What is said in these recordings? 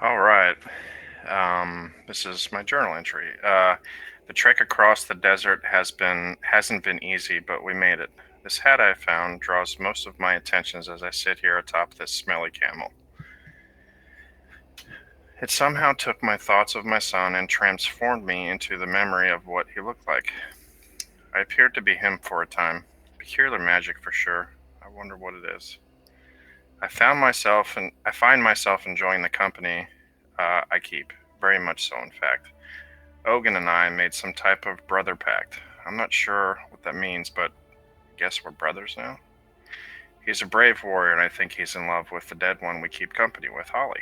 All right. This is my journal entry. The trek across the desert hasn't been easy, but we made it. This hat I found draws most of my attentions as I sit here atop this smelly camel. It somehow took my thoughts of my son and transformed me into the memory of what he looked like. I appeared to be him for a time. Peculiar magic for sure. I wonder what it is. I find myself enjoying the company I keep, very much so, in fact. Ogun and I made some type of brother pact. I'm not sure what that means, but I guess we're brothers now. He's a brave warrior, and I think he's in love with the dead one we keep company with, Holly.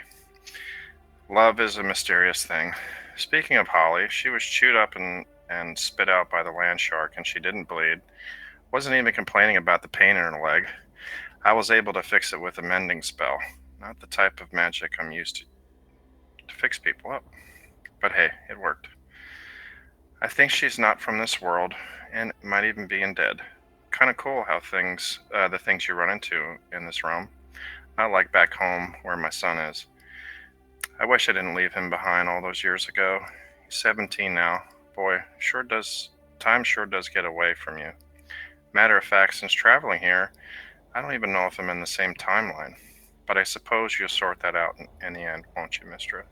Love is a mysterious thing. Speaking of Holly, she was chewed up and spit out by the land shark, and she didn't bleed. Wasn't even complaining about the pain in her leg. I was able to fix it with a mending spell. Not the type of magic I'm used to fix people up. But hey, it worked. I think she's not from this world, and might even be undead. Kind of cool how the things you run into in this realm. Not like back home where my son is. I wish I didn't leave him behind all those years ago. He's 17 now. Boy, time sure does get away from you. Matter of fact, since traveling here, I don't even know if I'm in the same timeline. But I suppose you'll sort that out in the end, won't you, Mistra?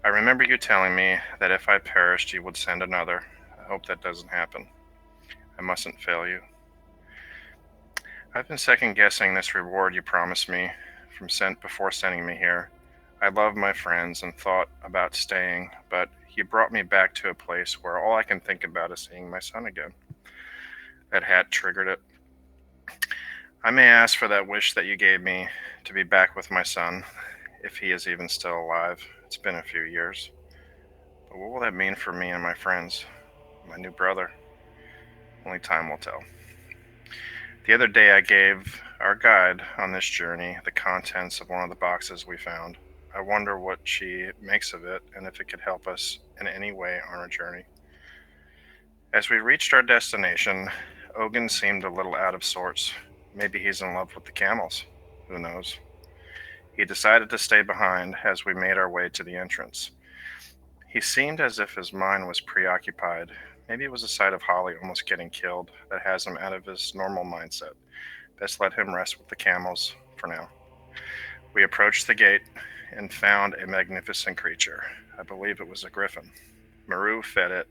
I remember you telling me that if I perished, you would send another. I hope that doesn't happen. I mustn't fail you. I've been second guessing this reward you promised me before sending me here. I love my friends and thought about staying, but you brought me back to a place where all I can think about is seeing my son again. That hat triggered it. I may ask for that wish that you gave me to be back with my son, if he is even still alive. It's been a few years. But what will that mean for me and my friends? My new brother? Only time will tell. The other day I gave our guide on this journey the contents of one of the boxes we found. I wonder what she makes of it and if it could help us in any way on our journey. As we reached our destination, Ogun seemed a little out of sorts. Maybe he's in love with the camels. Who knows? He decided to stay behind as we made our way to the entrance. He seemed as if his mind was preoccupied. Maybe it was the sight of Holly almost getting killed that has him out of his normal mindset. Best let him rest with the camels for now. We approached the gate and found a magnificent creature. I believe it was a griffin. Maru fed it,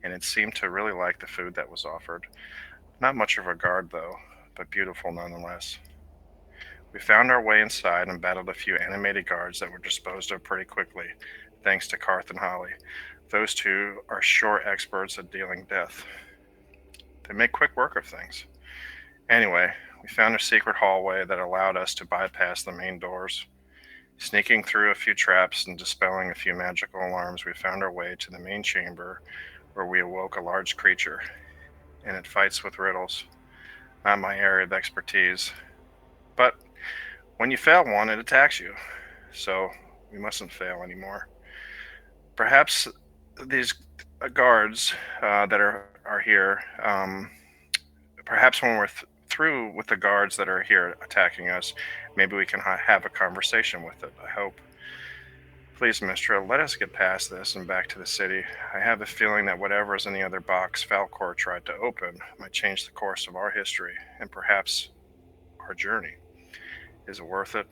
and it seemed to really like the food that was offered. Not much of a guard, though, but beautiful nonetheless. We found our way inside and battled a few animated guards that were disposed of pretty quickly, thanks to Karth and Holly. Those two are sure experts at dealing death. They make quick work of things. Anyway, we found a secret hallway that allowed us to bypass the main doors. Sneaking through a few traps and dispelling a few magical alarms, we found our way to the main chamber where we awoke a large creature, and it fights with riddles. Not my area of expertise. But when you fail one, it attacks you. So we mustn't fail anymore. Perhaps these guards that are here, perhaps when we're through with the guards that are here attacking us, maybe we can have a conversation with it. I hope. Please, Mistra, let us get past this and back to the city. I have a feeling that whatever is in the other box Falcor tried to open might change the course of our history and perhaps our journey. Is it worth it?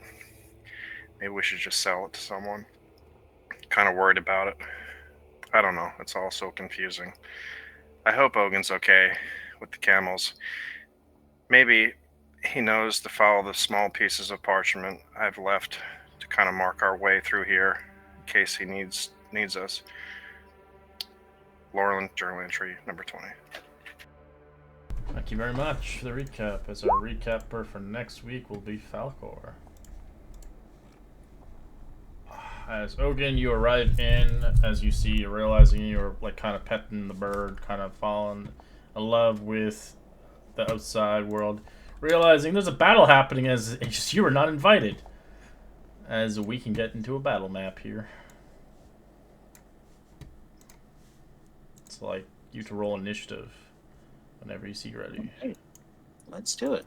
Maybe we should just sell it to someone. Kind of worried about it. I don't know. It's all so confusing. I hope Ogun's okay with the camels. Maybe he knows to follow the small pieces of parchment I've left to kind of mark our way through here in case he needs us. Laurelin, journal entry number 20. Thank you very much for the recap. As our recapper for next week will be Falcor. As Ogun, you arrive in, as you see, you're realizing you're like kind of petting the bird, kind of falling in love with the outside world, realizing there's a battle happening as you were not invited. As we can get into a battle map here. It's like you to roll initiative whenever you see ready. Okay. Let's do it.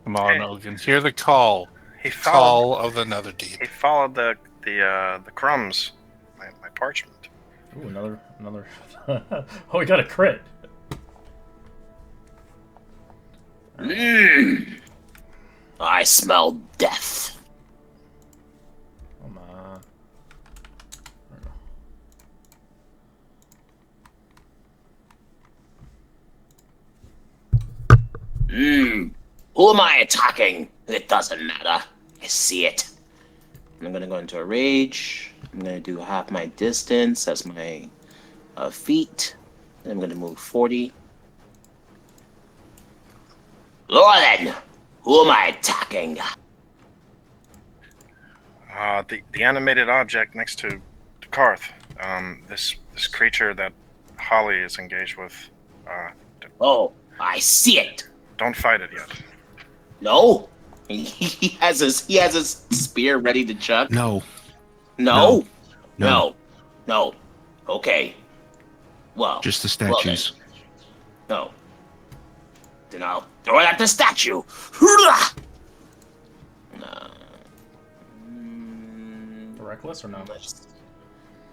Come on, Ogun. Hear the call. He Call of the Netherdeep. followed the crumbs, my parchment. Ooh, another. Oh, we got a crit. I smell death. Come on. Who am I attacking? It doesn't matter. I see it. I'm gonna go into a rage. I'm gonna do half my distance as my feet. Then I'm gonna move 40. Lauren, who am I attacking? The animated object next to Karth. This creature that Holly is engaged with. Oh, I see it. Don't fight it yet. No, he has his spear ready to chuck. No. No, No. no. Okay. Well, Just the statues. well then. No. Then I'll throw it at the statue. No. Reckless or no?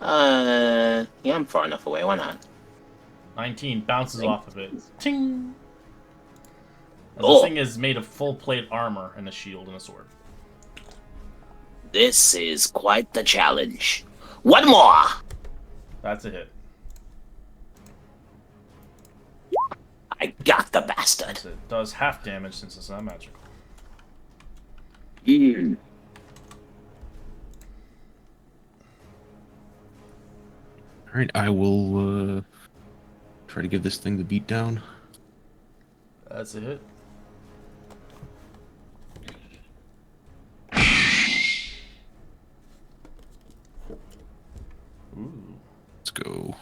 Yeah, I'm far enough away. Why not? 19 bounces off of it. Ting! And Oh. this thing is made of full plate armor and a shield and a sword. This is quite the challenge. One more. That's a hit. I got the bastard. It does half damage since it's not magical. Alright, I will try to give this thing the beat down. That's a hit. Ooh. Let's go.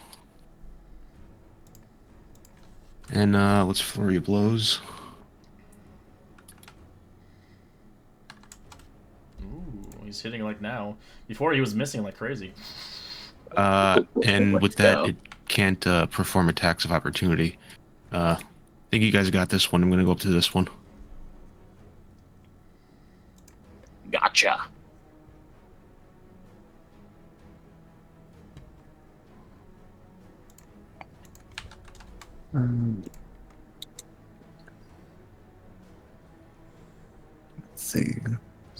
And let's flurry of blows. Ooh, he's hitting like now. Before he was missing like crazy. And with that, it can't perform attacks of opportunity. I think you guys got this one. I'm gonna go up to this one. Gotcha. Let's see.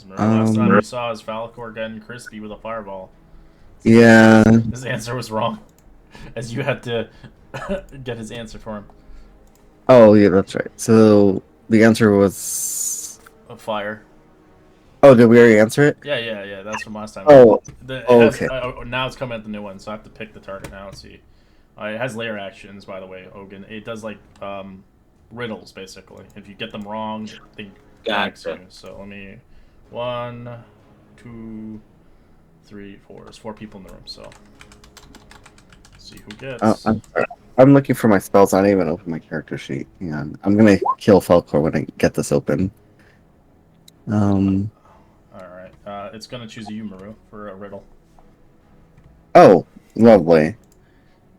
Last time you saw his Falcor getting crispy with a fireball. Yeah. His answer was wrong. As you had to get his answer for him. Oh, yeah, that's right. So the answer was. A fire. Oh, did we already answer it? Yeah. That's from last time. Oh, Okay. okay. Now it's coming at the new one, so I have to pick the target now and see. It has layer actions, by the way, Ogun. It does like riddles basically. If you get them wrong, they attack you. So let me. 1, 2, 3, 4. There's 4 people in the room, so let's see who gets. I'm looking for my spells. I didn't even open my character sheet. Hang on. I'm gonna kill Falcor when I get this open. All right. It's gonna choose you, Maru, for a riddle. Oh, lovely.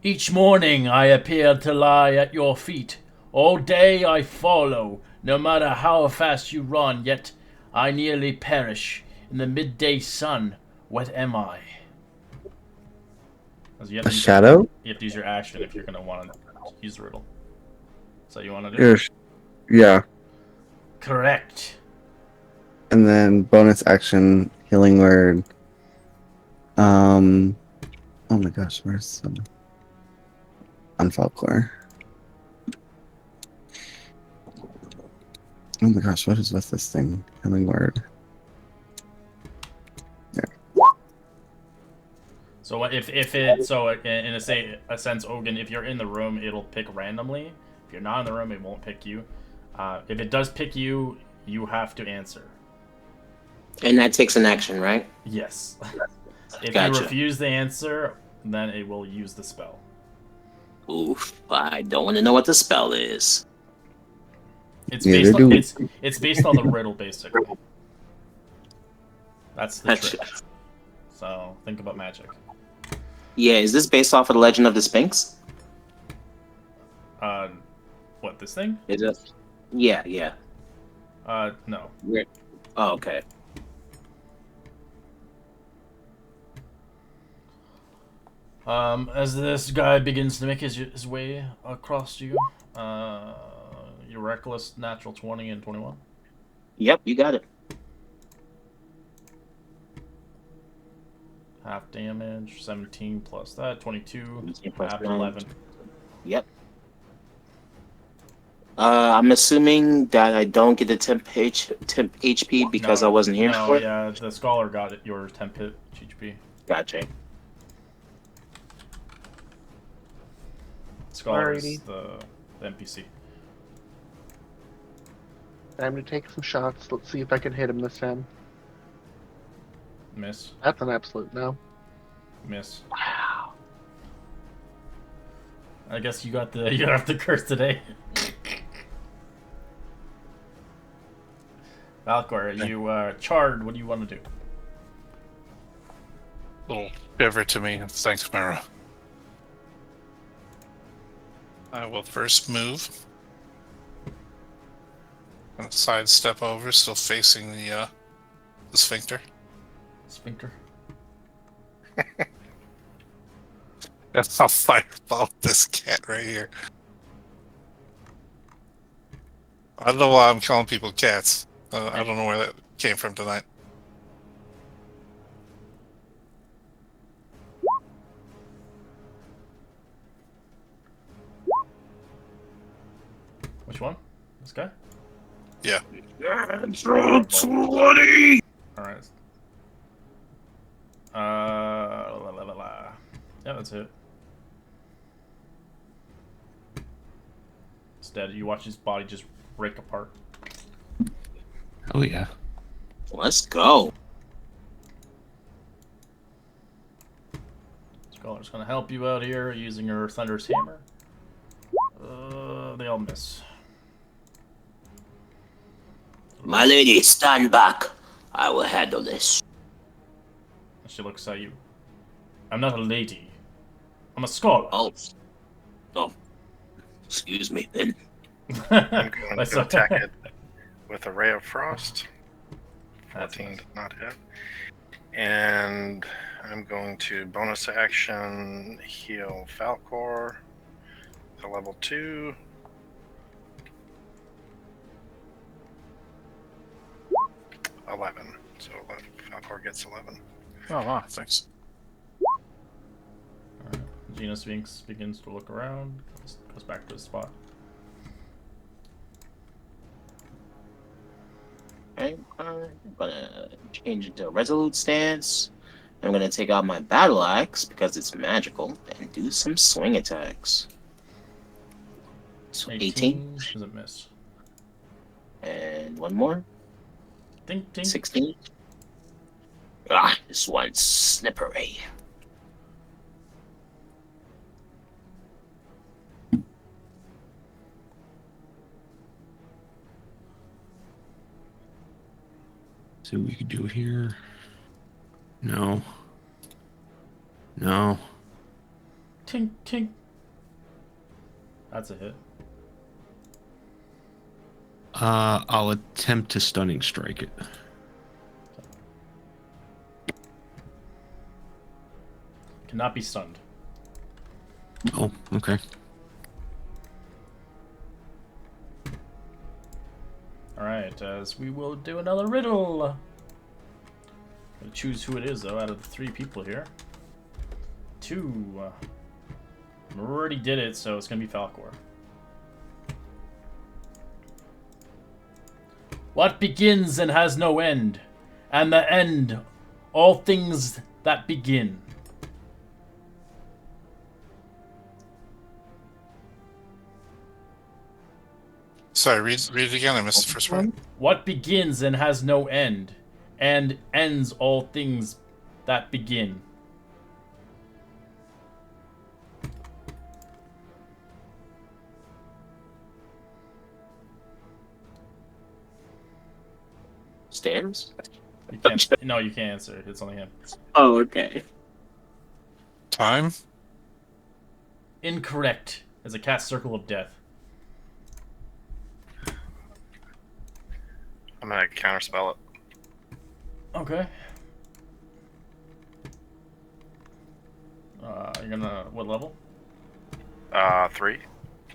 Each morning I appear to lie at your feet. All day I follow, no matter how fast you run, yet I nearly perish in the midday sun. What am I? A shadow? You have to use your action if you're going to want to use the riddle. So you want to do? Yeah. Correct. And then bonus action, healing word. Oh my gosh, where's on Falcor? Oh my gosh, what is with this thing? Healing word. There. So if it so in a sense, Ogun, if you're in the room, it'll pick randomly. If you're not in the room, it won't pick you. If it does pick you, you have to answer. And that takes an action, right? Yes. If Gotcha. you refuse the answer, then it will use the spell. Oof, I don't want to know what the spell is. It's based on the riddle, basically. That's the trick. So think about magic. Yeah, is this based off of the Legend of the Sphinx? What, this thing? Is it? Yeah. No. Oh, okay. As this guy begins to make his way across you, your reckless natural 20 and 21. Yep, you got it. Half damage, 17 plus that, 22, 17 plus half 9. 11. Yep. I'm assuming that I don't get the temp HP because I wasn't here No, for it. yeah, the scholar got it, your temp hit HP. Gotcha. Scholar is Alrighty. the NPC. Time to take some shots. Let's see if I can hit him this time. Miss. That's an absolute no. Miss. Wow. I guess you got the curse today. Valcor, you charred. What do you want to do? Little shiver to me. Thanks, Mara. I will first move. And sidestep over, still facing the sphincter. Sphincter. And I'll fireball this cat right here. I don't know why I'm calling people cats. I don't know where that came from tonight. Which one? This guy? Yeah. Alright. Yeah, that's it. Instead, you watch his body just break apart. Oh yeah. Let's go. Scholar's gonna help you out here using her Thunder's Hammer. They all miss. My lady, stand back. I will handle this. She looks at you. I'm not a lady. I'm a scholar. Oh. Excuse me, then. I'm going to attack it with a Ray of Frost. 14 did not hit. And I'm going to bonus action heal Falcor to level 2. So Falcor gets 11. Oh, wow. Thanks. Alright. Gina Sphinx begins to look around, goes back to his spot. I'm gonna change into a resolute stance. I'm gonna take out my battle axe because it's magical and do some swing attacks. So 18. Does it miss? And one more. Ding, ding. 16. Ah, this one's slippery. See what we could do here. No. No. Tink, tink. That's a hit. I'll attempt to stunning strike it. Cannot be stunned. Oh, okay. Alright, as we will do another riddle. Gotta choose who it is, though, out of the 3 people here. 2. Already did it, so it's gonna be Falcor. What begins and has no end, and the end, all things that begin. Sorry, read it again. I missed the first part. What begins and has no end, and ends all things that begin. Stairs? You can't. No, you can't answer. It's only him. Oh, okay. Time? Incorrect. It's a cat's circle of death. I'm gonna counterspell it. Okay. You're gonna what level? 3. Okay,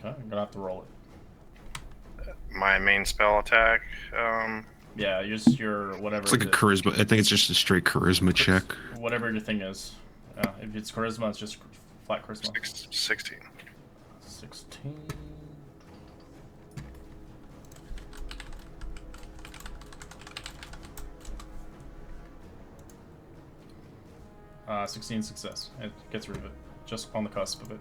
I'm gonna have to roll it. My main spell attack. Yeah, just your whatever. It's like a charisma. I think it's just a straight charisma check. Whatever your thing is. If it's charisma, it's just flat charisma. 16. 16. 16 success. It gets rid of it. Just on the cusp of it.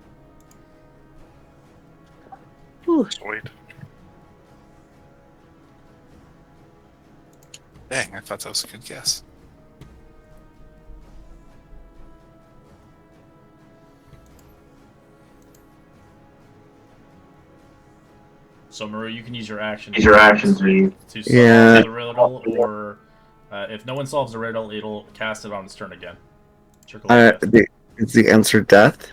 Sweet. Dang, I thought that was a good guess. So Maru, you can use your action. Use your action to solve Yeah. the riddle, or if no one solves the riddle, it'll cast it on its turn again. Circle of death. Is the answer death?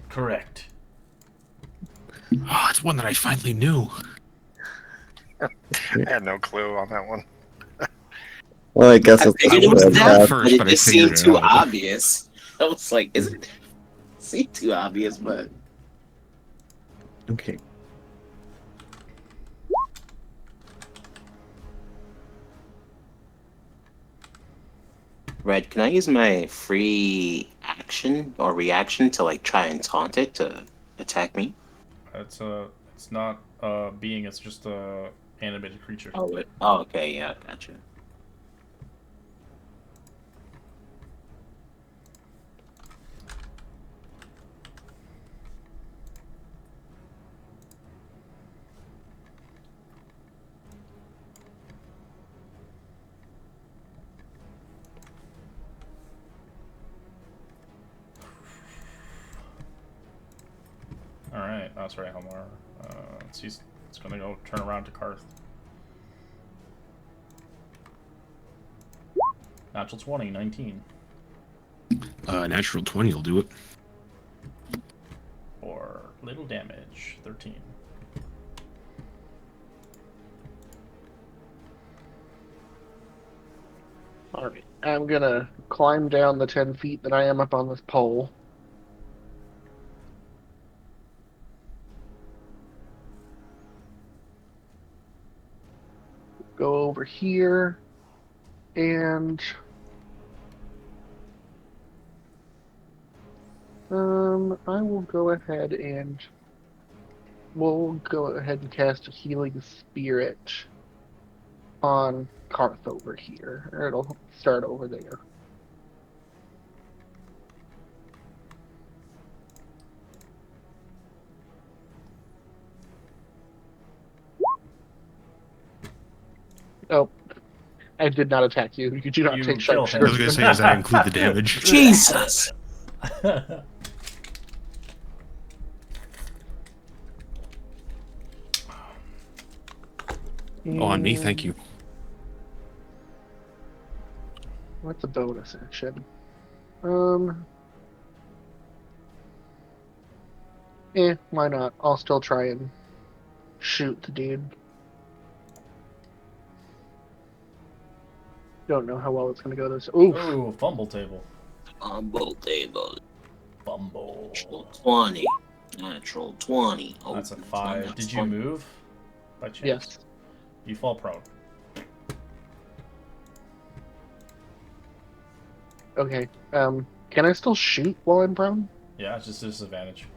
Correct. Oh, it's one that I finally knew. I had no clue on that one. Well, I guess I it's figured it not was death. death, first, but it but I just figured seemed it too out. obvious. I was like, is it seemed too obvious, but Okay. Red, can I use my free action or reaction to like try and taunt it to attack me? It's not a being. It's just a animated creature. Oh, okay, yeah, gotcha. All right. Oh, sorry, Helmar. It's gonna go turn around to Karth. Natural 20, 19. Natural 20 will do it. Or little damage, 13. Alright, I'm gonna climb down the 10 feet that I am up on this pole. Go over here, and I will go ahead and cast a healing spirit on Karth over here, or it'll start over there. Oh, I did not attack you. You do not You take kill sharp him. I was gonna say, does that include the damage? Jesus! Oh, on me, thank you. What's a bonus action? Why not? I'll still try and shoot the dude. Don't know how well it's gonna go this. Oof. Ooh, fumble table. Fumble table. Fumble. Natural 20. Natural 20. Oh, That's a not 5. Did you 20. move? By chance? Yes. You fall prone. Okay. Can I still shoot while I'm prone? Yeah, it's just a disadvantage.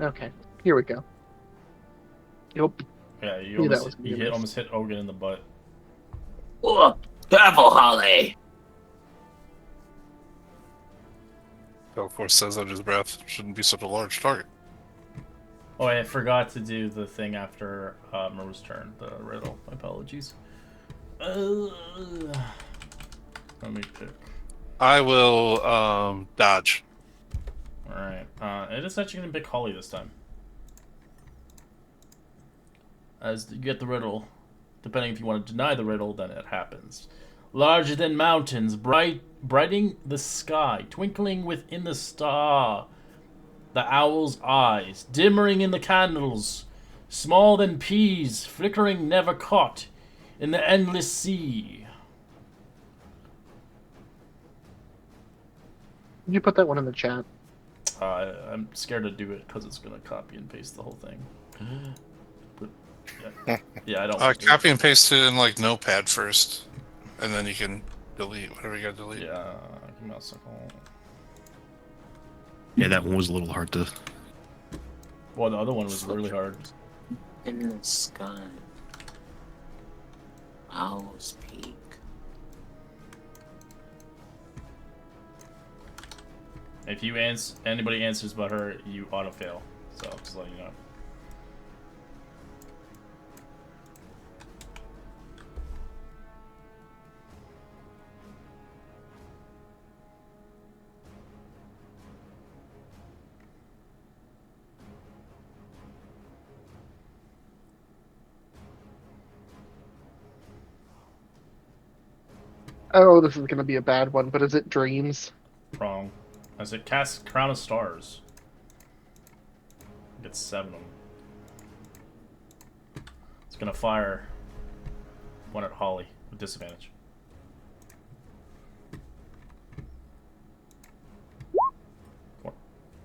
Okay. Here we go. Yep. Yeah, Knew that was gonna be a miss. almost hit Ogun in the butt. Oh, careful, Holly! Belcourt says under his breath, shouldn't be such a large target. Oh, I forgot to do the thing after Maru's turn, the riddle. My apologies. Let me pick. I will dodge. Alright. It is actually going to pick Holly this time. As you get the riddle, depending if you want to deny the riddle, then it happens. Larger than mountains, brighting the sky, twinkling within the star, the owl's eyes, dimmering in the candles, small than peas, flickering never caught, in the endless sea. Did you put that one in the chat? I'm scared to do it because it's gonna copy and paste the whole thing. But, yeah, I don't. Copy and paste it in like Notepad first, and then you can delete whatever you got to delete. Yeah, give me a second. Yeah, that one was a little hard to. Well, the other one was really hard. In the sky. Owl's Peak. If you anybody answers but her, you auto fail. So just letting you know. Oh, this is gonna be a bad one, but is it Dreams? Wrong. As it casts Crown of Stars. Gets 7 of them. It's gonna fire one at Holly with disadvantage.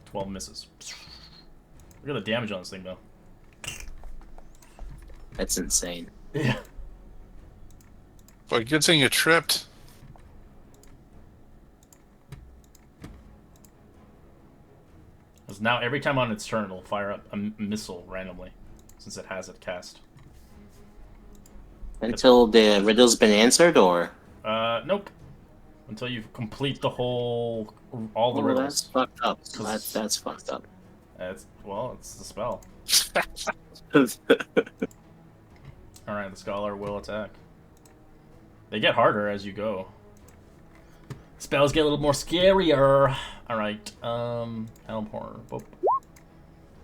12 misses. Look at the damage on this thing, though. That's insane. Yeah. But good thing you tripped. Because now every time on its turn, it'll fire up a missile randomly, since it has it cast. Until the riddle's been answered, or? Nope. Until you complete the all the riddles. That's fucked up. That's fucked up. It's the spell. Alright, the Scholar will attack. They get harder as you go. Spells get a little more scarier. Alright, Helm Horror. Boop.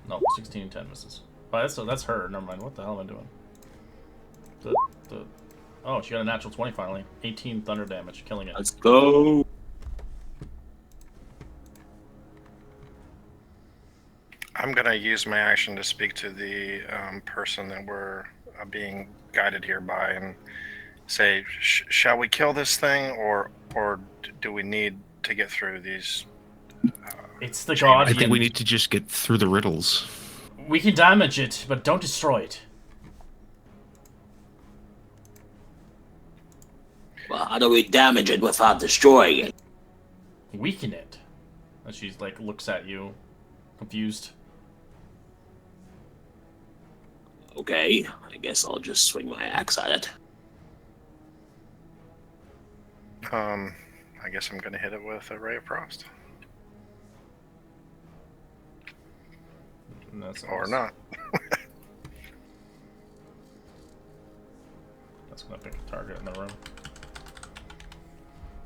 No, 16 and 10 misses. Oh, that's her. Never mind. What the hell am I doing? Oh, she got a natural 20 finally. 18 thunder damage, killing it. Let's go. I'm gonna use my action to speak to the person that we're being guided here by, and say, shall we kill this thing, or do we need to get through these? It's the Guardian. I think we need to just get through the riddles. We can damage it, but don't destroy it. Well, how do we damage it without destroying it? Weaken it. And she's like, looks at you, confused. Okay, I guess I'll just swing my axe at it. I guess I'm gonna hit it with a Ray of Frost. Or not. That's gonna pick a target in the room.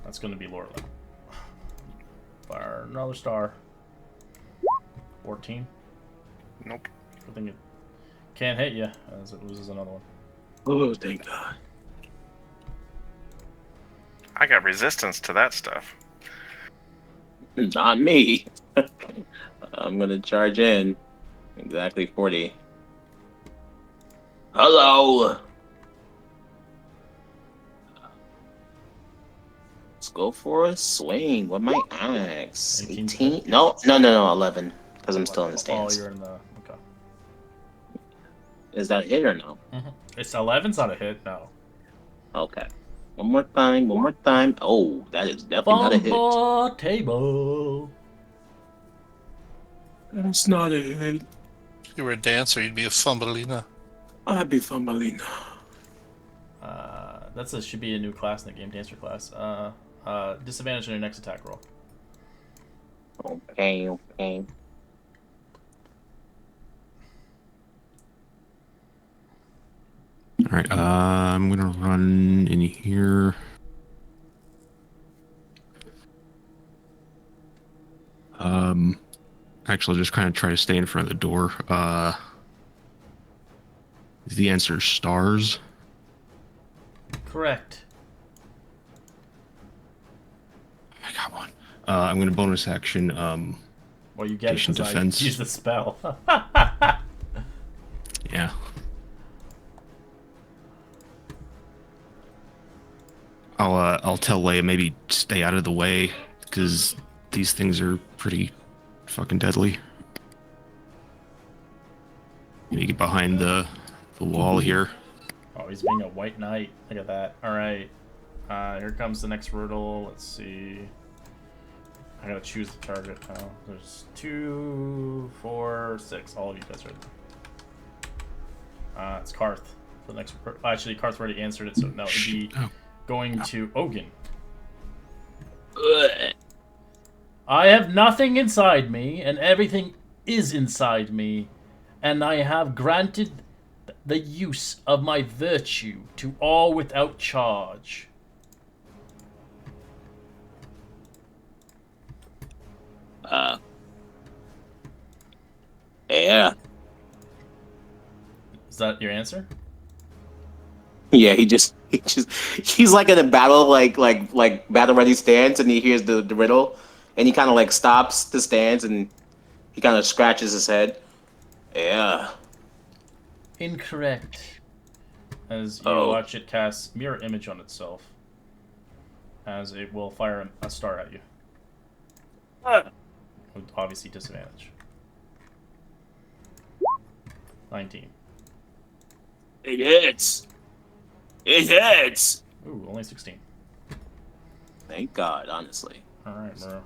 That's gonna be Lorla. Fire another star. 14. Nope. I think it can't hit you as it loses another one. Oh, thank God. I got resistance to that stuff. Not me. I'm gonna charge in. Exactly 40. Hello. Let's go for a swing with my axe. 18? No, 11. Because I'm still in the stance. Oh, you're in the... Okay. Is that a hit or no? It's 11's not a hit, no. Okay. One more time. Oh, that is definitely not a hit. Bumper table. That's not a hit. If you were a dancer, you'd be a Thumbelina. I'd be Thumbelina. Should be a new class in the game, Dancer class. Disadvantage on your next attack roll. Okay. Alright, I'm gonna run in here. Actually, I'll just kind of try to stay in front of the door. Is the answer stars? Correct. I got one. I'm gonna bonus action. Well, you get it Patient 'cause I defense. use the spell. Yeah. I'll tell Leia maybe stay out of the way, because these things are pretty fucking deadly. You get behind the wall here. Oh, he's being a white knight. Look at that. Alright. Here comes the next riddle. Let's see. I gotta choose the target now. There's 2, 4, 6. All of you guys are. It's Karth. For the next. Actually, Karth already answered it, so no, it'd be going to Ogun. I have nothing inside me, and everything is inside me, and I have granted the use of my virtue to all without charge. Yeah. Is that your answer? Yeah, he's like in a battle, like battle ready stance, and he hears the riddle, and he kind of like stops the stance, and he kind of scratches his head. Yeah. Incorrect. As you Oh. watch it cast mirror image on itself, as it will fire a star at you. With obviously disadvantage. 19. It hits. It hits. Ooh, only 16. Thank God, honestly. Alright, bro.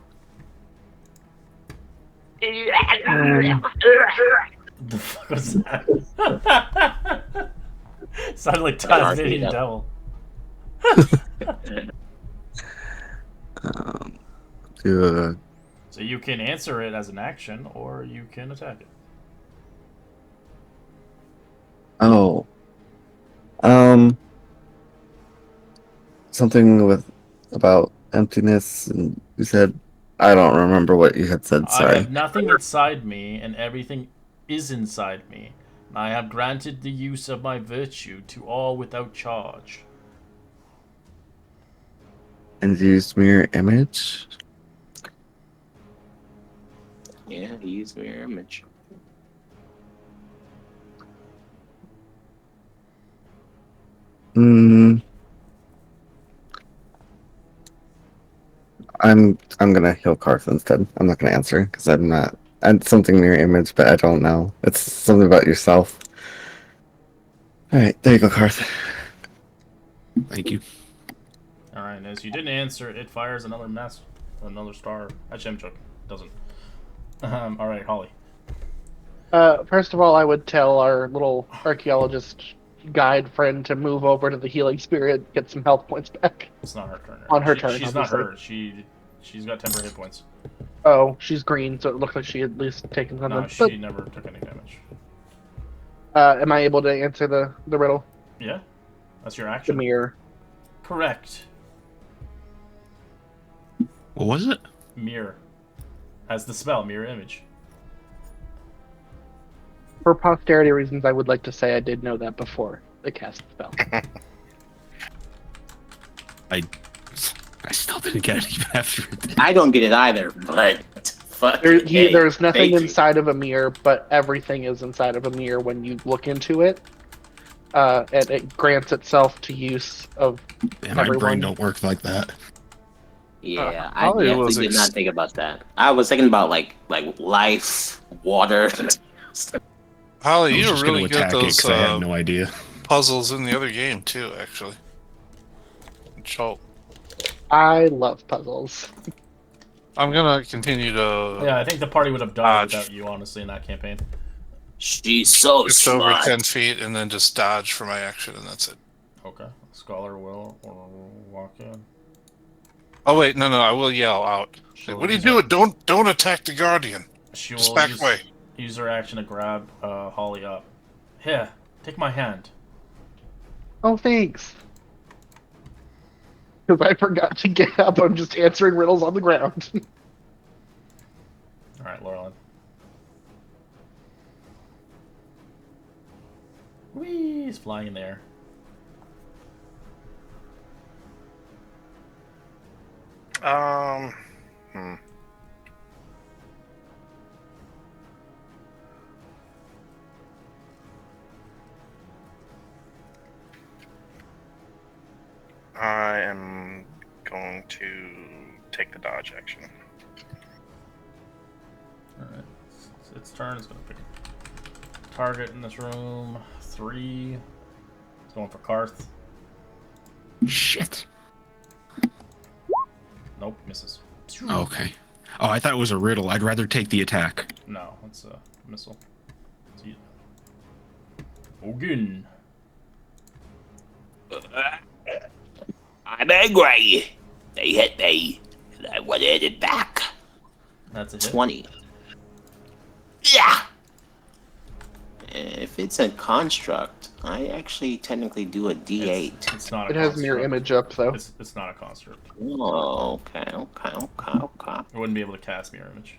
The fuck was that? Sounded like Tasmanian devil. Do So you can answer it as an action, or you can attack it. oh, something with about emptiness, and you said I don't remember what you had said. I Sorry. have nothing inside me, and everything is inside me. I have granted the use of my virtue to all without charge. And used mirror image. Yeah, he used mirror image. I'm gonna heal Karth instead. I'm not gonna answer because I'm not. And something mirror image, but I don't know. It's something about yourself. All right, there you go, Karth. Thank you. Alright, and as you didn't answer, it fires another another star. Actually, I'm joking. It doesn't. Alright, Holly. First of all, I would tell our little archaeologist guide friend to move over to the healing spirit, get some health points back. It's not her turn. On her turn, She's not obviously. her. She's got temporary hit points. Oh, she's green, so it looks like she at least taken something. No, she never took any damage. Am I able to answer the riddle? Yeah? That's your The action? mirror. Correct. What was it? Mirror. As the spell, mirror image. For posterity reasons, I would like to say I did know that before the cast spell. I still didn't get it even after it. I don't get it either, but There's nothing thank you. inside of a mirror, but everything is inside of a mirror when you look into it. And it grants itself to use of Man, my everyone. brain don't work like that. Yeah, I Holly definitely was did not think about that. I was thinking about like life, water. Holly, I was you were just going really to good attack at it those because I had no idea. puzzles in the other game too, actually. So I love puzzles. I'm gonna continue to Yeah, I think the party would have died Dodge. without you, honestly, in that campaign. She's so just over smart. 10 feet and then just dodge for my action, and that's it. Okay. Scholar will walk in. Oh wait, no, I will yell out. She'll What are you use her- doing? Don't attack the guardian. She Just will back away. use her action to grab Holly up. Here, take my hand. Oh, thanks. Because I forgot to get up. I'm just answering riddles on the ground. Alright, Laurelyn. Whee! He's flying in the air. I am going to take the dodge action. Alright. It's its turn. It's gonna pick a target in this room. 3. It's going for Karth. Shit. Nope, misses. Okay. Oh, I thought it was a riddle. I'd rather take the attack. No, it's a missile. See. Ogin. I'm angry. They hit me, and I wanted it back. That's a hit. 20. Yeah. If it's a construct, I actually technically do a D8. It's not a It has mirror construct. image up though. It's not a construct. Oh, okay. It wouldn't be able to cast mirror image.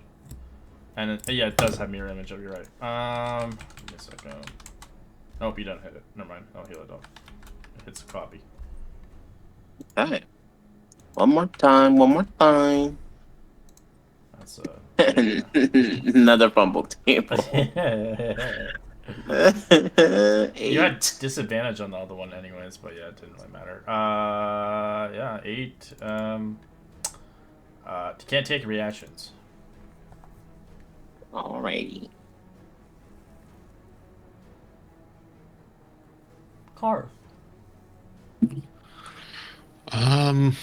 And yeah, it does have mirror image. Oh, you're right. Give me a second. Nope, you don't hit it. Never mind. I'll heal it off. It hits a copy. Okay. One more time. That's Another fumble table. You had 8. disadvantage on the other one anyways, but yeah, it didn't really matter. Yeah, 8. You can't take reactions. Alrighty. Carve. All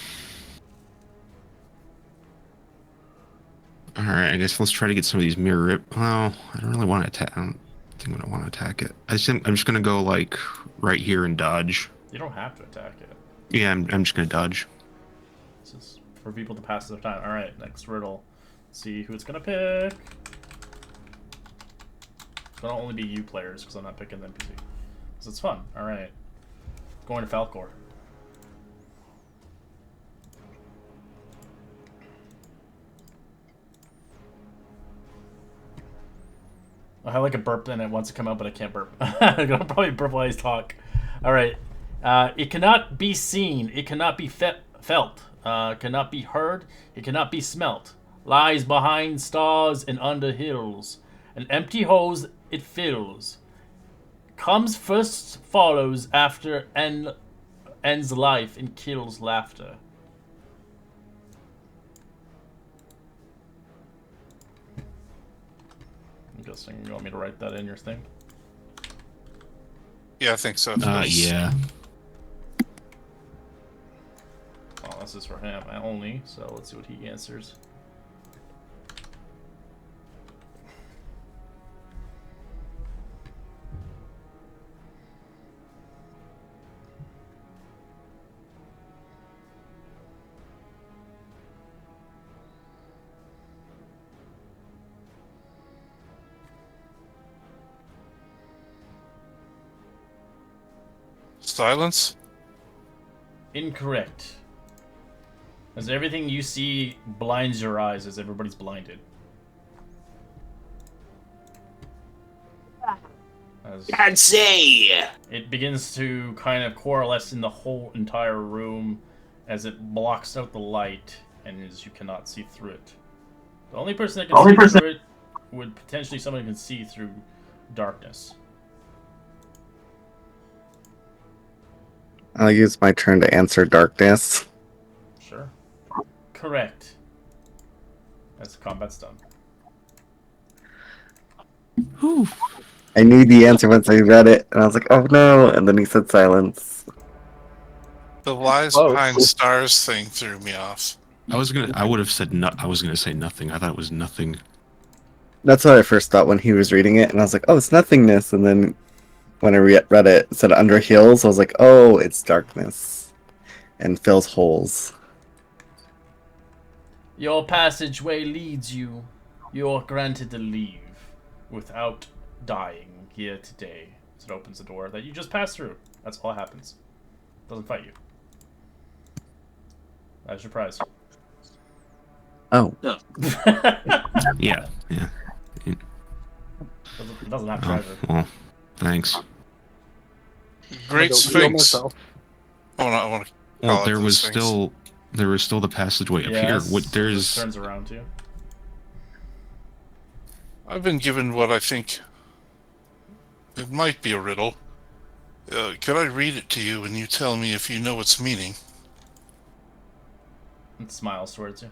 right. I guess let's try to get some of these mirror rip. Well, I don't really want to attack. I don't think I want to attack it. I'm just gonna go like right here and dodge. You don't have to attack it. Yeah, I'm just gonna dodge. This is for people to pass their time. All right, next riddle. Let's see who it's gonna pick. It's gonna only be you players because I'm not picking the NPC. Because it's fun. All right, going to Falcor. I have like a burp and it wants to come out, but I can't burp. I'm gonna probably burp while I talk. All right. It cannot be seen. It cannot be felt. Cannot be heard. It cannot be smelt. Lies behind stars and under hills. An empty holes it fills. Comes first, follows after, and ends life and kills laughter. I'm guessing you want me to write that in your thing? Yeah, I think so. Yeah. Well, this is for him only, so let's see what he answers. Silence? Incorrect. As everything you see blinds your eyes as everybody's blinded. As Can't see. it begins to kind of coalesce in the whole entire room as it blocks out the light and as you cannot see through it. The only person that can see through it would potentially someone who can see through darkness. I'll use my turn to answer darkness. Sure. Correct. As combat's done. Whew. I knew the answer once I read it, and I was like, oh no, and then he said silence. The lies Close. behind stars thing threw me off. I would have said no. I was gonna say nothing. I thought it was nothing. That's what I first thought when he was reading it, and I was like, oh, it's nothingness, and then when I read it, it said under hills, I was like, oh, it's darkness. And fills holes. Your passageway leads you. You're granted to leave without dying here today. So it opens the door that you just passed through. That's all that happens. Doesn't fight you. That's your prize. Oh. Yeah. Doesn't have Oh, treasure. well, thanks. Great I'll go heal Sphinx. myself. I want to Well, call it there the was Sphinx. still the passageway up here. Yes, What it there's turns around to you. I've been given what I think it might be a riddle. Could I read it to you and you tell me if you know its meaning? It smiles towards you.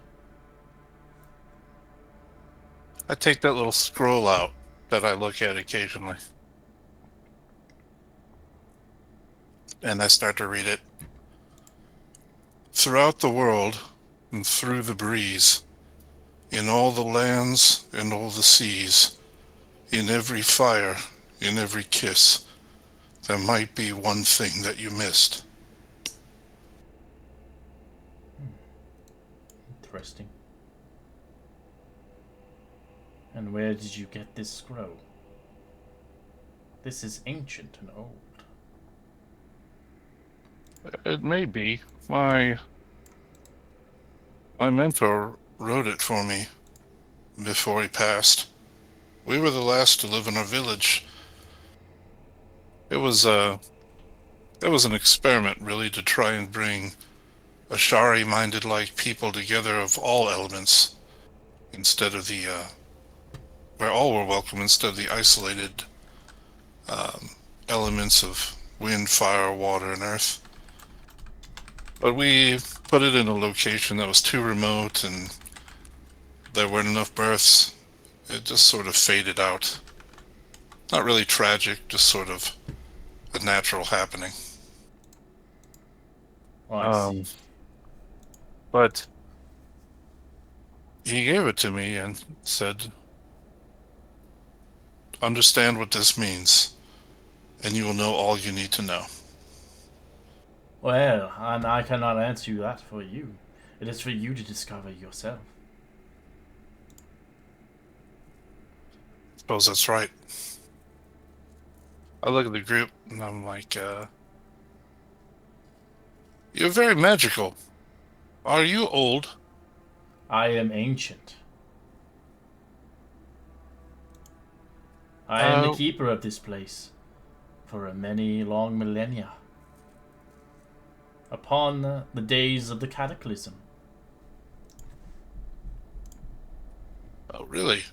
I take that little scroll out that I look at occasionally. And I start to read it. Throughout the world, and through the breeze, in all the lands and all the seas, in every fire, in every kiss, there might be one thing that you missed. Interesting. And where did you get this scroll? This is ancient and old. It may be. My mentor wrote it for me before he passed. We were the last to live in our village. It was an experiment, really, to try and bring Ashari-minded like people together of all elements, instead of the where all were welcome, instead of the isolated elements of wind, fire, water, and earth. But we put it in a location that was too remote, and there weren't enough births. It just sort of faded out. Not really tragic, just sort of a natural happening. Oh, I see. But he gave it to me and said, understand what this means, and you will know all you need to know. Well, and I cannot answer you that for you. It is for you to discover yourself. Suppose that's right. I look at the group and I'm like, you're very magical. Are you old? I am ancient. I am the keeper of this place for a many long millennia. Upon the days of the cataclysm. Oh, really?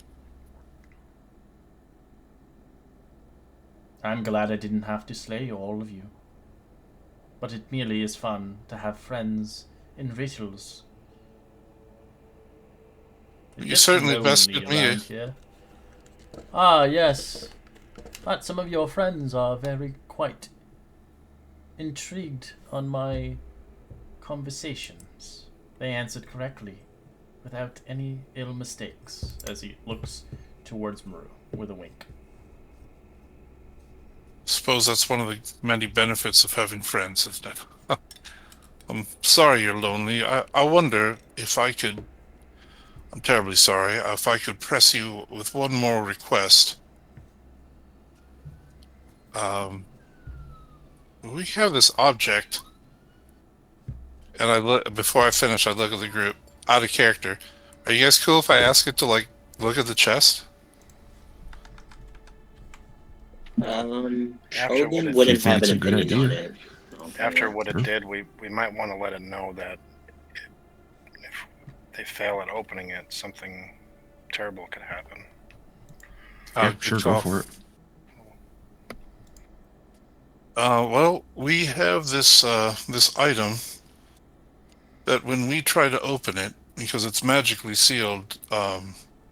I'm glad I didn't have to slay all of you. But it merely is fun to have friends in rituals. You certainly bested me. Here. Ah, yes. But some of your friends are very quite intrigued on my conversations. They answered correctly, without any ill mistakes, as he looks towards Maru with a wink. Suppose that's one of the many benefits of having friends, isn't it? I'm sorry you're lonely. I wonder if I could... I'm terribly sorry. If I could press you with one more request. We have this object, and before I finish, I look at the group. Out of character. Are you guys cool if I ask it to, like, look at the chest? Odin wouldn't have an opinion on it. After what it did, we might want to let it know that if they fail at opening it, something terrible could happen. Yeah, sure, go for it. Well, we have this this item that when we try to open it, because it's magically sealed,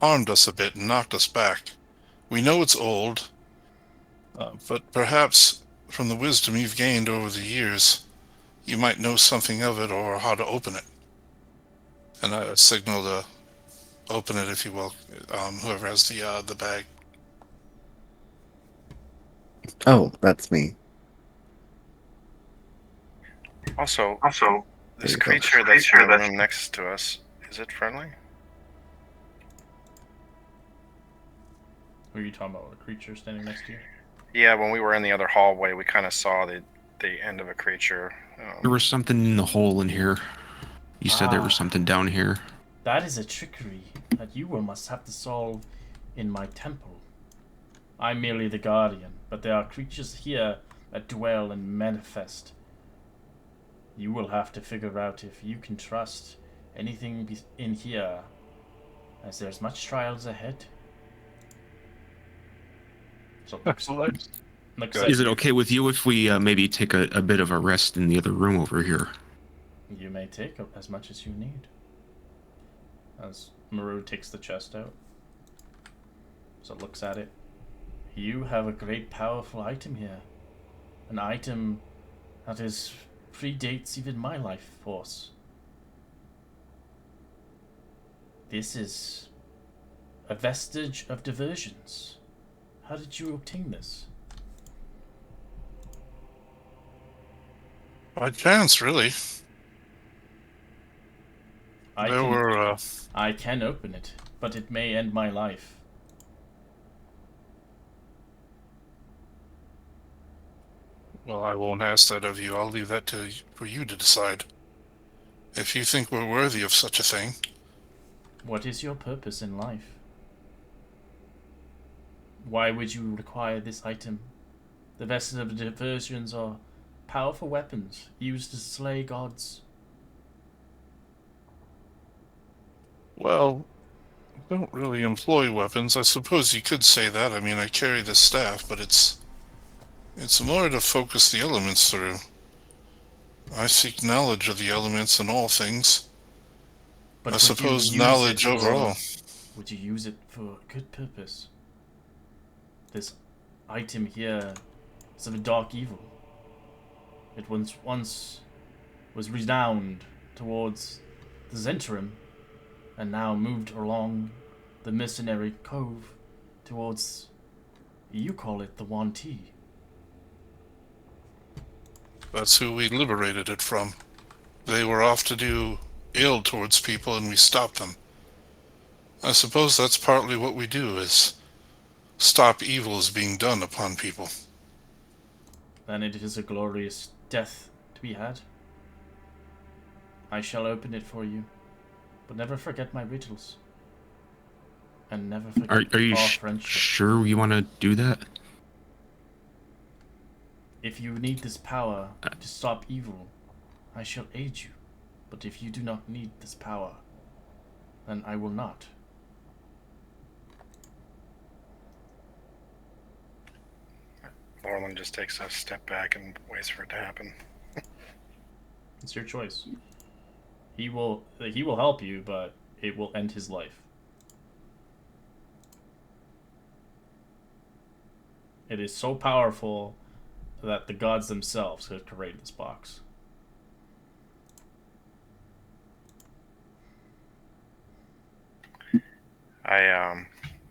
harmed us a bit and knocked us back. We know it's old, but perhaps from the wisdom you've gained over the years, you might know something of it or how to open it. And I signal to open it, if you will, whoever has the bag. Oh, that's me. Also, this creature that's in the room next to us, is it friendly? Who are you talking about? A creature standing next to you? Yeah, when we were in the other hallway, we kind of saw the end of a creature. There was something in the hole in here. You said there was something down here. That is a trickery that you must have to solve in my temple. I'm merely the guardian, but there are creatures here that dwell and manifest. You will have to figure out if you can trust anything in here, as there's much trials ahead. So Is it okay with you if we maybe take a bit of a rest in the other room over here? You may take as much as you need. As Maru takes the chest out. So it looks at it. You have a great powerful item here. An item that is predates even my life force. This is a vestige of diversions. How did you obtain this? By chance, really. I can open it, but it may end my life. Well, I won't ask that of you. I'll leave that for you to decide. If you think we're worthy of such a thing. What is your purpose in life? Why would you require this item? The vessels of diversions are powerful weapons used to slay gods. Well, I don't really employ weapons. I suppose you could say that. I mean, I carry the staff, but it's more to focus the elements through. I seek knowledge of the elements in all things. But I suppose knowledge overall. Would you use it for a good purpose? This item here is of a dark evil. It once was renowned towards the Zentrum, and now moved along the mercenary cove towards, you call it the Wanti. That's who we liberated it from. They were off to do ill towards people, and we stopped them. I suppose that's partly what we do, is stop evils being done upon people. Then it is a glorious death to be had. I shall open it for you, but never forget my riddles. And never forget Are you our friendship. sure you want to do that? If you need this power to stop evil, I shall aid you. But if you do not need this power, then I will not. Orlin just takes a step back and waits for it to happen. It's your choice. He will help you, but it will end his life. It is so powerful that the gods themselves could create this box. I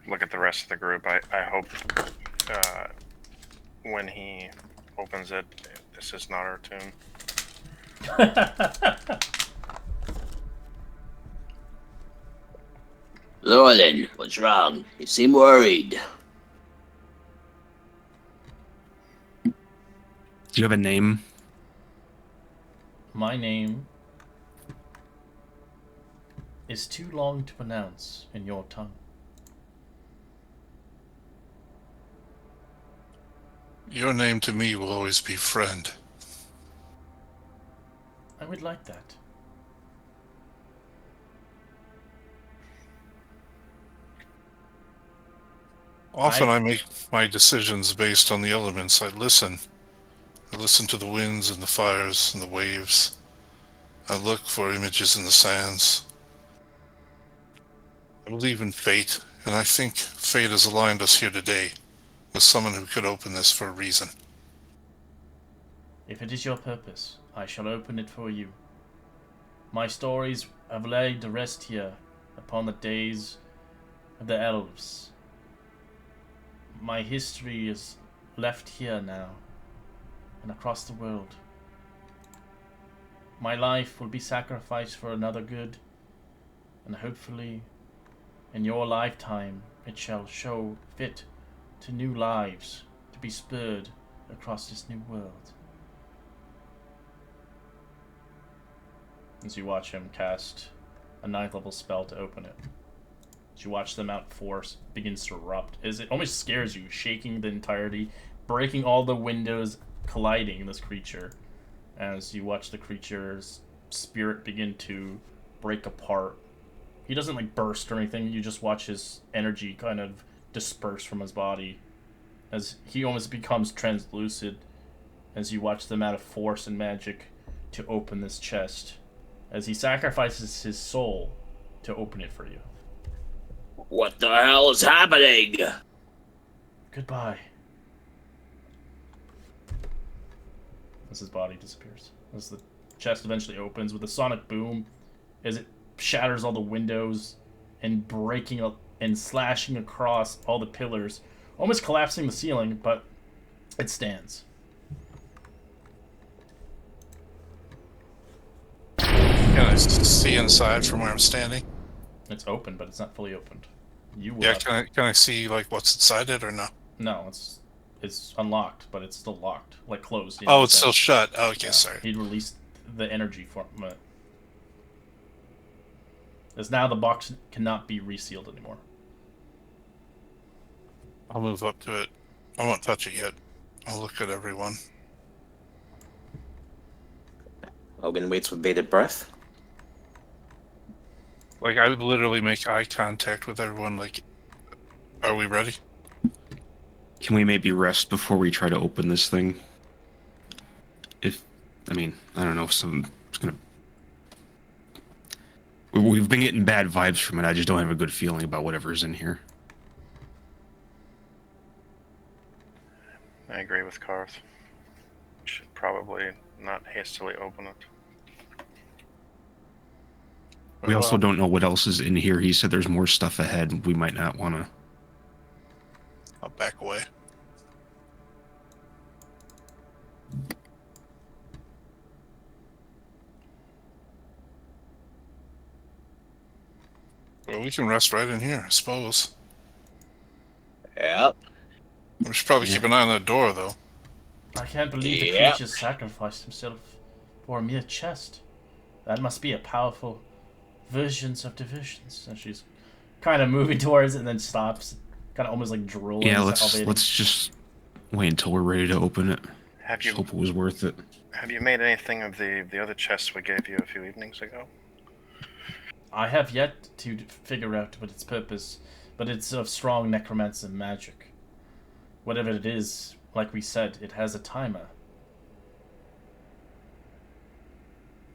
look at the rest of the group. I hope when he opens it, this is not our tune. Lorlin, what's wrong? You seem worried. Do you have a name? My name is too long to pronounce in your tongue. Your name to me will always be friend. I would like that. Often I make my decisions based on the elements. I listen. I listen to the winds and the fires and the waves. I look for images in the sands. I believe in fate, and I think fate has aligned us here today with someone who could open this for a reason. If it is your purpose, I shall open it for you. My stories have laid to rest here upon the days of the elves. My history is left here now and across the world. My life will be sacrificed for another good, and hopefully in your lifetime it shall show fit to new lives to be spurred across this new world. As you watch him cast a 9th level spell to open it. As you watch the amount force begins to erupt, as it almost scares you, shaking the entirety, breaking all the windows, colliding this creature. As you watch the creature's spirit begin to break apart. He doesn't like burst or anything, you just watch his energy kind of disperse from his body. As he almost becomes translucid, as you watch the amount of force and magic to open this chest. As he sacrifices his soul to open it for you. What the hell is happening? Goodbye. As his body disappears. As the chest eventually opens with a sonic boom, as it shatters all the windows and breaking up and slashing across all the pillars, almost collapsing the ceiling, but it stands. Can I see inside from where I'm standing? It's open, but it's not fully opened. You will Yeah, have... can I see like what's inside it or no? No, it's unlocked, but it's still locked, like closed. Oh, it's still shut. Oh, okay, Yeah, sorry. he'd released the energy from it. As now the box cannot be resealed anymore. I'll move up to it. I won't touch it yet. I'll look at everyone. Hogan waits with bated breath. Like, I would literally make eye contact with everyone. Like, are we ready? Can we maybe rest before we try to open this thing? I don't know if it's gonna... We've been getting bad vibes from it. I just don't have a good feeling about whatever's in here. I agree with Karth. Should probably not hastily open it. We also don't know what else is in here. He said there's more stuff ahead. We might not want to... I'll back away. Well, we can rest right in here, I suppose. Yep. We should probably keep an eye on that door, though. I can't believe the Yep. creature sacrificed himself for a mere chest. That must be a powerful versions of divisions. And she's kind of moving towards it and then stops, kind of almost like drooling. Yeah, let's just wait until we're ready to open it. Just hope it was worth it. Have you made anything of the other chests we gave you a few evenings ago? I have yet to figure out what its purpose, but it's of strong necromancer magic. Whatever it is, like we said, it has a timer.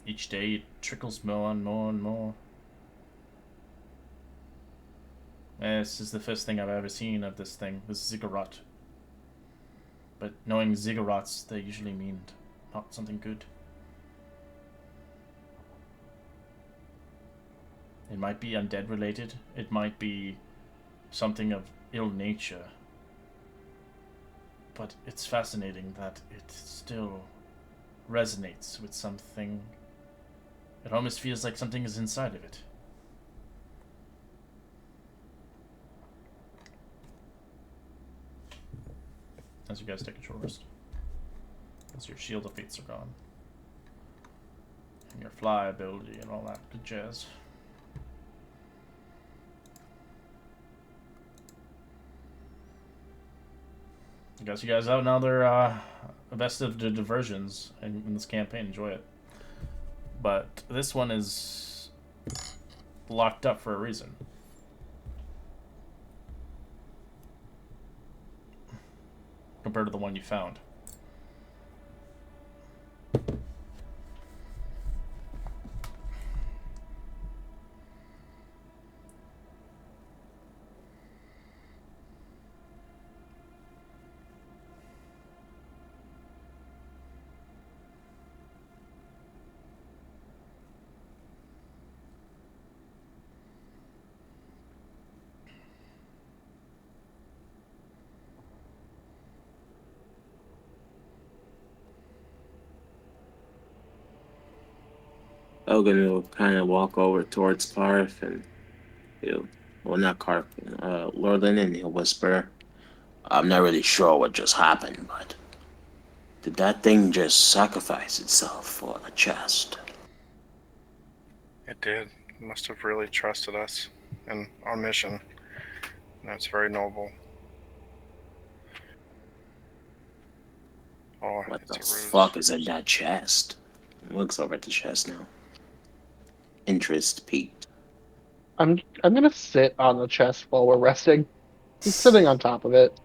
Each day it trickles more and more and more. This is the first thing I've ever seen of this thing, this ziggurat. But knowing ziggurats, they usually mean not something good. It might be undead related, it might be something of ill nature. But it's fascinating that it still resonates with something. It almost feels like something is inside of it. As you guys take a short rest. As your shield of fates are gone. And your fly ability and all that good jazz. I guess you guys have another best of the diversions in this campaign. Enjoy it. But this one is locked up for a reason. Compared to the one you found. Hogan will kind of walk over towards Karth and well, not Karth, Lorlin, and he'll whisper, I'm not really sure what just happened, but did that thing just sacrifice itself for a chest? It did. It must have really trusted us and our mission. That's very noble. Oh, What it's the a ruse. fuck is in that chest? He looks over at the chest now. Interest peaked. I'm gonna sit on the chest while we're resting. He's sitting on top of it.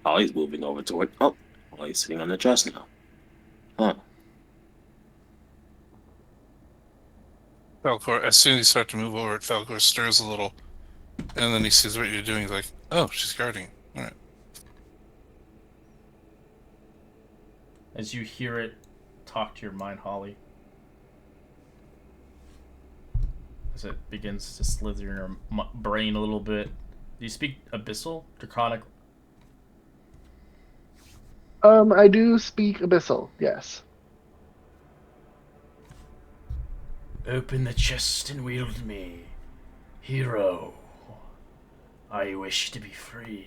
Oh, he's moving over to it. Oh, he's sitting on the chest now. Huh. Falcor, as soon as you start to move over it, Falcor stirs a little, and then he sees what you're doing. He's like, "Oh, she's guarding." All right. As you hear it talk to your mind, Holly, as it begins to slither in your brain a little bit. Do you speak Abyssal, Draconic? I do speak Abyssal, yes. Open the chest and wield me, hero. I wish to be free.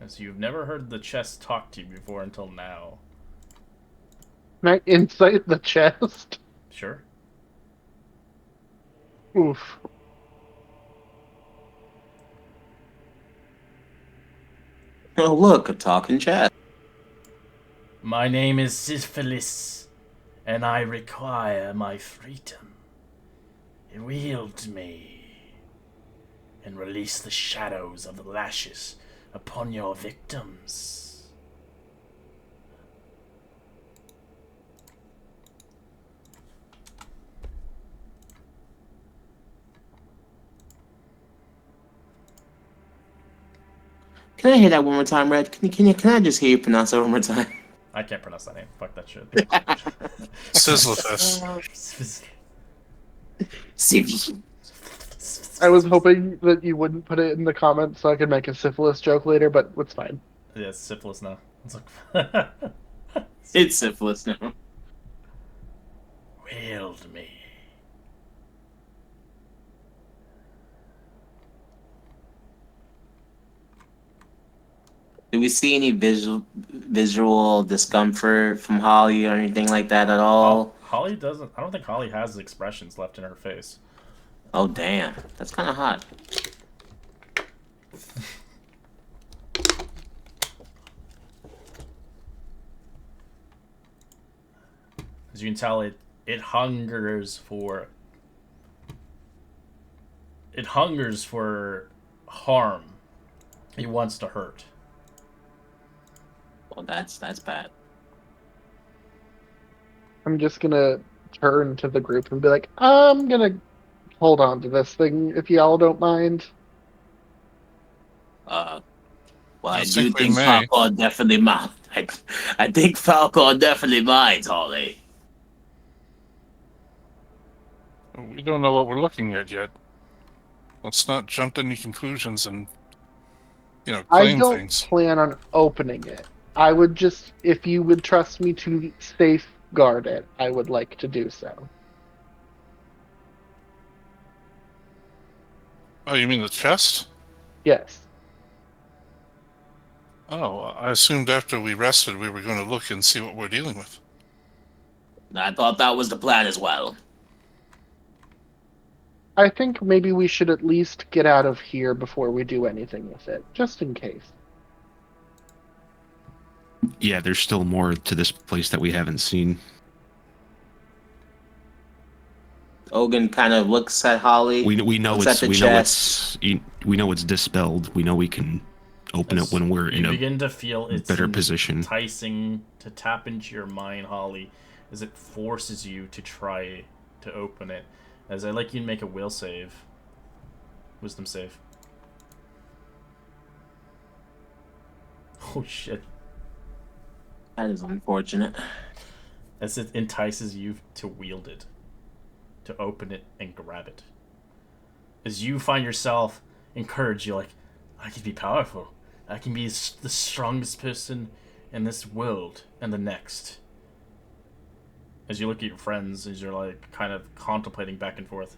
As you've never heard the chest talk to you before until now. Can I insight the chest? Sure. Oof. Oh, look, a talking chest. My name is Syphilis, and I require my freedom. Wield me, and release the shadows of the lashes upon your victims. Can I hear that one more time, Red? Can I just hear you pronounce that one more time? I can't pronounce that name. Fuck that shit. Sizzlefest. I was hoping that you wouldn't put it in the comments so I could make a syphilis joke later, but it's fine. Yeah, it's syphilis now. It's like It's syphilis now. wield me. Do we see any visual discomfort from Holly or anything like that at all? Holly doesn't. I don't think Holly has expressions left in her face. Oh, damn. That's kind of hot. As you can tell, it hungers for. It hungers for harm. It wants to hurt. Well, that's bad. I'm just gonna turn to the group and be like, I'm gonna hold on to this thing if y'all don't mind. Well, I I do think we think may. Falcor definitely minds. I think Falcor definitely minds, Holly. We don't know what we're looking at yet. Let's not jump to any conclusions and, I claim don't things. plan on opening it. I would just, if you would trust me to safeguard it, I would like to do so. Oh, you mean the chest? Yes. Oh, I assumed after we rested we were going to look and see what we're dealing with. I thought that was the plan as well. I think maybe we should at least get out of here before we do anything with it, just in case. Yeah, there's still more to this place that we haven't seen. Ogun kind of looks at Holly. We know looks it's at the chest. we know it's dispelled. We know we can open it when we're in You a begin to feel it's better position. enticing to tap into your mind, Holly, as it forces you to try to open it. As I'd like you to make a will save. Wisdom save. Oh shit. That is unfortunate. As it entices you to wield it. To open it and grab it. As you find yourself encouraged, you're like, I can be powerful. I can be the strongest person in this world and the next. As you look at your friends, as you're like kind of contemplating back and forth.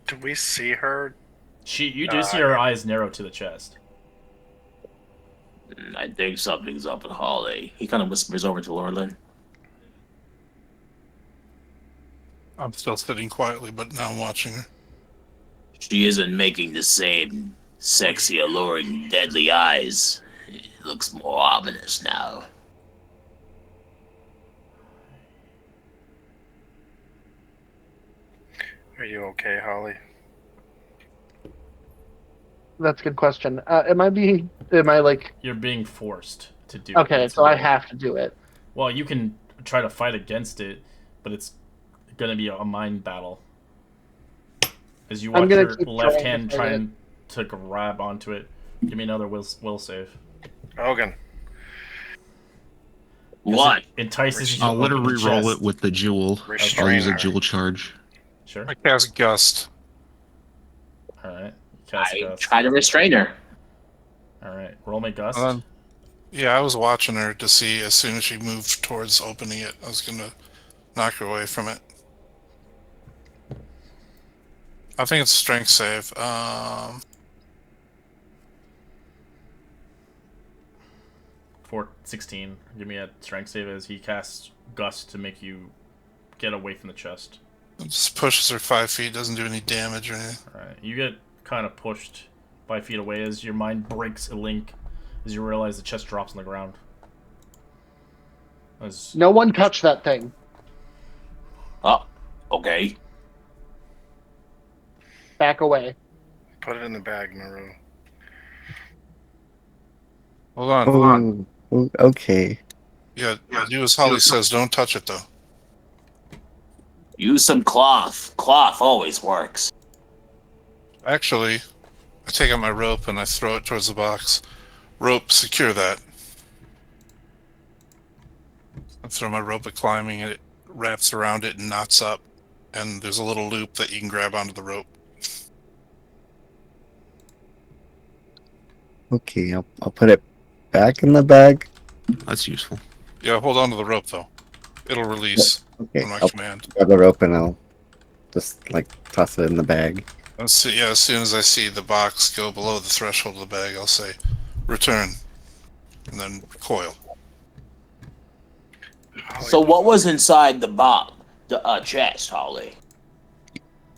Do we see her? You do see her eyes narrow to the chest. I think something's up with Holly. He kind of whispers over to Lorlin. I'm still sitting quietly, but now I'm watching her. She isn't making the same sexy, alluring, deadly eyes. It looks more ominous now. Are you okay, Holly? That's a good question. Am I like... You're being forced to do Okay, it. so I have to do it. Well, you can try to fight against it, but it's gonna be a mind battle. As you I'm watch gonna your keep left trying to hand fight it. trying to grab onto it. Give me another will save. Ogun, 'Cause What? It entices you to I'll let her open the re-roll chest. it with the jewel. I'll restrain use a her. jewel charge. Sure. I cast Gust. Alright. Cast I Gust. try to restrain her. Alright. Roll me Gust. Yeah, I was watching her to see as soon as she moved towards opening it, I was gonna knock her away from it. I think it's a strength save. For 16. Give me a strength save as he casts Gust to make you get away from the chest. It just pushes her 5 feet, doesn't do any damage or anything. Alright. You get kind of pushed 5 feet away as your mind breaks a link as you realize the chest drops on the ground. As No one touch that thing. Oh, okay. Back away. Put it in the bag, Maru. Hold on. Oh, okay. Yeah, do as Holly says. Don't touch it though. Use some cloth. Cloth always works. Actually, I take out my rope and I throw it towards the box. Rope, secure that. I throw my rope at climbing and it wraps around it and knots up. And there's a little loop that you can grab onto the rope. Okay, I'll put it back in the bag. That's useful. Yeah, hold on to the rope though. It'll release Okay, on my I'll command. grab the rope and I'll just like toss it in the bag. Let's see, yeah, as soon as I see the box go below the threshold of the bag, I'll say, return. And then coil. So what was inside the chest, Holly?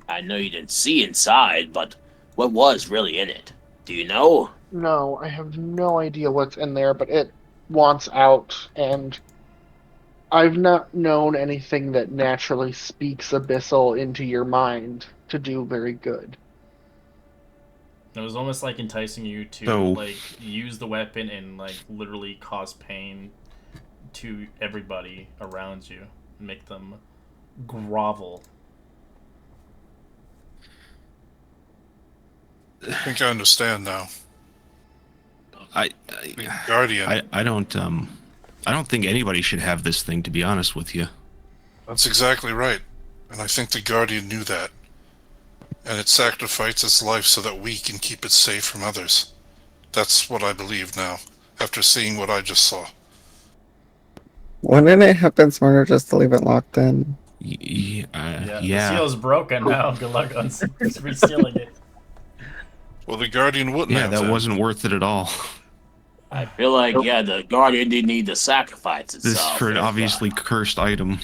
I know you didn't see inside, but what was really in it? Do you know? No, I have no idea what's in there, but it wants out, and I've not known anything that naturally speaks abyssal into your mind to do very good. it was almost like enticing you to So- like use the weapon and like literally cause pain to everybody around you, make them grovel. I think I understand now. I The Guardian. I don't think anybody should have this thing, to be honest with you. That's exactly right. And I think the Guardian knew that. And it sacrificed its life so that we can keep it safe from others. That's what I believe now, after seeing what I just saw. Wouldn't it have been smarter just to leave it locked in? The Yeah. seal's broken now. Good luck on resealing it. Well, the Guardian wouldn't Yeah, have that then. wasn't worth it at all. I feel like, yeah, the Guardian didn't need to sacrifice This itself. for an if, obviously cursed item.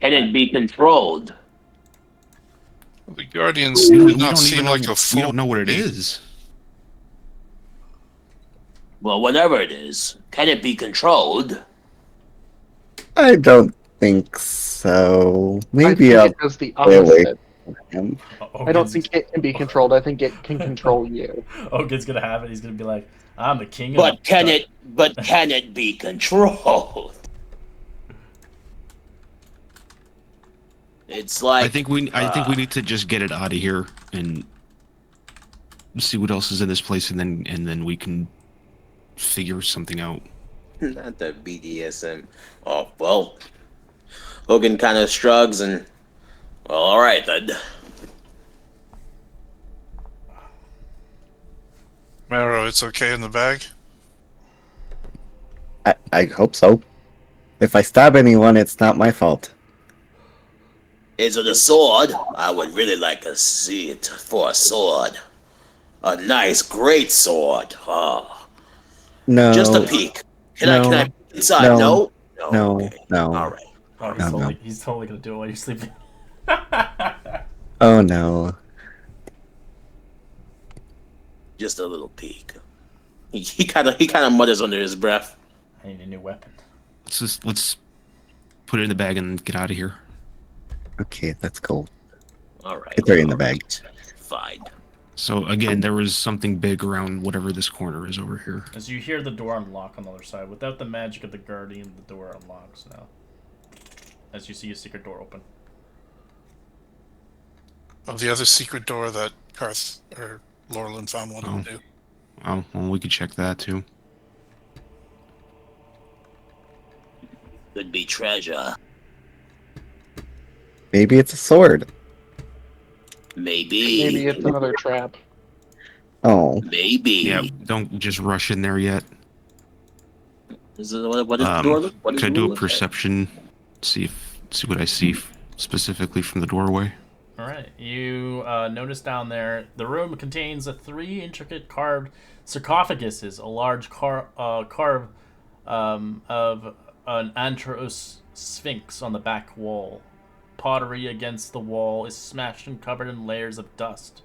Can it be controlled? The Guardians We do don't not even seem know. like a We fool. don't know what it to me. is. Well, whatever it is, can it be controlled? I don't think so. I Maybe think I'll it does the stay away opposite. from him. I don't think it can be controlled. I think it can control you. Ogin's gonna have it. He's gonna be like, "I'm the king of." But can it be controlled? It's like I think we need to just get it out of here and see what else is in this place, and then we can figure something out. not the BDSM. Oh well. Hogan kind of shrugs and, well, all right then. Marrow, it's okay in the bag? I hope so. If I stab anyone, it's not my fault. Is it a sword? I would really like to see it for a sword. A nice, great sword. Oh, No. just a peek. Can I No. peek inside? No. No? No. Okay. No. All right. Oh, No. he's totally gonna do it while you're sleeping. Oh no. Just a little peek. He kind of mutters under his breath. I need a new weapon. Let's put it in the bag and get out of here. Okay, that's cool. All right. It's already in the all bag. right. Fine. So again, there was something big around whatever this corner is over here. As you hear the door unlock on the other side, without the magic of the guardian, the door unlocks now. As you see a secret door open. Of the other secret door that Karth or Laurelin found wanted to do. Oh, well, we could check that too. Could be treasure. Maybe it's a sword. Maybe. Maybe it's another trap. Oh, Maybe. Yeah, don't just rush in there yet. Is it, what is the door look? What is Could I the do door a look like? perception? See what I see specifically from the doorway. Alright, you notice down there, the room contains 3 intricate carved sarcophaguses, a large carve of an antros sphinx on the back wall. Pottery against the wall is smashed and covered in layers of dust.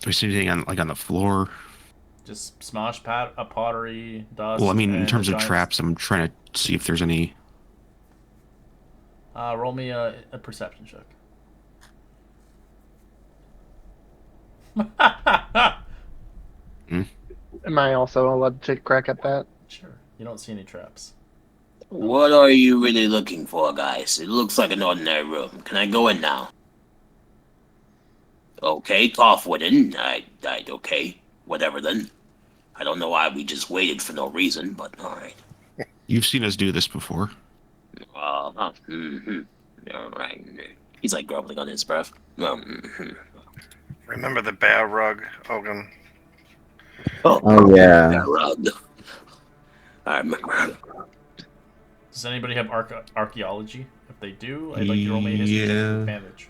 Do I see anything on the floor? Just smashed pottery, dust. Well, I mean, in and terms a of giant... traps, I'm trying to see if there's any. roll me a perception check. Am I also allowed to take a crack at that? Sure. You don't see any traps. What are you really looking for, guys? It looks like an ordinary room. Can I go in now? Okay, Toph wouldn't. Okay. Whatever then. I don't know why we just waited for no reason, but alright. You've seen us do this before. Alright. He's like grumbling on his breath. Remember the bear rug, Ogun? Oh, yeah. I remember. Does anybody have archaeology? If they do, I'd like you to roll me a history check with advantage.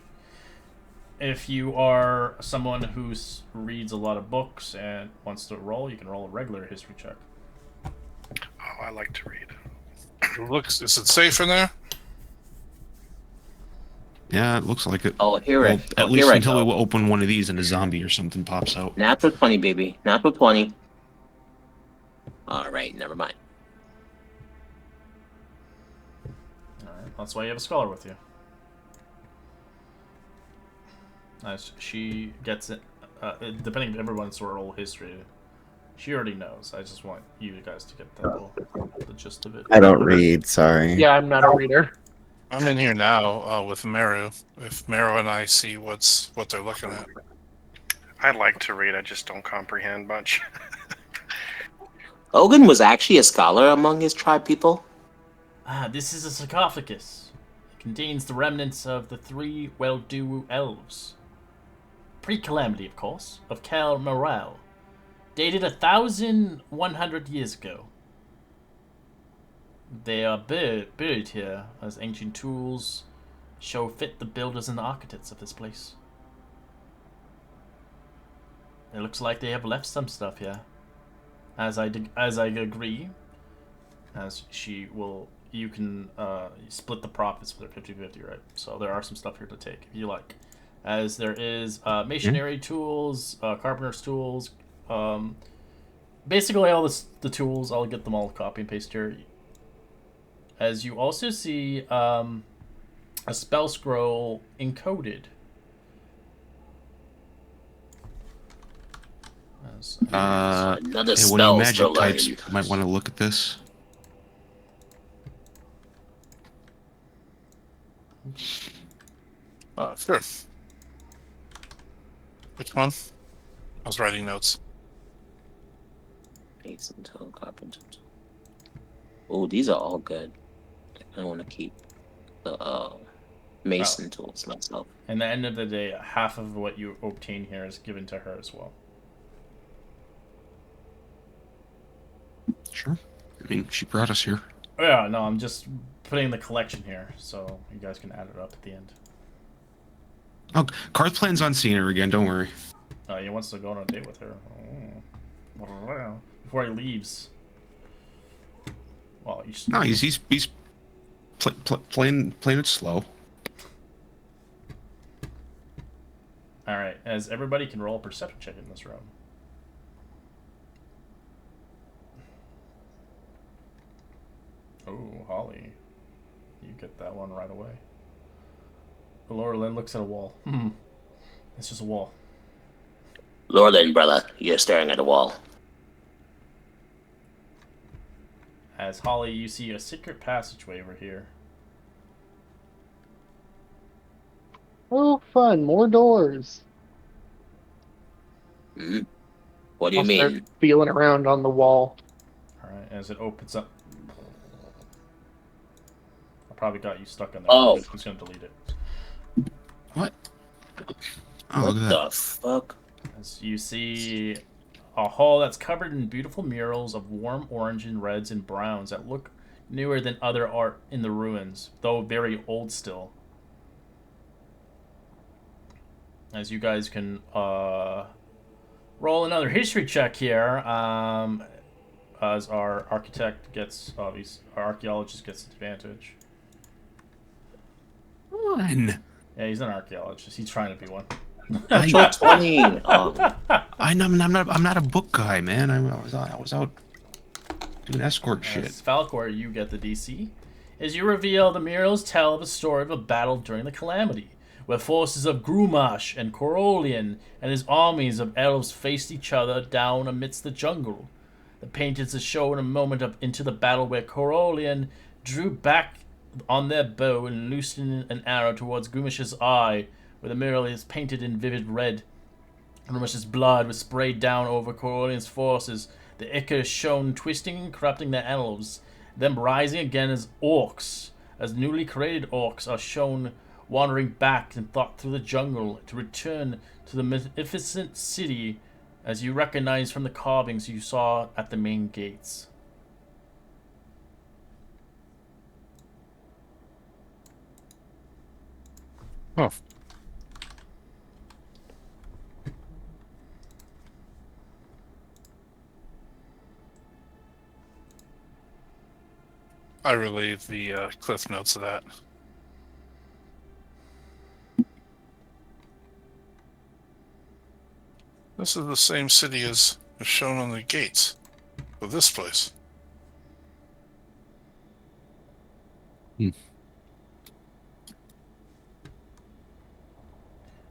If you are someone who reads a lot of books and wants to roll, you can roll a regular history check. Oh, I like to read. Is it safe in there? Yeah, it looks like it. Oh, here Well, it. at least here until I we go. open one of these and a zombie or something pops out. Natural 20, baby. Natural 20. Alright, never mind. Alright, that's why you have a scholar with you. As she gets it, depending on everyone's roll history, she already knows. I just want you guys to get the gist of it. I don't read. Sorry. Yeah, I'm not a reader. I'm in here now with Meru. If Meru and I see what they're looking at. I like to read, I just don't comprehend much. Ogun was actually a scholar among his tribe people. This is a sarcophagus. It contains the remnants of the 3 well-do elves. Pre-calamity, of course, of Cal Morel. Dated 1,100 years ago. They are buried here as ancient tools show fit the builders and the architects of this place. It looks like they have left some stuff here. As I agree, as she will, you can split the profits with her 50-50, right? So there are some stuff here to take if you like. As there is masonry tools, carpenter's tools, basically all the tools. I'll get them all copy and paste here. As you also see a spell scroll encoded. Another Hey, one of you spell magic scroll. types might want to look at this. Sure. Which one? I was writing notes. Mason tool, carpenter tool. Oh, these are all good. I want to keep the mason tools myself. And at the end of the day, half of what you obtain here is given to her as well. Sure. I mean, she brought us here. Oh, yeah, no, I'm just putting the collection here, so you guys can add it up at the end. Oh, Karth plans on seeing her again. Don't worry. He wants to go on a date with her. Oh. Before he leaves. Well, you No, he's playing it slow. All right, as everybody can roll a perception check in this room. Oh, Holly. You get that one right away. Lorelin looks at a wall. It's just a wall. Lorelin, brother, you're staring at a wall. As Holly, you see a secret passageway over here. Oh, fun! More doors. What do you I'll start mean? feeling around on the wall. Alright, as it opens up. I probably got you stuck in there. Oh. I'm just gonna delete it. What? Oh, What look at the that. fuck? As you see a hall that's covered in beautiful murals of warm orange and reds and browns that look newer than other art in the ruins, though very old still. As you guys can roll another history check here, as our architect gets, our archaeologist gets advantage. Fun. Yeah, he's an archaeologist. He's trying to be one. Natural 20. I'm not a book guy, man. I was out doing escort shit. As Falcor, you get the DC. As you reveal, the murals tell of a story of a battle during the Calamity, where forces of Grumash and Corolian and his armies of elves faced each other down amidst the jungle. The paintings show in a moment up into the battle where Corolian drew back on their bow and loosened an arrow towards Grumash's eye, where the mural is painted in vivid red. Grumash's blood was sprayed down over Corolian's forces. The ichor shown twisting and corrupting their elves, them rising again as orcs, as newly created orcs are shown wandering back and thought through the jungle to return to the magnificent city, as you recognize from the carvings you saw at the main gates. Oh. I relieve the cliff notes of that. This is the same city as shown on the gates of this place.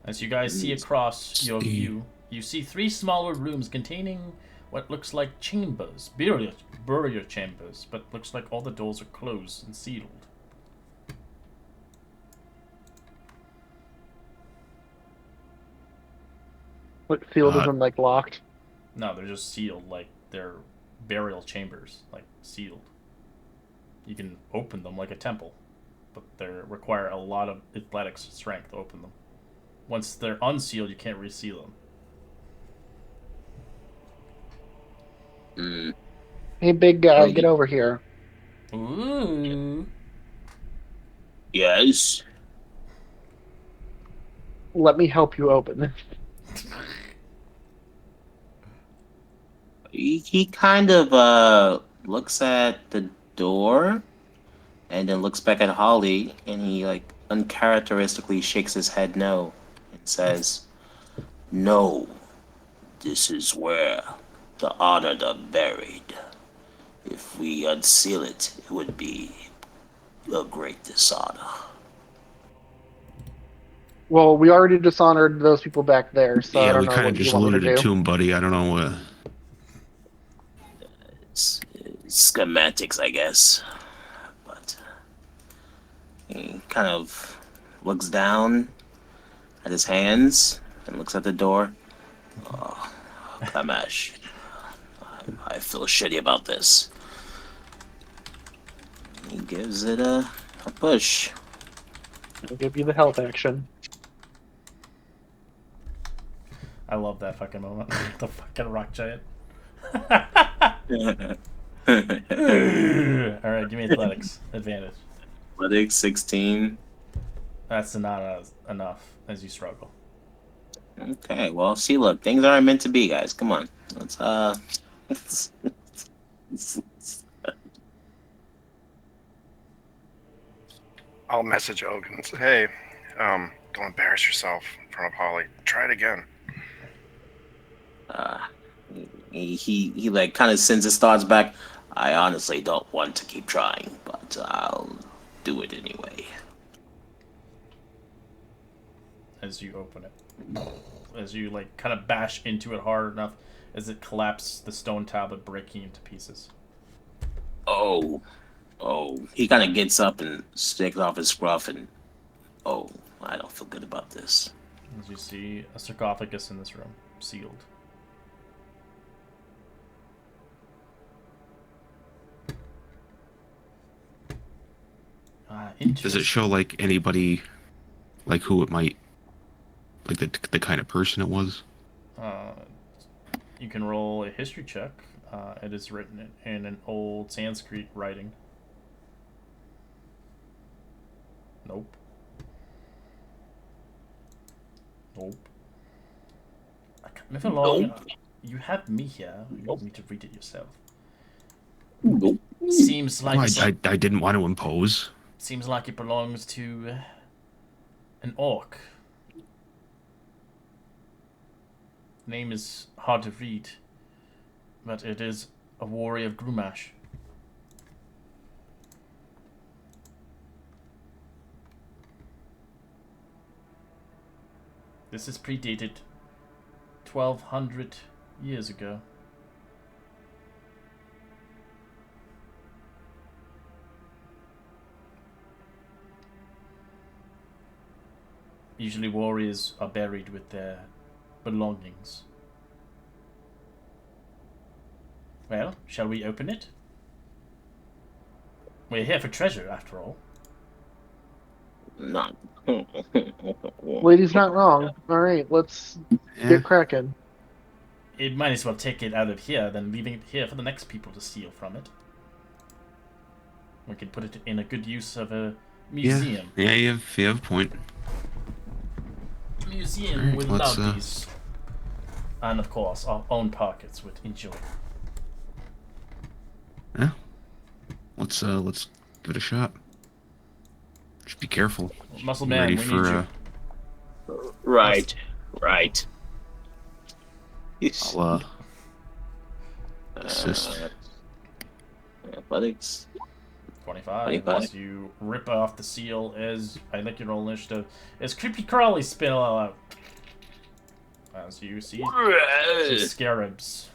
As you guys see across your view, you see 3 smaller rooms containing what looks like chambers, burial chambers, but looks like all the doors are closed and sealed. What field isn't like locked? No, they're just sealed, like they're burial chambers, like sealed. You can open them like a temple, but they require a lot of athletics strength to open them. Once they're unsealed, you can't reseal them. Hey, big guy, get over here. Ooh. Yes. Let me help you open this. He kind of looks at the door and then looks back at Holly and he like uncharacteristically shakes his head no and says, "No, this is where the honored are buried. If we unseal it, it would be a great dishonor." Well, we already dishonored those people back there, so I Yeah, don't we know kind of what you just want me to looted a do. tomb, buddy. I don't know what. It's schematics, I guess. But he kind of looks down at his hands and looks at the door. Oh, Kamash. I feel shitty about this. He gives it a push. I'll give you the health action. I love that fucking moment. The fucking rock giant. Alright, give me athletics. Advantage. Athletics 16. That's not enough as you struggle. Okay, well, see, look, things aren't meant to be, guys. Come on. Let's, I'll message Ogun and say, hey, don't embarrass yourself in front of Holly. Try it again. he like kind of sends his thoughts back. I honestly don't want to keep trying, but do it anyway. As you open it, as you like kind of bash into it hard enough, as it collapses the stone tablet, breaking into pieces. Oh, he kind of gets up and shakes off his scruff, and I don't feel good about this. As you see a sarcophagus in this room, sealed. Does it show like anybody, like who it might, like the kind of person it was? You can roll a history check. It is written in an old Sanskrit writing. Nope. I can't move along. Nope. You have me here. You Nope. need to read it yourself. Nope. Seems like I didn't want to impose. Seems like it belongs to an orc. Name is hard to read, but it is a warrior of Grumash. This is predated 1200 years ago. Usually warriors are buried with their belongings. Well, shall we open it? We're here for treasure, after all. Not. Lady's not wrong. All right, let's get cracking. It might as well take it out of here than leaving it here for the next people to steal from it. We could put it in a good use of a museum. Yeah, you have a point. Museum Right, with let's, loudbeats. And of course, our own pockets would enjoy. Yeah. Let's give it a shot. Just be careful. Muscle Be man, ready we for, need you. Right. I'll assist. Athletics. 25. 25. As you rip off the seal, as I like your roll initiative, as creepy crawly spill out. As you see some scarabs.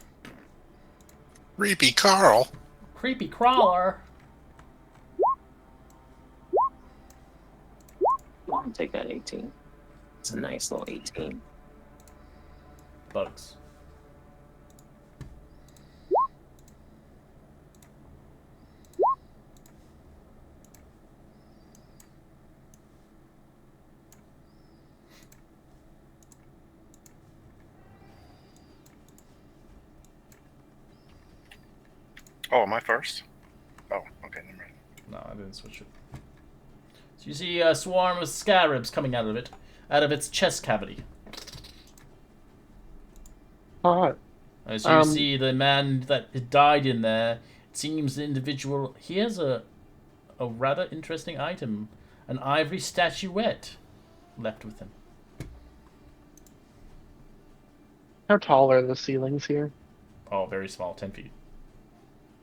Creepy Carl. Creepy crawler. I'll take that 18. It's a nice little 18. Bugs. Oh, am I first? Oh, okay, never mind. No, I didn't switch it. So you see a swarm of scarabs coming out of it, out of its chest cavity. Hot. As you see the man that died in there, it seems the individual, he has a rather interesting item, an ivory statuette left with him. How tall are the ceilings here? Oh, very small, 10 feet.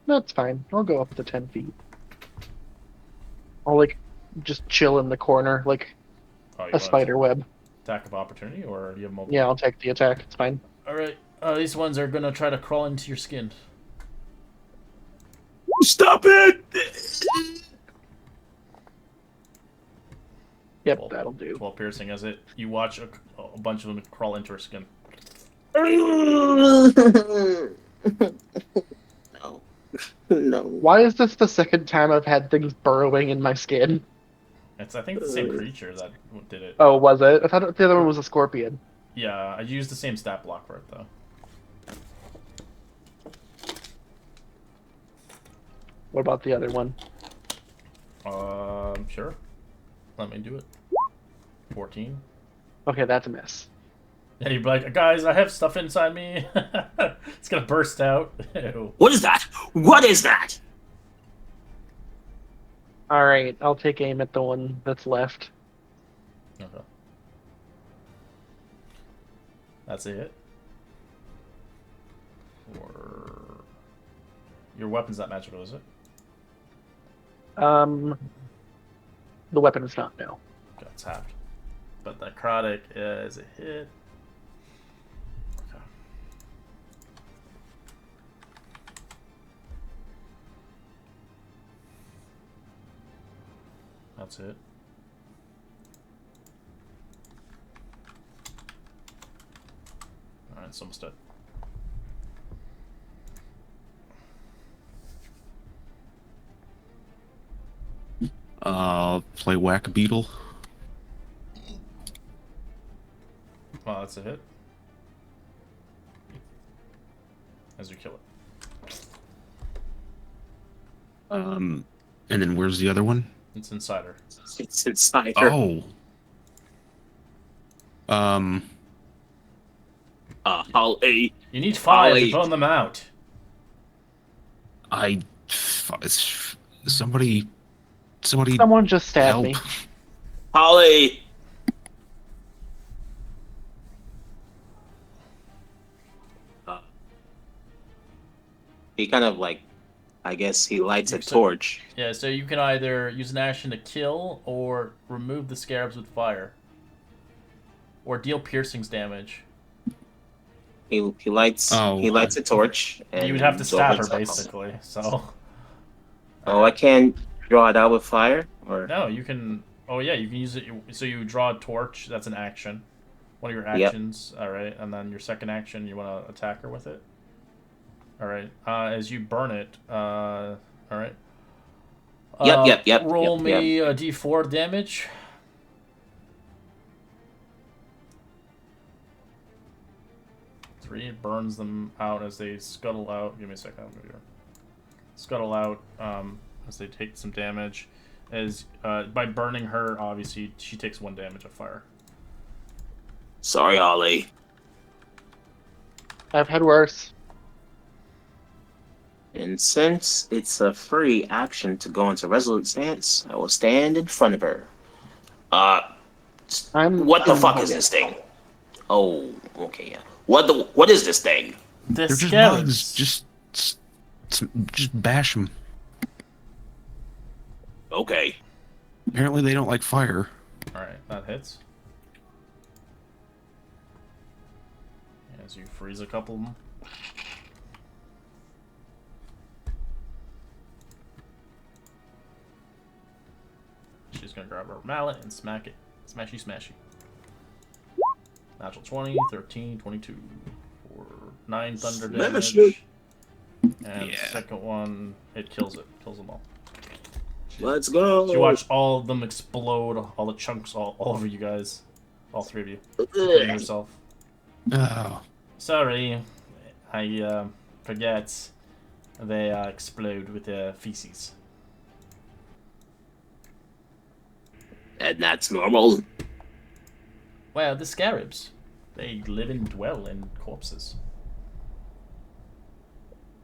That's fine. I'll go up to 10 feet. I'll, just chill in the corner, like Oh, you a want spider web. attack of opportunity, or do you have mobile? Yeah, I'll take the attack. It's fine. Alright, these ones are gonna try to crawl into your skin. Stop it! Yep, 12, that'll do. 12 piercing as you watch a bunch of them crawl into her skin. No. Why is this the second time I've had things burrowing in my skin? I think, the same creature that did it. Oh, was it? I thought the other one was a scorpion. Yeah, I used the same stat block for it, though. What about the other one? Sure. Let me do it. 14. Okay, that's a miss. And you'd be like, guys, I have stuff inside me. It's gonna burst out. Ew. What is that? What is that? Alright, I'll take aim at the one that's left. Okay. That's it. Or your weapon's not magical, is it? The weapon is not, no. Got tapped. But the necrotic is a hit. Okay. That's it. Alright, it's almost dead. Play Whack Beetle. Well, that's a hit. As you kill it. And then where's the other one? It's inside her. It's inside her. Oh. Holly. You need 5 Ollie. to burn them out. Somebody Someone just stabbed help. me. Holly. He kind of like, I guess he lights a torch. Yeah, so you can either use an action to kill or remove the scarabs with fire. Or deal piercings damage. He lights a torch. And You would have to stab her, opens up. basically, so... Oh, I can't draw it out with fire? Or No, you can... Oh, yeah, you can use it... So you draw a torch, that's an action. One of your Yep. actions, alright, and then your second action, you want to attack her with it. Alright, as you burn it, alright. Yep. Roll me a d4 damage. It burns them out as they scuttle out. Give me a second. Scuttle out as they take some damage. As by burning her, obviously she takes 1 damage of fire. Sorry, Holly. I've had worse. And since it's a free action to go into resolute stance, I will stand in front of her. What the fuck is this thing? Oh, okay, yeah. What is this thing? They're just bugs. Just bash them. Okay. Apparently they don't like fire. Alright, that hits. As you freeze a couple of them. She's gonna grab her mallet and smack it. Smashy, smashy. Natural 20, 13, 22. For 9 thunder damage. And the second one, it kills it. Kills them all. Let's go. You watch all of them explode, all the chunks all over you guys. All 3 of you. Including yourself. Oh. Sorry. I forget. They explode with their feces. And that's normal. Well, the scarabs. They live and dwell in corpses.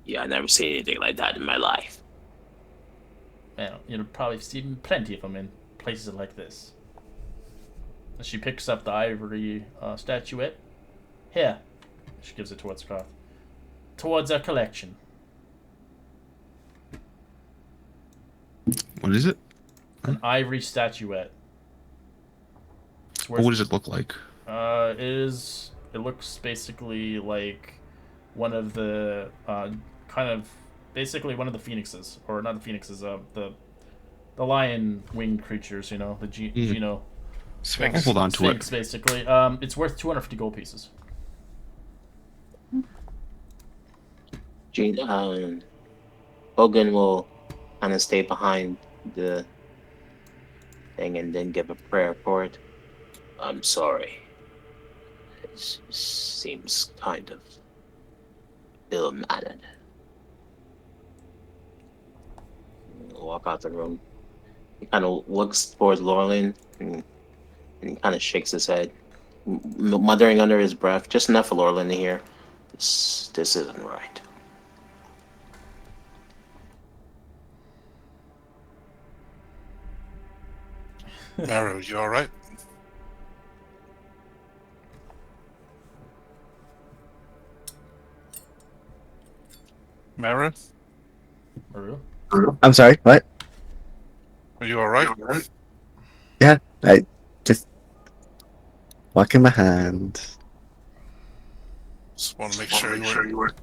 Yeah, I've never seen anything like that in my life. Well, you'll probably see plenty of them in places like this. She picks up the ivory statuette. Here. She gives it towards Garth. Towards our collection. What is it? An ivory statuette. What does it look like? It looks basically like one of the basically one of the phoenixes, or not the phoenixes, the lion winged creatures, you know, the Geno. Sphinx. Hold on to Sphinx, it. basically. It's worth 250 gold pieces. Hogan will kind of stay behind the thing and then give a prayer for it. I'm sorry. It seems kind of ill-mannered. Walk out the room. He kind of looks towards Laurelin and he kind of shakes his head, muttering under his breath, just enough for Laurelin to hear. This isn't right. Maru, you alright? Maru? Maru? I'm sorry, what? Are you alright? Yeah, I just walking behind. Just want to make sure you weren't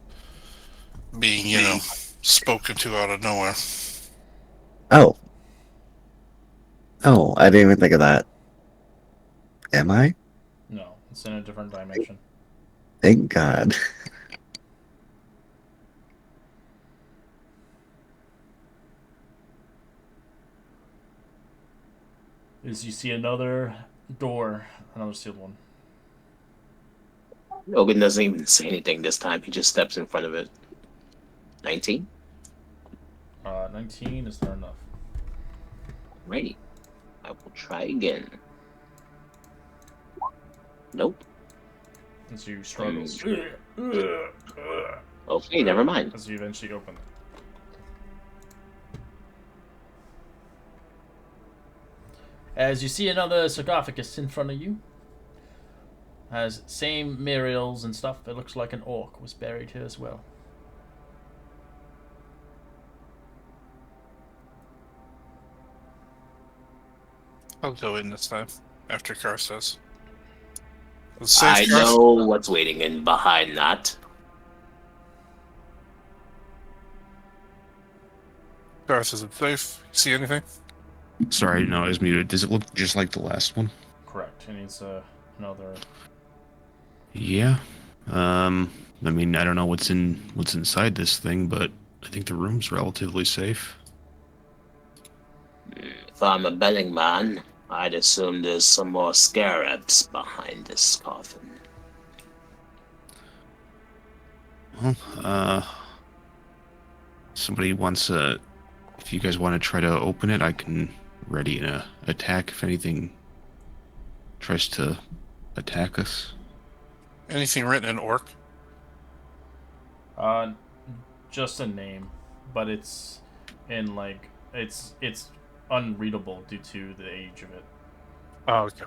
being, spoken to out of nowhere. Oh, oh, I didn't even think of that. Am I? No, it's in a different dimension. Thank God. As you see another door, another sealed one. Logan doesn't even say anything this time. He just steps in front of it. 19? 19 is not enough. Righty. I will try again. Nope. As you struggle. Okay, never mind. As you eventually open it. As you see another sarcophagus in front of you. Has same murals and stuff. It looks like an orc was buried here as well. I'll go in this time, after Car says. I Safe, know Car? what's waiting in behind that. Car says it's safe. See anything? Sorry, no, I was muted. Does it look just like the last one? Correct. It needs another. Yeah. I mean, I don't know what's inside this thing, but I think the room's relatively safe. If I'm a betting man, I'd assume there's some more scarabs behind this coffin. Well, somebody wants if you guys want to try to open it, I can ready an attack if anything tries to attack us. Anything written in orc? Uh, just a name, but it's in it's unreadable due to the age of it. Oh, okay.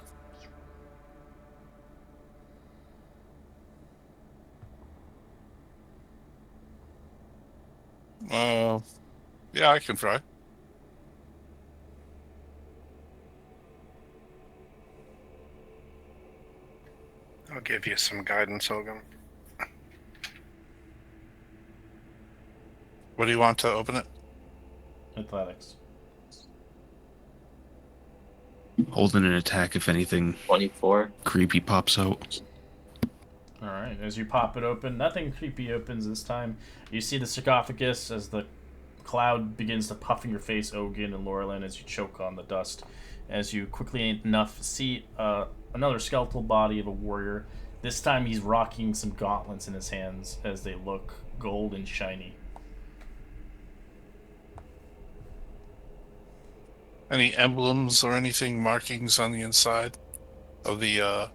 Yeah, I can try. I'll give you some guidance, Hogan. What do you want to open it? Athletics. Holding an attack if anything 24. creepy pops out. All right. As you pop it open, nothing creepy opens this time. You see the sarcophagus as the cloud begins to puff in your face, Ogun and Laurelin, as you choke on the dust. As you quickly enough see another skeletal body of a warrior. This time he's rocking some gauntlets in his hands as they look gold and shiny. Any emblems or anything markings on the inside of the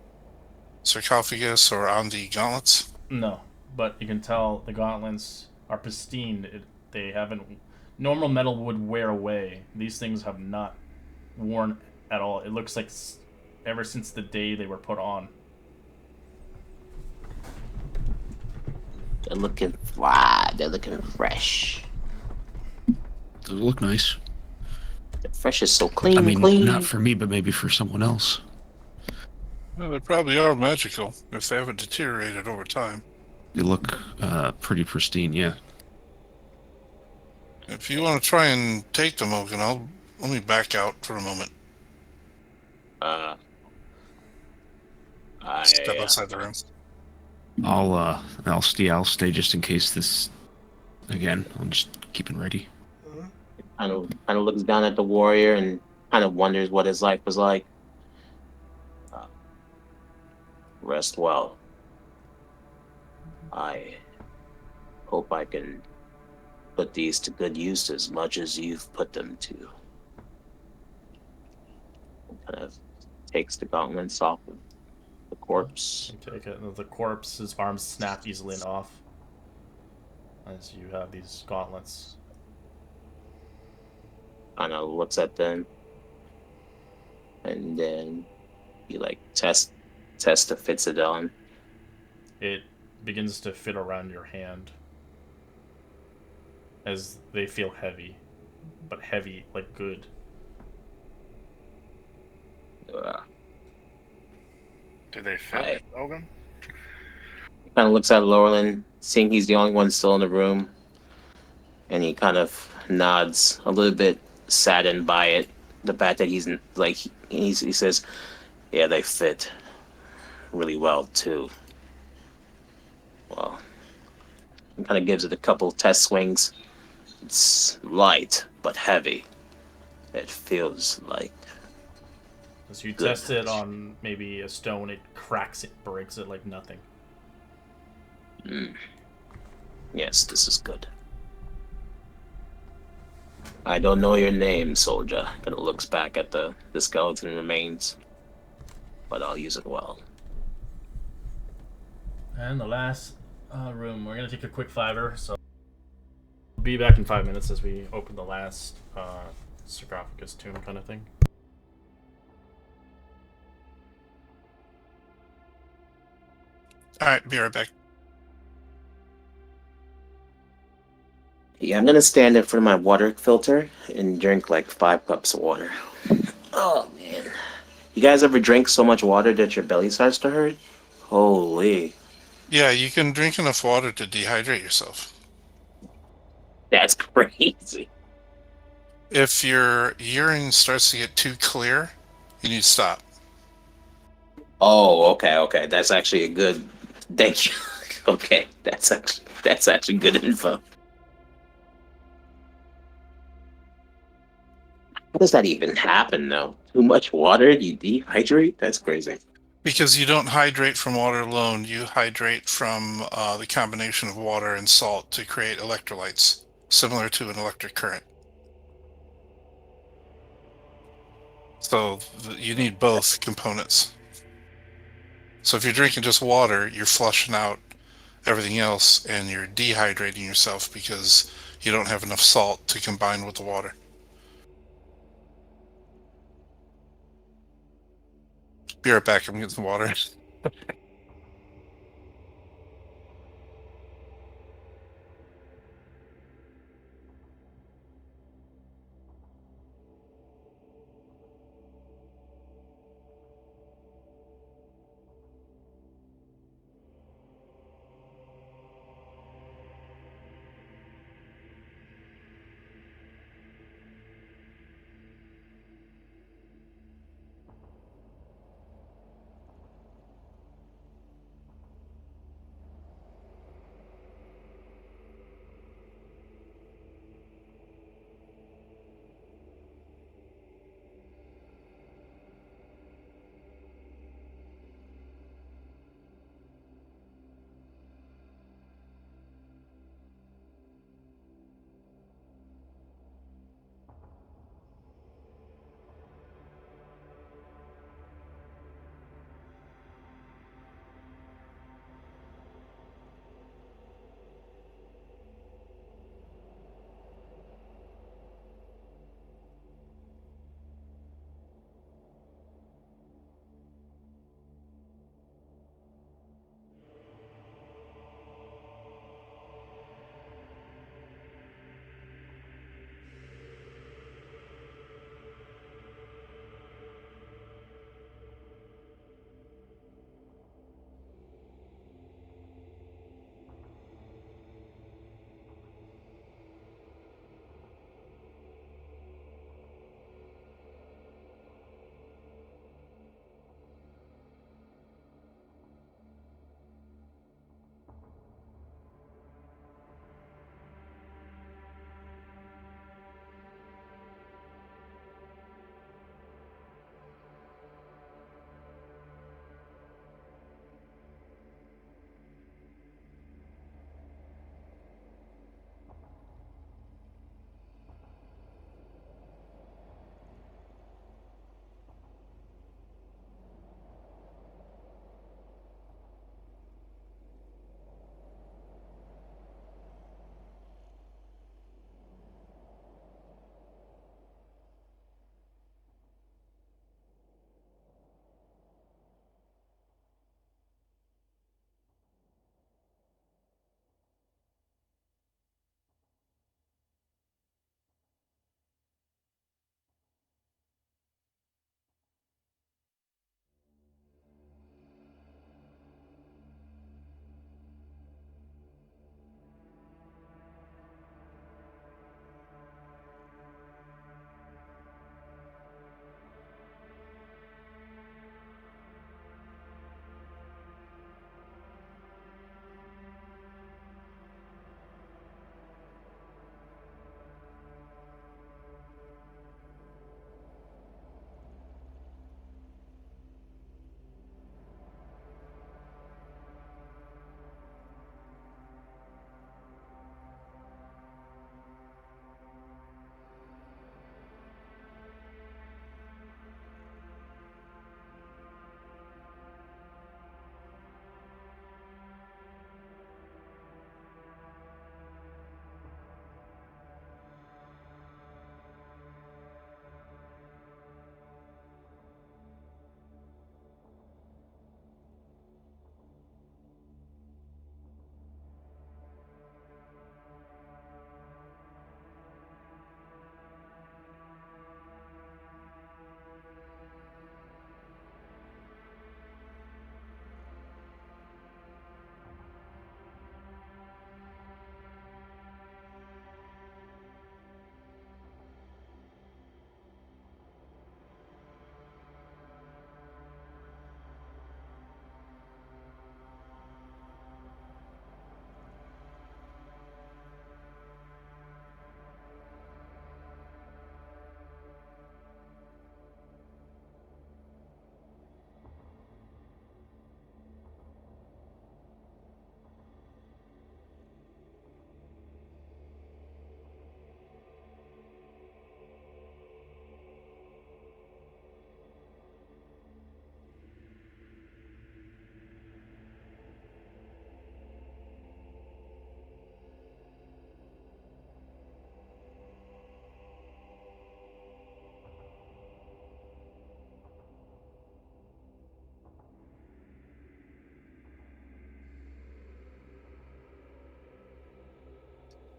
sarcophagus or on the gauntlets? No, but you can tell the gauntlets are pristine. They haven't. Normal metal would wear away. These things have not worn at all. It looks like ever since the day they were put on. They're looking fly. They're looking fresh. Does it look nice? The fresh is so clean, I mean, clean. not for me, but maybe for someone else. Well, they probably are magical if they haven't deteriorated over time. They look pretty pristine, yeah. If you want to try and take them, Ogun, let me back out for a moment. Step outside the room. I'll stay just in case this. Again, I'm just keeping ready. Kind of looks down at the warrior and kind of wonders what his life was like. Rest well. I hope I can put these to good use as much as you've put them to. Kind of takes the gauntlets off of the corpse. You take it. The corpse's arms snap easily off as you have these gauntlets. Kind of looks at them, and then he like test the fits it on. It begins to fit around your hand as they feel heavy, but heavy like good. Do they fit, I Ogun? kind of looks at Laurelin, seeing he's the only one still in the room, and he kind of nods, a little bit saddened by it. The fact that he's like he says, "Yeah, they fit really well too." Well, he kind of gives it a couple test swings. It's light but heavy. It feels like As you good. test it on maybe a stone, it cracks it, breaks it like nothing. Mm. Yes, this is good. I don't know your name, soldier. Kind of looks back at the skeleton remains, but I'll use it well. And the last room, we're gonna take a quick fiver, so we'll be back in 5 minutes as we open the last sarcophagus tomb kind of thing. All right, be right back. Yeah, I'm gonna stand in front of my water filter and drink like 5 cups of water. Oh man. You guys ever drink so much water that your belly starts to hurt? Holy. Yeah, you can drink enough water to dehydrate yourself. That's crazy. If your urine starts to get too clear, you need to stop. Oh, okay. That's actually a good thank you. Okay, that's actually good info. How does that even happen though? Too much water, you dehydrate? That's crazy. Because you don't hydrate from water alone, you hydrate from the combination of water and salt to create electrolytes, similar to an electric current. So you need both components. So if you're drinking just water, you're flushing out everything else and you're dehydrating yourself because you don't have enough salt to combine with the water. Be right back. I'm getting some water.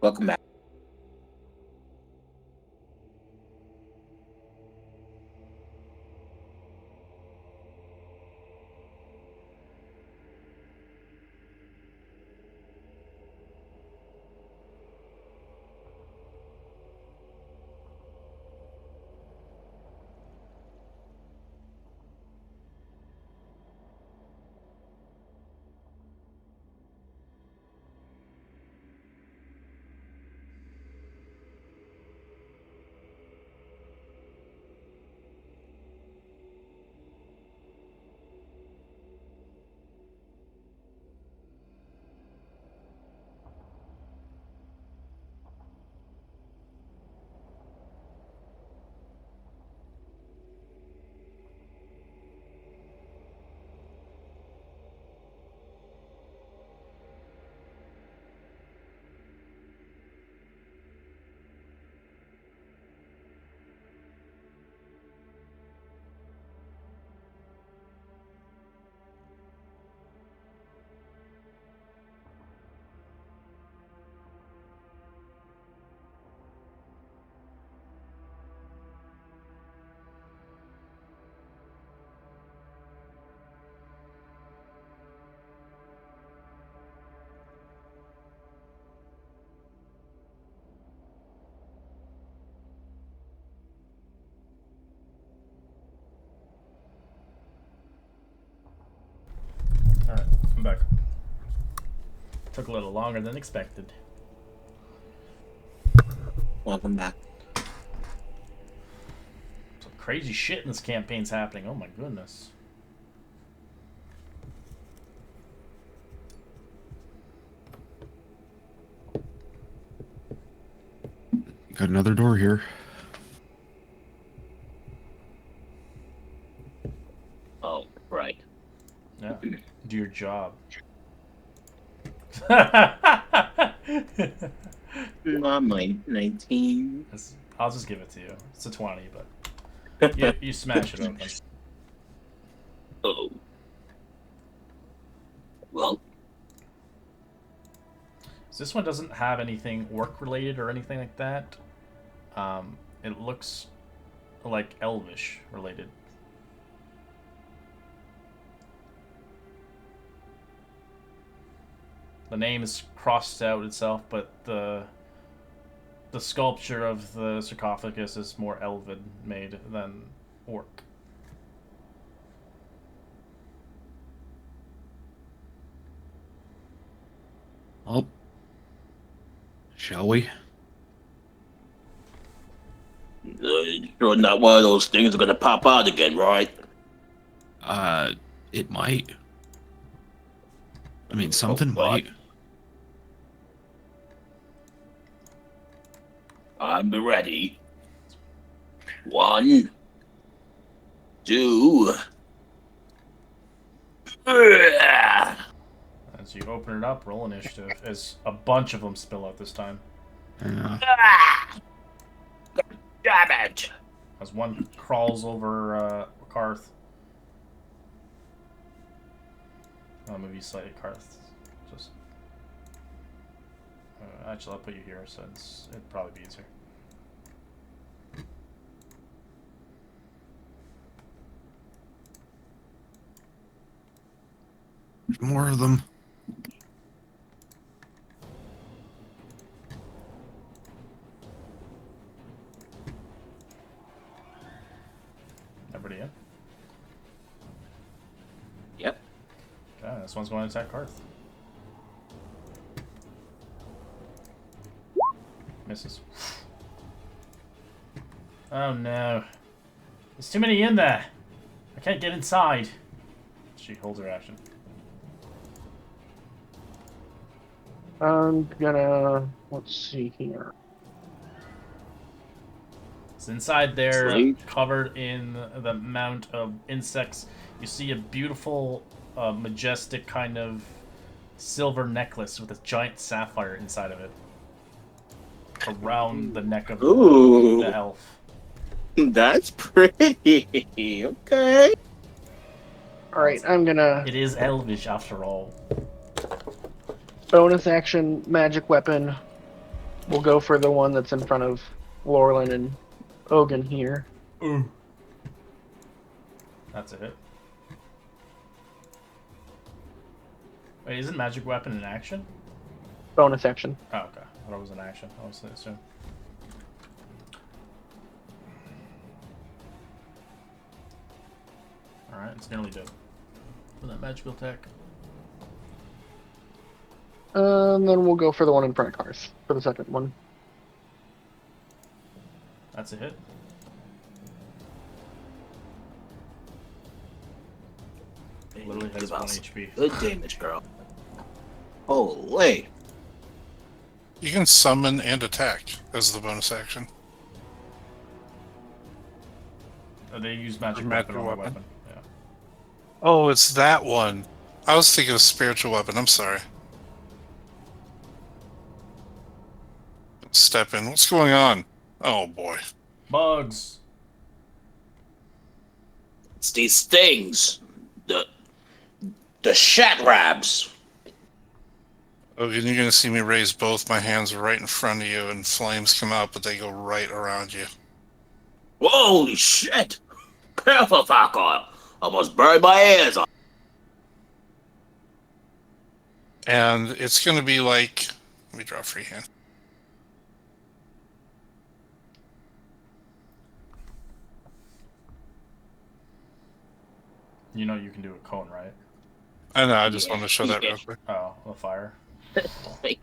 Welcome back. Alright, I'm back. Took a little longer than expected. Welcome back. Some crazy shit in this campaign's happening. Oh my goodness. Got another door here. Oh, right. Yeah. Do your job. I'm like 19. I'll just give it to you. It's a 20, but you smash it open. Oh. Well, So this one doesn't have anything work related or anything like that. It looks like Elvish related. The name is crossed out itself, but the sculpture of the sarcophagus is more elven made than orc. Oh. Shall we? sure not one of those things are gonna pop out again, right? It might. I mean, something what? might. I'm ready. 1, 2. As you open it up, roll initiative, as a bunch of them spill out this time. Yeah. Damn it! As one crawls over Karth. I'll move you slightly, Karth. Just actually, I'll put you here since it'd probably be easier. There's more of them. Everybody in? Yep. Okay, this one's going to attack Karth. Misses. Oh no. There's too many in there. I can't get inside. She holds her action. I'm gonna, let's see here. So inside there, Sweet. covered in the mount of insects, you see a beautiful, majestic kind of silver necklace with a giant sapphire inside of it. Around the neck of Ooh. the elf. That's pretty. Okay. Alright, I'm gonna It is elvish after all. bonus action magic weapon We'll go for the one that's in front of Lorlin and Ogun here. Ooh. That's a hit. Wait, isn't magic weapon in action? Bonus action. Oh, okay. I thought it was an action. I was assuming. Alright, it's nearly dead. For that magical attack. And then we'll go for the one in front of Cars for the second one. That's a hit. Literally has 1 HP. Good damage, girl. Holy. You can summon and attack as the bonus action. They use magic Magic weapon on the weapon. weapon. Yeah. Oh, it's that one. I was thinking of spiritual weapon. I'm sorry. Step in. What's going on? Oh boy. Bugs. It's these things. The shatrabs. Okay, you're gonna see me raise both my hands right in front of you, and flames come out, but they go right around you. Holy shit! Careful, Falcon. Almost burned my ears off. And it's gonna be like, let me draw a free hand. You know you can do a cone, right? I know. I just wanted to show that real quick. Oh, the fire.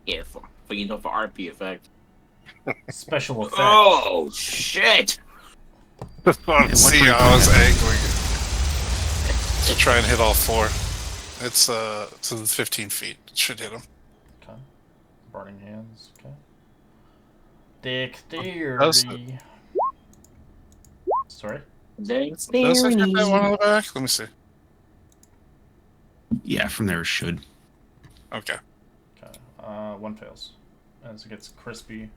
Yeah, for RP effect. Special effect. Oh shit! See, I was angling to try and hit all four. It's 15 feet. It should hit him. Okay. Burning hands. Okay. Does Dexterity. Sorry? Does it hit that one on the back? Let me see. Yeah, from there it should. Okay. Okay. One fails. As it gets crispy,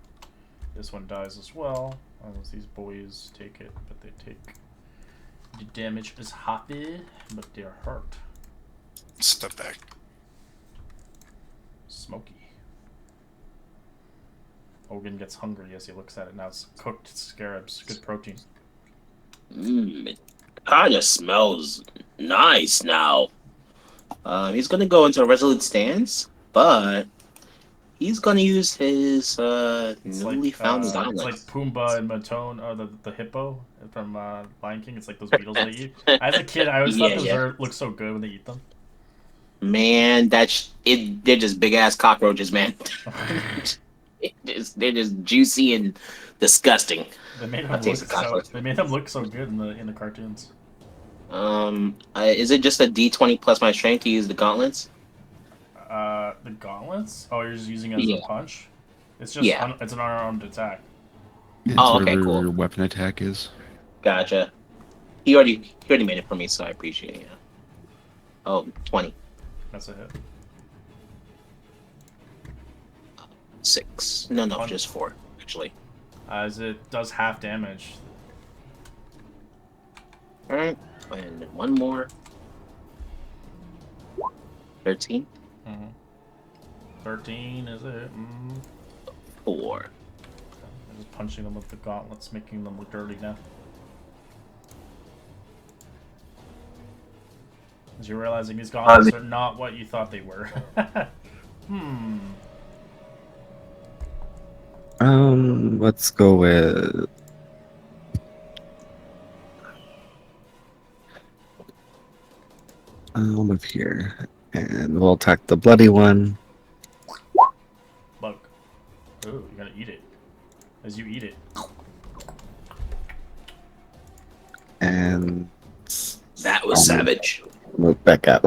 this one dies as well. As these boys take it, but they take the damage is happy, but they're hurt. Step back. Smoky. Ogun gets hungry as he looks at it. Now it's cooked scarabs. Good protein. It kind of smells nice now. He's gonna go into a resolute stance, but he's gonna use his newly found It's gauntlets. like Pumbaa and Matone, or the hippo from Lion King. It's like those beetles they eat. As a kid, I always thought those look so good when they eat them. Man, they're just big ass cockroaches, man. They're just juicy and disgusting. They made I'll taste the them cockroach. look so good in the cartoons. Is it just a D20 plus my strength to use the gauntlets? The gauntlets? Oh, you're just using it as a punch? It's just it's an unarmed attack. It's Oh, okay, whatever cool. your weapon attack is. Gotcha. He already made it for me, so I appreciate it. Oh, 20. That's a hit. 6. No, just 4, actually. As it does half damage. Alright, and one more. 13. 13 is it? 4. I'm just punching them with the gauntlets, making them look dirty now. As you're realizing these gauntlets are not what you thought they were. Let's go with I'll move here, and we'll attack the bloody one. Bug. Ooh, you're gonna eat it. As you eat it. And That was savage. move back up.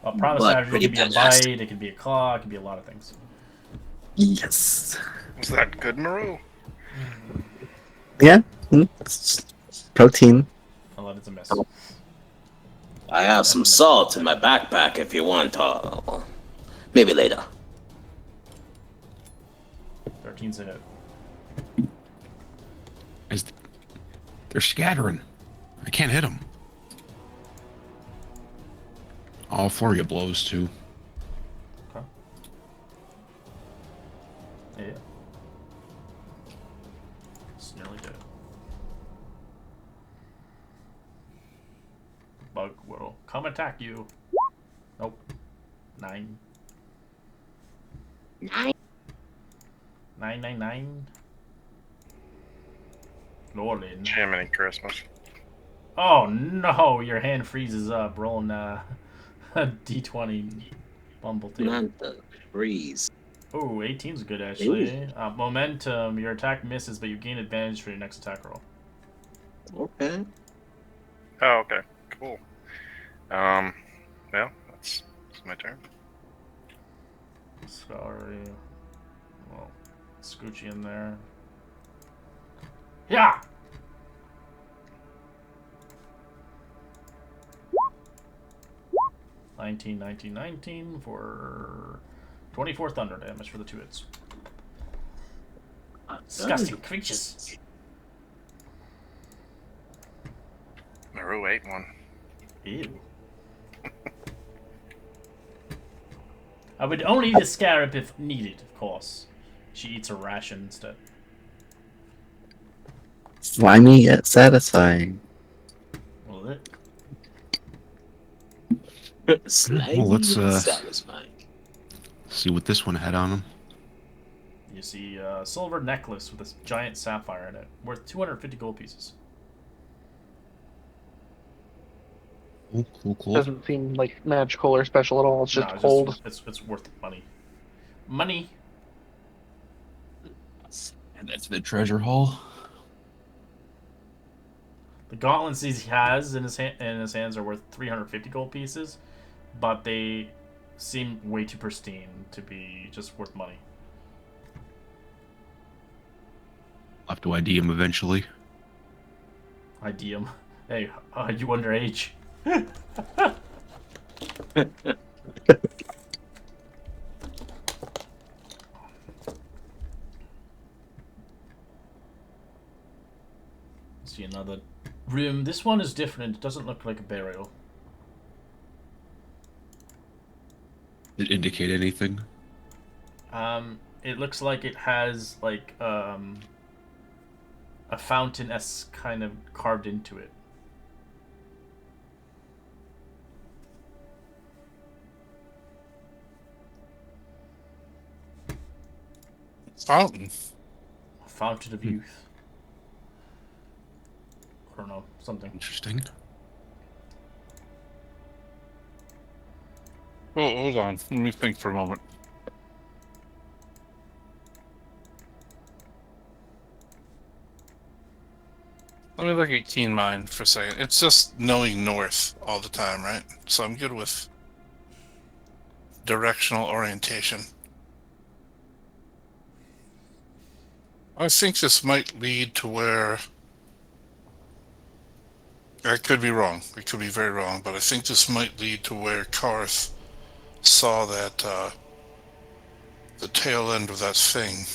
Well, promise But savage, it pretty could be a badass. bite, it could be a claw, it could be a lot of things. Yes. Is that good, Maru? Yeah. It's protein. I'll let it's a miss. I have some salt in my backpack if you want. Maybe later. 13's a hit. They're scattering. I can't hit them. All 4 of you blows too. Okay. Yeah. It's nearly dead. Bug will come attack you. Nope. 9. 9. 999. Lorlin. Jiminy Christmas. Oh no! Your hand freezes up. Rolling a d20. Bumbletail. Not the freeze. Ooh, 18's good actually. Momentum. Your attack misses, but you gain advantage for your next attack roll. Okay. Oh, okay. Cool. Well, that's my turn. Sorry. Well, scooch you in there. Yeah! $19 for 24 thunder damage for the 2 hits. Disgusting creatures. Maru ate one. Ew. I would only eat a scarab if needed, of course. She eats a ration instead. Slimy yet satisfying. Will it? Slimy Well, let's and satisfying. see what this one had on him. You see a silver necklace with a giant sapphire in it, worth 250 gold pieces. Cool. Doesn't seem like magical or special at all. It's just gold. It's worth money. Money. And that's the treasure haul. The gauntlets he has in his hands are worth 350 gold pieces, but they seem way too pristine to be just worth money. I'll have to ID him eventually. ID him. Hey, you underage? See another room. This one is different. It doesn't look like a burial. Did it indicate anything? It looks like it has like a fountain-esque kind of carved into it. Fountain. A fountain of youth. I don't know, something. Interesting. Oh, hold on. Let me think for a moment. Let me look at Keen Mind for a second. It's just knowing north all the time, right? So I'm good with directional orientation. I think this might lead to where... I could be wrong. I could be very wrong, but I think this might lead to where Karth saw that the tail end of that thing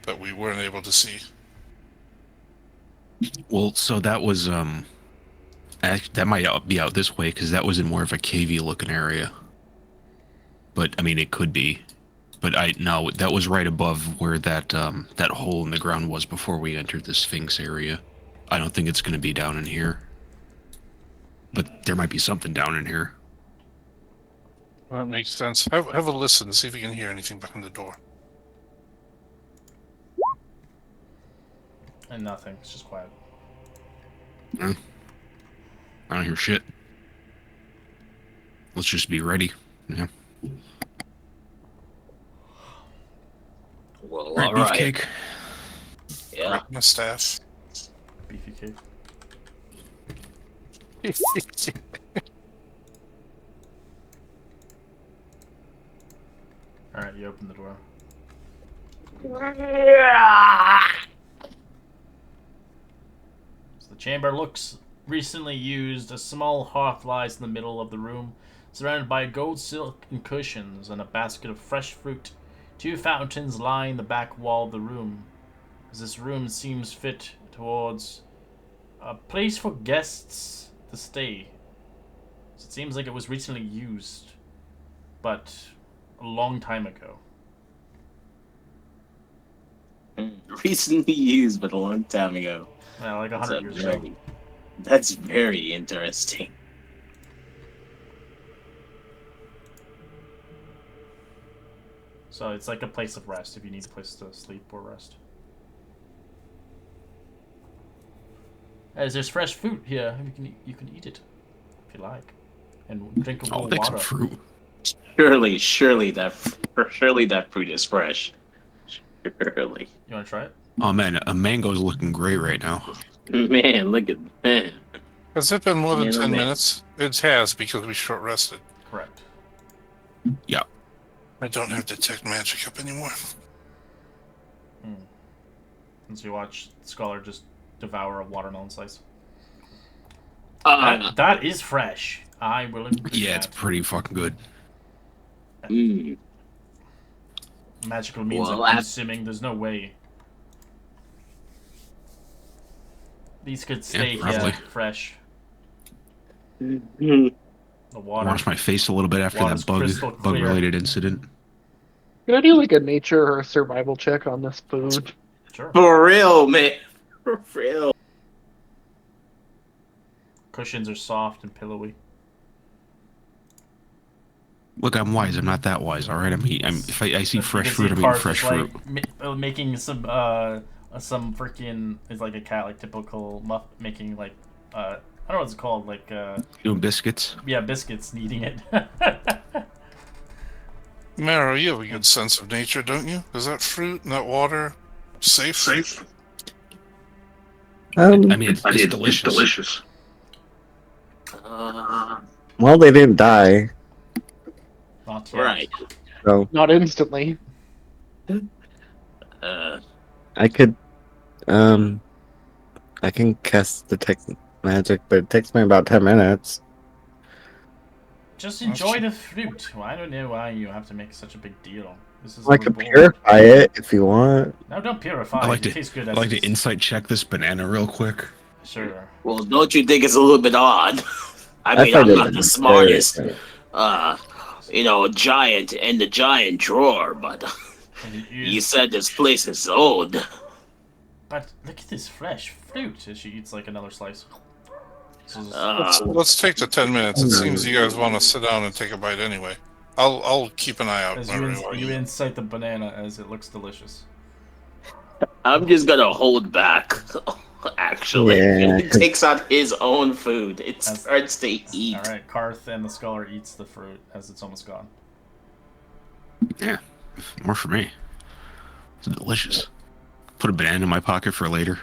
that we weren't able to see. Well, so that was that might be out this way because that was in more of a cavey looking area. But I mean, it could be. But no, that was right above where that that hole in the ground was before we entered the Sphinx area. I don't think it's going to be down in here. But there might be something down in here. That makes sense. Have a listen to see if you can hear anything behind the door. And nothing. It's just quiet. I don't hear shit. Let's just be ready. Yeah. Well, Right, all right. beefcake. Yeah. Grab my staff. Beefy cake. Alright, you open the door. So the chamber looks recently used. A small hearth lies in the middle of the room, surrounded by gold silk and cushions and a basket of fresh fruit. 2 fountains line the back wall of the room, as this room seems fit towards a place for guests to stay. So it seems like it was recently used, but a long time ago. recently used, but a long time ago. Yeah, like That's 100 years ago. That's very interesting. So it's like a place of rest if you need a place to sleep or rest. As there's fresh fruit here, you can eat it if you like, and drinkable I'll take some water. fruit. Surely that fruit is fresh. Surely. You want to try it? Oh man, a mango's looking great right now. Man, look at man. Has it been more than Man, oh 10 man. minutes? It has, because we short rested. Correct. Yeah. I don't have detect magic up anymore. And so you watch Scholar just devour a watermelon slice. Uh, That is fresh. I will agree. Yeah, it's pretty fucking good. mm, Magical means Well, I'm assuming there's no way these could stay probably. here fresh. mm, The water. Wash my face a little bit after Water's that crystal clear. bug-related incident. Can I do like a nature or a survival check on this food? Sure. For real, man. For real. Cushions are soft and pillowy. Look, I'm wise. I'm not that wise. All right. If I see fresh You can fruit, see I'm eating Karth fresh is, fruit. making some freaking is like a cat like typical muff making like I don't know what it's called like Doing biscuits. yeah, biscuits and eating it. Maro, you have a good sense of nature, don't you? Is that fruit and that water safe? I mean, it's delicious. Well, they didn't die, Not yet. Right. so Not instantly. I could, I can cast detect magic, but it takes me about 10 minutes. Just enjoy the fruit. Well, I don't know why you have to make such a big deal. This is I could purify it if you want. No, don't purify. I like It tastes good. I like to insight check this banana real quick. Sure. Well, don't you think it's a little bit odd? I mean, find I'm it not the smartest, giant in the giant drawer, but you said this place is old. But look at this fresh fruit. As she eats like another slice. Let's take the 10 minutes. It seems you guys want to sit down and take a bite anyway. I'll keep an eye out. As you incite the banana as it looks delicious. I'm just gonna hold back. Actually, Yeah. he takes out his own food. It starts to eat. All right, Karth and the Scholar eats the fruit as it's almost gone. Yeah, more for me. It's delicious. Put a banana in my pocket for later.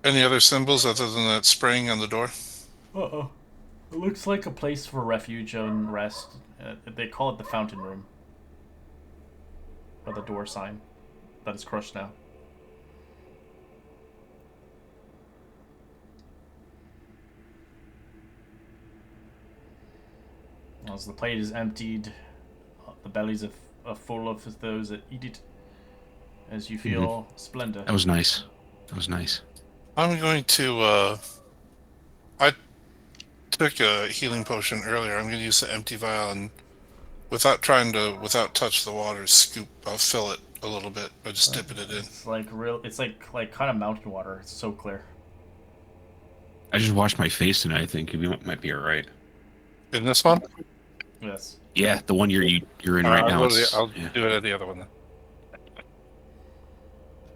Any other symbols other than that spraying on the door? Uh-oh. It looks like a place for refuge and rest. They call it the fountain room. Or the door sign. That is crushed now. As the plate is emptied, the bellies are full of those that eat it. As you feel splendor. That was nice. That was nice. I'm going to, I took a healing potion earlier. I'm going to use the empty vial and without touch the water, I'll fill it a little bit by just dipping it in. It's like kind of mountain water. It's so clear. I just washed my face and I think you might be alright. In this one? Yes. Yeah, the one you're in right now. I'll do it at the other one then.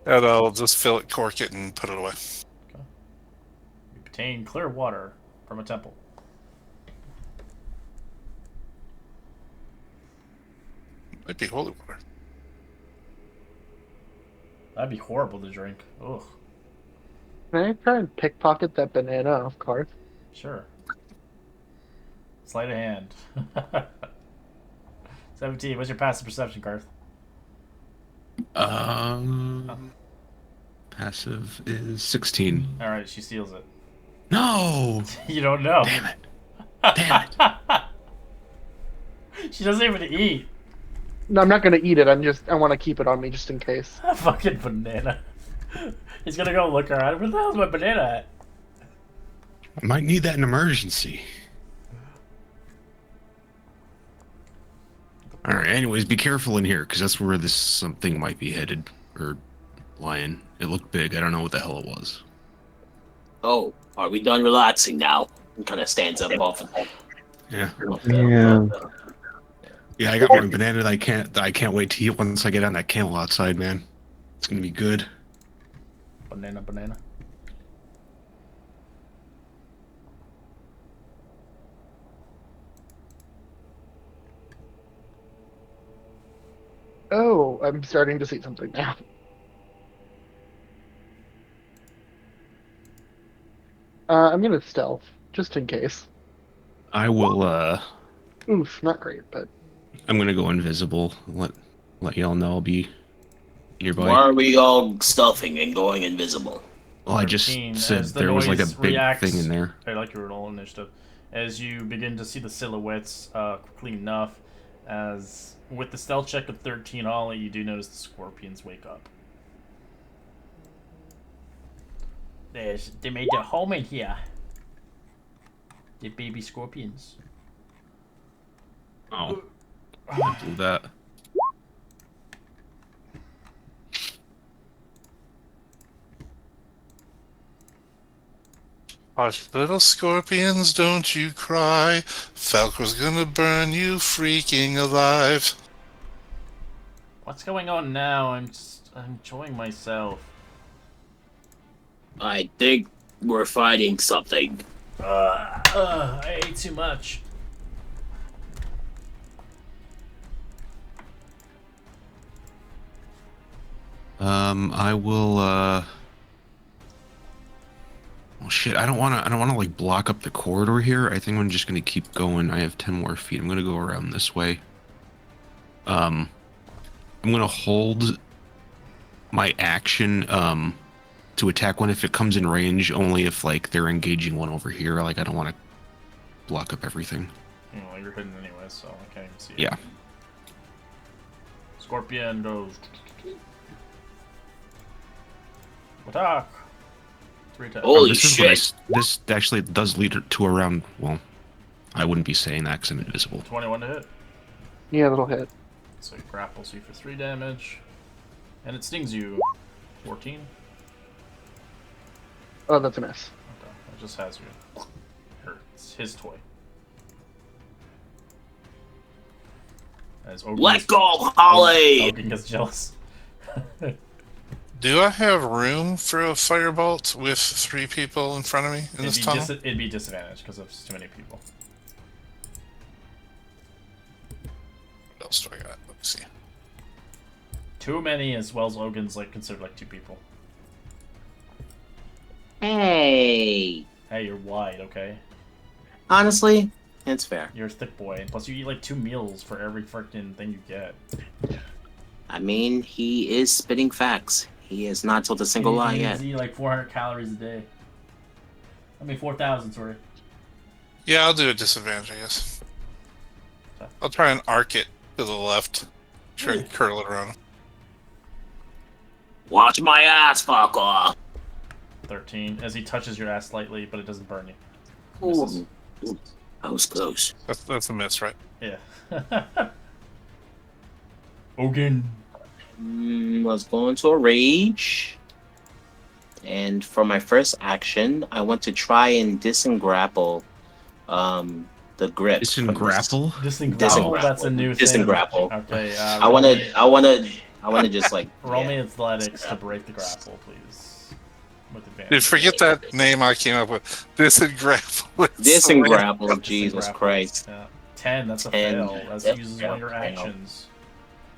And I'll just fill it, cork it, and put it away. Okay. You obtain clear water from a temple. Might be holy water. That'd be horrible to drink. Ugh. Can I try and pickpocket that banana off Karth? Sure. Sleight of hand. 17. What's your passive perception, Karth? Passive is 16. All right, she steals it. No! You don't know. Damn it. Damn it. She doesn't even eat. No, I'm not gonna eat it. I want to keep it on me just in case. A fucking banana. He's gonna go look around. Where the hell's my banana at? I might need that in emergency. Anyways, be careful in here, because that's where this something might be headed. Or lying. It looked big. I don't know what the hell it was. Oh, are we done relaxing now? He kind of stands up off. Yeah. Yeah. Yeah, I got my banana that I can't wait to eat once I get on that camel outside, man. It's gonna be good. Banana. Oh, I'm starting to see something now. I'm gonna stealth, just in case. I will Oof, not great, but I'm gonna go invisible. Let y'all know I'll be nearby. Why are we all stuffing and going invisible? Well, I just 13, said as the there was like a noise big reacts, thing in there. I like your roll initiative. As you begin to see the silhouettes quickly enough, as with the stealth check of 13 Ollie, you do notice the scorpions wake up. They made their home in here. The baby scorpions. Oh, I blew that. Hush, little scorpions, don't you cry. Falcor's gonna burn you freaking alive. What's going on now? I'm enjoying myself. I think we're fighting something. I ate too much. I will oh shit, I don't wanna like block up the corridor here. I think I'm just gonna keep going. I have 10 more feet. I'm gonna go around this way. I'm gonna hold my action to attack one if it comes in range, only if like they're engaging one over here. Like I don't want to block up everything. Well, you're hidden anyway, so I can't even see it. Yeah. Scorpion goes. Attack! 3 times. Holy this shit! Is this actually does lead to around. Well, I wouldn't be saying that because I'm invisible. 21 to hit. yeah, that'll hit. So it grapples you for 3 damage. And it stings you. 14? Oh, that's a miss. Okay, it just has you. It's his toy. As Ogun Let go, Holly! Ogun gets jealous. Do I have room for a firebolt with 3 people in front of me in this tunnel? It'd be disadvantaged because of too many people. What else do I got? Let me see. Too many, as well as Ogun's like considered like 2 people. Hey! Hey, you're wide, okay? Honestly, it's fair. You're a thick boy, and plus you eat like 2 meals for every freaking thing you get. I mean, he is spitting facts. He has not told a single lie yet. You eat like 400 calories a day. I mean 4,000, sorry. Yeah, I'll do a disadvantage, I guess. I'll try and arc it to the left. Try and curl it around. Watch my ass, fucker! 13, as he touches your ass slightly, but it doesn't burn you. Ooh. That was close. That's a miss, right? Yeah. Ogun. Let's go into a rage. And for my first action, I want to try and disengrapple the grip. Disengrapple? Disengrapple. That's a new thing. Disengrapple. Okay. I wanna just like roll me athletics to break the grapple, please. With advantage. Dude, forget that name I came up with. Disengrapple. Disengrapple. Jesus Christ. Yeah. 10. That's a 10. fail. That uses one of your actions.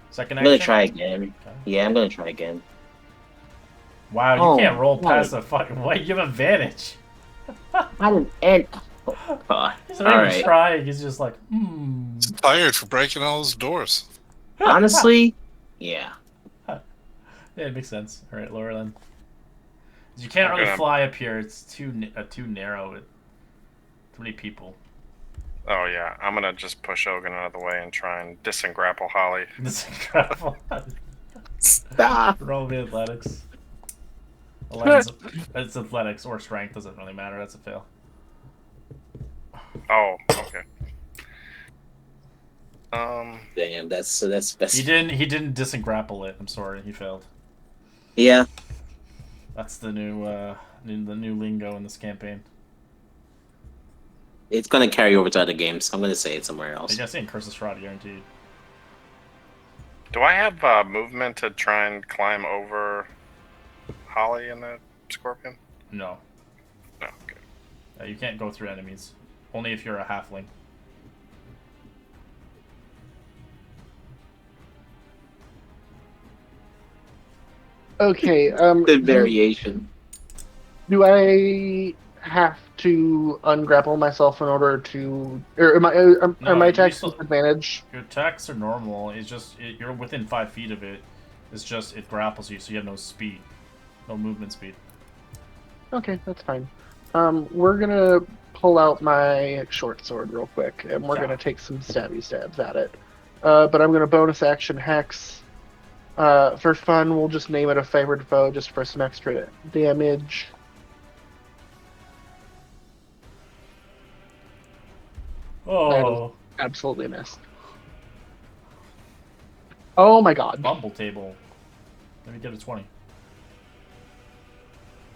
Second I'm action. gonna try again. Okay. Yeah, I'm gonna try again. Wow, you can't roll no. past the fucking. What? You have advantage. I didn't end. He's not even trying. He's just like, He's tired for breaking all those doors. Honestly, yeah. Yeah, it makes sense. All right, lower then. You can't really fly up here. It's too narrow. Too many people. Oh yeah, I'm gonna just push Ogun out of the way and try and disengrapple Holly. Disengrapple. Stop. Roll me athletics. 11's it's athletics or strength, doesn't really matter. That's a fail. Oh, okay. Damn, that's He didn't disengrapple it. I'm sorry, he failed. Yeah, That's the new lingo in this campaign. it's gonna carry over to other games. I'm gonna say it somewhere I else. guess in Curse of Strahd, guaranteed. Do I have movement to try and climb over Holly and the scorpion? No. No. Okay. You can't go through enemies. Only if you're a halfling. Okay. The variation. Do I have to ungrapple myself in order to, or am I? Are No, my you attacks still- disadvantage? Your attacks are normal. It's just you're within 5 feet of it. It's just it grapples you, so you have no speed, no movement speed. Okay, that's fine. We're gonna pull out my short sword real quick, and we're Yeah. gonna take some stabby stabs at it. But I'm gonna bonus action hex. For fun, we'll just name it a favored foe just for some extra damage. Oh, Absolutely missed. Oh my god. bumble table. Let me get a 20.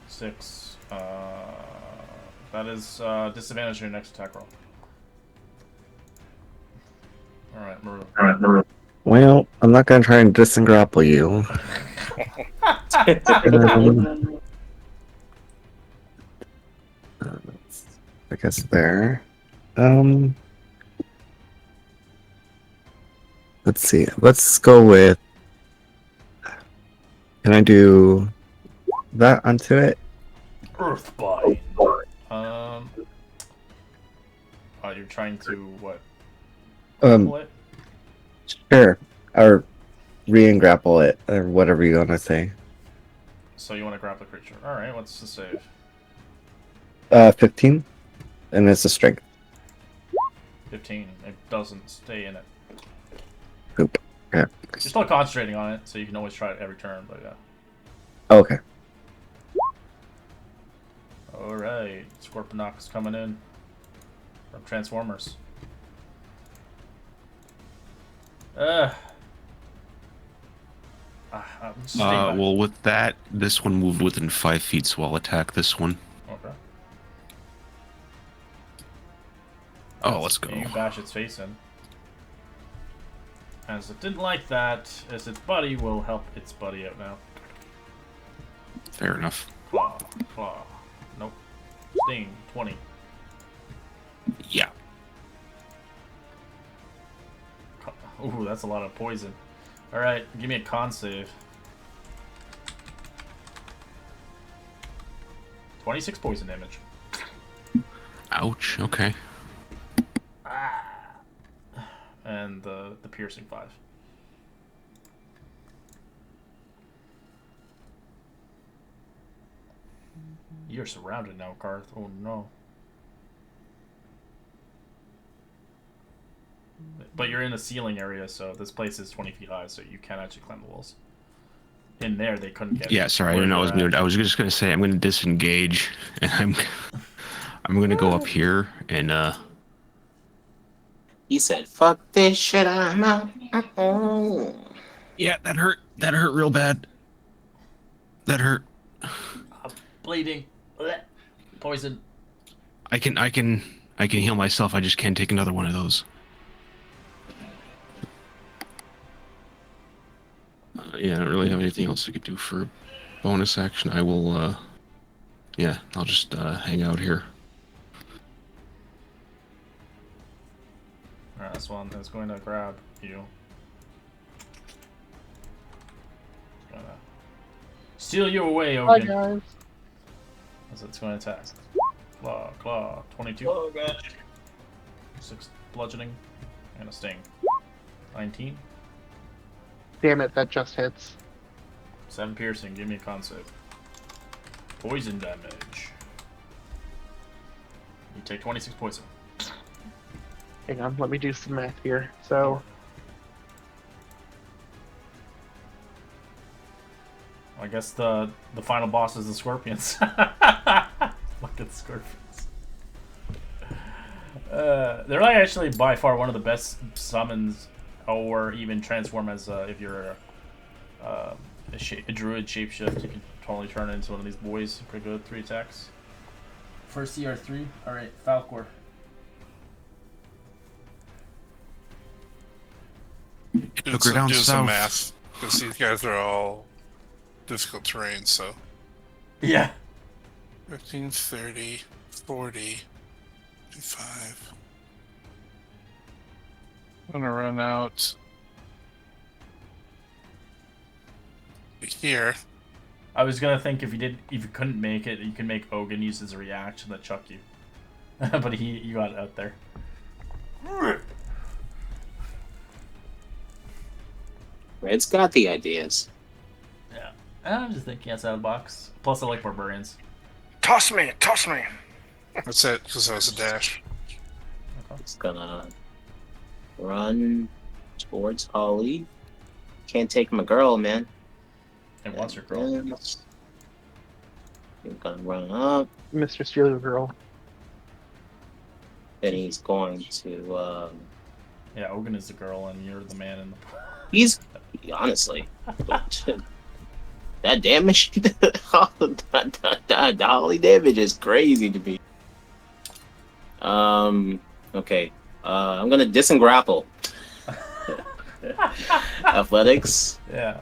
6. That is disadvantage on your next attack roll. All right, Maru. Well, I'm not gonna try and disengrapple you. I guess there. Let's see. Let's go with. Can I do that onto it? Earthbind. You're trying to what? Grapple it? Sure. Or re-grapple it, or whatever you want to say. So you want to grapple the creature? All right. What's the save? 15, and it's a strength. 15. It doesn't stay in it. Poop. Yeah. You're still concentrating on it, so you can always try it every turn. But yeah. Okay. All right. Scorponok's coming in from Transformers. Well, with that, this one moved within 5 feet, so I'll attack this one. Okay. Oh, let's go. You bash its face in. As it didn't like that, as its buddy will help its buddy out now. Fair enough. Claw. Claw. Nope. Sting. 20. Yeah. Ooh, that's a lot of poison. Alright, give me a con save. 26 poison damage. Ouch. Okay. And the piercing 5. You're surrounded now, Karth. Oh no. But you're in a ceiling area, so this place is 20 feet high, so you can actually climb the walls. In there, they couldn't get. Yeah, sorry, I didn't know I was muted. I was just gonna say I'm gonna disengage, and I'm gonna go up here and He said, "Fuck this shit, I'm out." Yeah, that hurt. That hurt real bad. That hurt. I'm bleeding. Poison. I can heal myself. I just can't take another one of those. Yeah, I don't really have anything else I could do for bonus action. I will, yeah, I'll just hang out here. Alright, this one is going to grab you. It's gonna steal you away, Hi Ogun. guys. As it's going to attack. Claw, claw, 22. Oh god. 6 bludgeoning, and a sting. 19. Damn it, that just hits. 7 piercing, give me a con save. Poison damage. You take 26 poison. Hang on, let me do some math here. So, I guess the final boss is the scorpions. Look at the scorpions. They're like actually by far one of the best summons, or even transform as if you're a druid shapeshift. You can totally turn it into one of these boys. Pretty good, 3 attacks. First CR3. All right, Falcor. Took her down Do some south. math because these guys are all difficult terrain. So Yeah. 15, 30, 40, 55. I'm gonna run out here. I was gonna think if you couldn't make it, you can make Ogun use his reaction to chuck you, but you got it out there. Red's got the ideas. Yeah, I'm just thinking outside the box. Plus, I like barbarians. Toss me! Toss me! That's it, because that was a dash. It's gonna run towards Holly. Can't take my girl, man. And wants your girl. You're gonna run up. Mr. Steal Your Girl. Then he's going to. Yeah, Ogun is the girl, and you're the man in the. He's honestly. That damage, the Holly damage is crazy to me. Okay. I'm gonna disengrapple. Athletics. Yeah.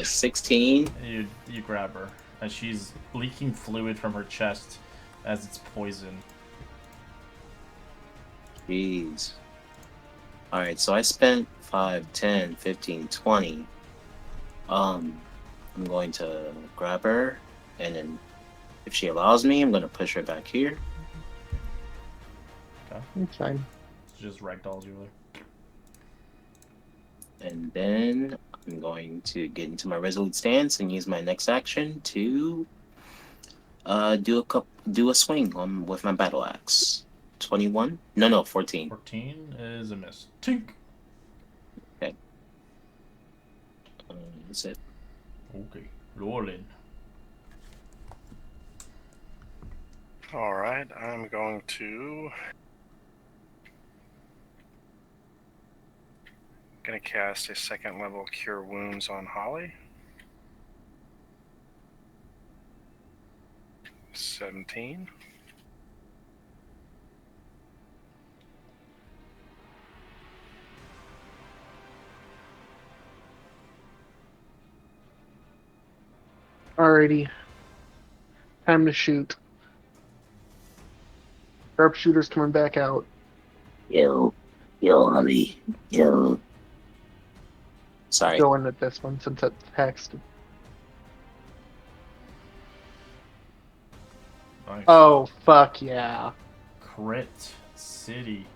16. You grab her, and she's leaking fluid from her chest as it's poison. Jeez. Alright, so I spent 5, 10, 15, 20. I'm going to grab her, and then if she allows me, I'm going to push her back here. It's fine. It's just ragdolls you. And then I'm going to get into my resolute stance and use my next action to do a swing with my battle axe. 21? No, 14. 14 is a miss. Tink. Okay. That's it. Okay. Rolling. Alright, I'm going to... Gonna cast a 2nd level Cure Wounds on Holly. 17. Alrighty. Time to shoot. Sharpshooter's coming back out. Kill, honey, kill. Sorry. Going at this one since it's hexed. Nice. Oh, fuck yeah. Crit City.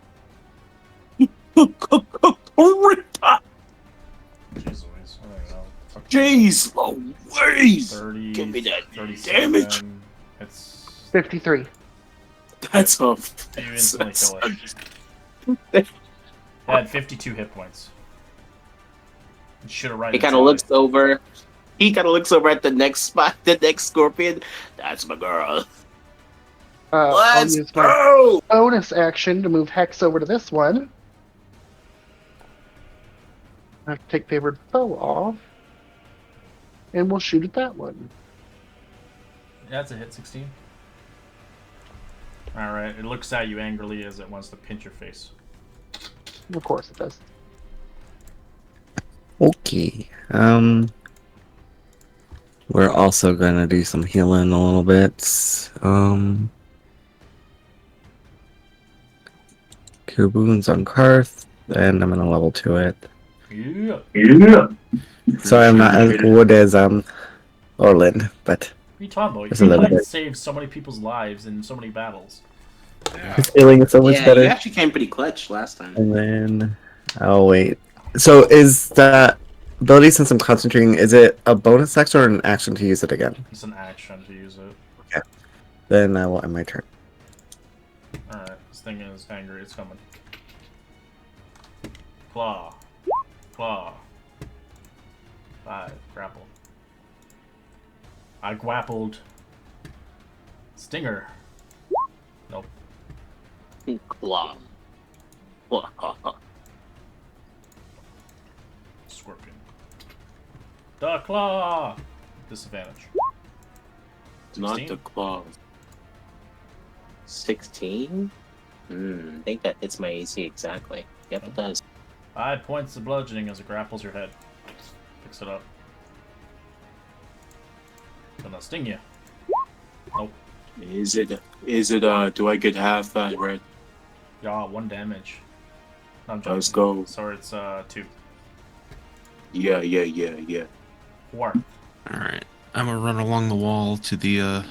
Jeez Louise. I don't know. Fuck. Jeez Louise! 30. Give me that 37. damage. It's 53. That's a. you instantly kill it. It had 52 hit points. You should have right. He kind of looks over. He kind of looks over at the next spot, the next scorpion. That's my girl. I'll Let's use my go! bonus action to move Hex over to this one. I have to take favored foe off. And we'll shoot at that one. That's a hit. 16. All right. It looks at you angrily as it wants to pinch your face. Of course it does. Okay. We're also gonna do some healing a little bit. Cure Wounds on Karth, and I'm gonna level 2 it. Yeah. So I'm not as good as Orland, but What are you talking about? It's a You little like bit. saved so many people's lives in so many battles. Yeah. his healing is so much Yeah, better. you actually came pretty clutch last time. And then I'll wait. So is that ability, since I'm concentrating, is it a bonus action or an action to use it again? It's an action to use it. Then I will end my turn. Alright, this thing is angry. It's coming. Claw. Claw. 5. Grapple. I grappled. Stinger. Nope. Claw. Scorpion. The claw. Disadvantage. Not 16? the claws. 16? I think that hits my AC exactly. Yep, it does. 5 points of bludgeoning as it grapples your head. Picks it up. Gonna sting you. Nope. Is it, do I get half that, right? Yeah, 1 damage. No, I'm Let's joking. go. Sorry, it's 2. Yeah. 4. Alright. I'm gonna run along the wall to the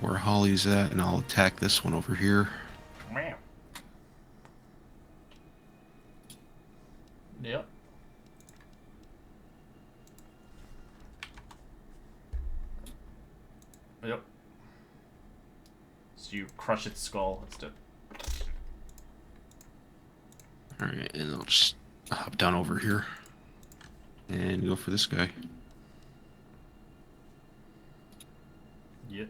where Holly's at, and I'll attack this one over here. Meow. Yep. Yep. So you crush its skull instead. Alright, and I'll just hop down over here and go for this guy. Yep.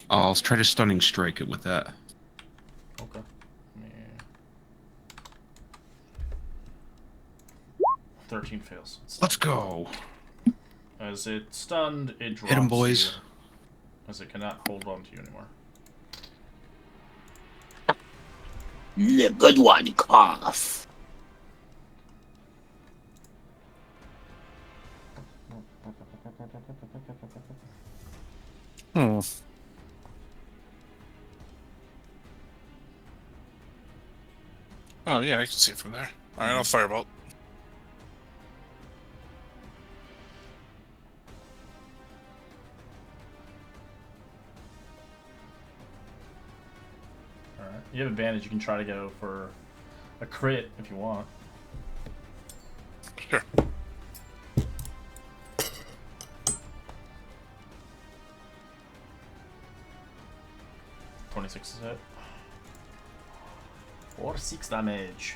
I'll try to stunning strike it with that. Okay. Yeah. 13 fails. Let's go. As it stunned, it drops Hit him, boys. you, as it cannot hold on to you anymore. The good one, cough. Oh yeah, I can see it from there. All right, I'll firebolt. Alright. You have advantage. You can try to go for a crit if you want. Sure. .26 is it. Or 6 damage.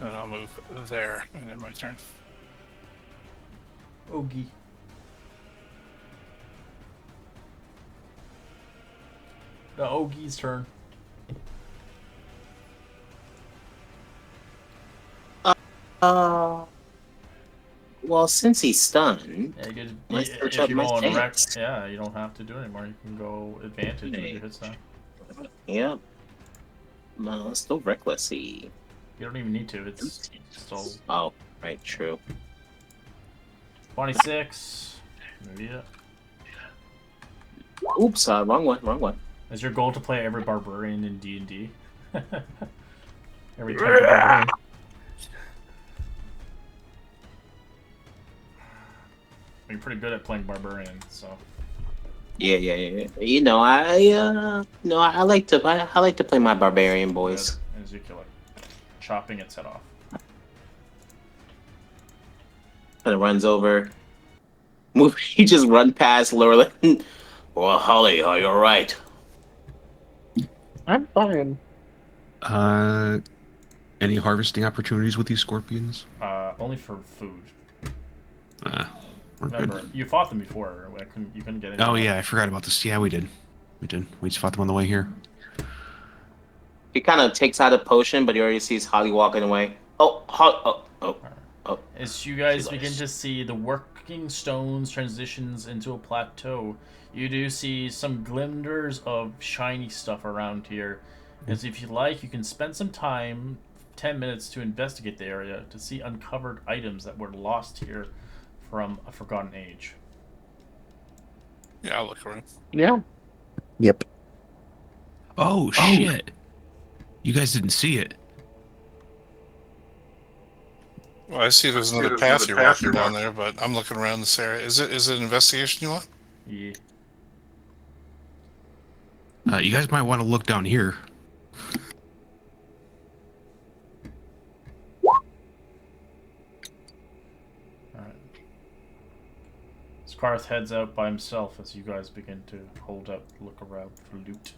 And I'll move there, and then my turn. Ogie. The Ogie's turn. Well, since he's stunned, Yeah, you could, let's search if up you my go on stats. yeah, you don't have to do it anymore. You can go advantage with your hits now. Yep. No, let's go recklessy. You don't even need to. It's still Oh, right, true. 26. Yeah. Oops, wrong one. Is your goal to play every barbarian in D&D? Every type of barbarian. You're pretty good at playing barbarian, so. Yeah. You know, I like to play my barbarian boys. Good. As you kill it, chopping its head off. Kind of runs over. Move. He just run past Lorelyn. Well, Holly, are you alright? I'm fine. Any harvesting opportunities with these scorpions? Only for food. We're Remember, good. you fought them before. You couldn't get in. Oh yeah, I forgot about this. Yeah, we did. We just fought them on the way here. He kind of takes out a potion, but he already sees Holly walking away. Oh. As you guys She begin likes- to see the working stones transitions into a plateau, you do see some glimmers of shiny stuff around here. As if you like, you can spend some time, 10 minutes, to investigate the area to see uncovered items that were lost here from a forgotten age. Yeah, I'll look around. Yeah. Yep. Oh shit! You guys didn't see it. Well, I see there's another path you're walking down there, but I'm looking around this area. Is it an investigation you want? Yeah. You guys might want to look down here. Alright. Scarth heads out by himself as you guys begin to hold up, look around for loot.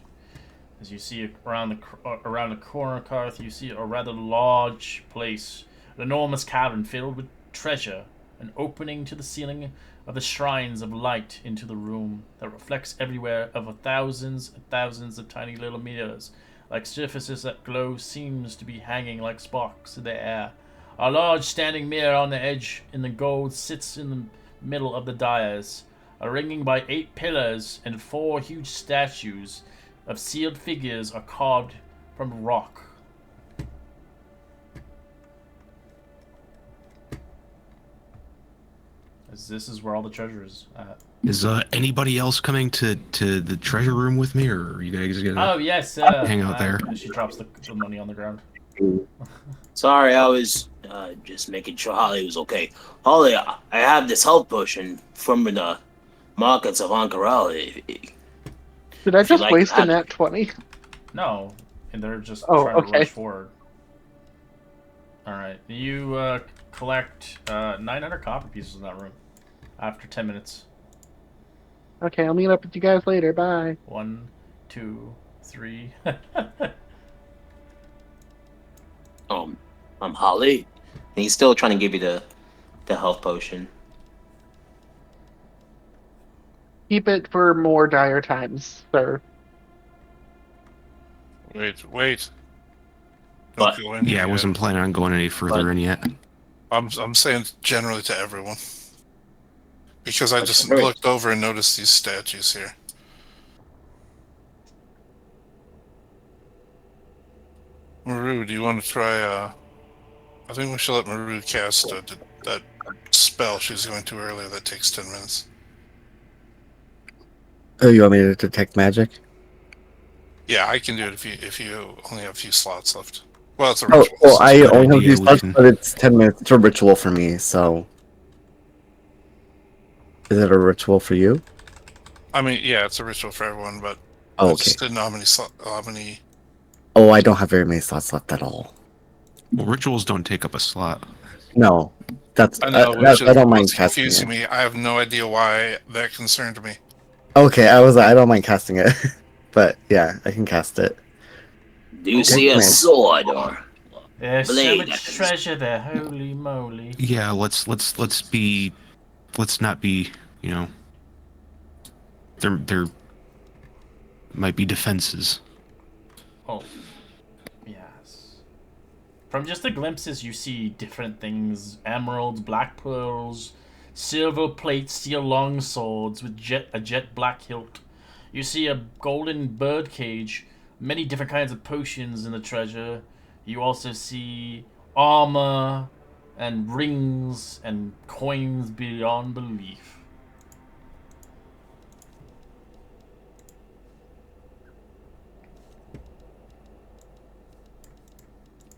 As you see around the corner, Karth, you see a rather large place, an enormous cavern filled with treasure, an opening to the ceiling of the shrines of light into the room that reflects everywhere of thousands and thousands of tiny little mirrors, like surfaces that glow, seems to be hanging like sparks in the air. A large standing mirror on the edge in the gold sits in the middle of the dais, ringing by 8 pillars, and 4 huge statues of sealed figures are carved from rock. As this is where all the treasure is at. Is anybody else coming to the treasure room with me, or are you guys gonna Oh yes, hang out there? She drops the money on the ground. Sorry, I was just making sure Holly was okay. Holly, I have this health potion from the markets of Ankarel. Did I If you just like waste a that. nat 20? No, and they're just Oh, trying to okay. rush forward. All right, you collect 900 copper pieces in that room after 10 minutes. Okay, I'll meet up with you guys later. Bye. 1, 2, 3. I'm Holly. And he's still trying to give you the health potion. Keep it for more dire times, sir. Wait. But- Don't go in Yeah, here I wasn't yet. planning on going any further But- in yet. I'm saying generally to everyone. Because I just Okay. looked over and noticed these statues here. Maru, do you want to try, I think we should let Maru cast that spell she was going to earlier that takes 10 minutes. Oh, you want me to detect magic? Yeah, I can do it if you only have a few slots left. Well, it's a Oh, ritual. well, so I a good only have idea, these we slots, can- but it's 10 minutes. It's a ritual for me, so. Is it a ritual for you? I mean, yeah, it's a ritual for everyone, but Oh, I okay. just didn't know how many. Oh, I don't have very many slots left at all. Well, rituals don't take up a slot. No, that's I know, I don't mind what's casting confusing it. me. I have no idea why that concerned me. Okay, I don't mind casting it, but yeah, I can cast it. Do you Okay, see a man. sword or There's so blade? much treasure there. Holy moly! Yeah, let's not be, you know. There might be defenses. Oh, yes. From just the glimpses, you see different things: emeralds, black pearls, silver plate, steel long swords with a jet black hilt. You see a golden bird cage, many different kinds of potions in the treasure. You also see armor and rings and coins beyond belief.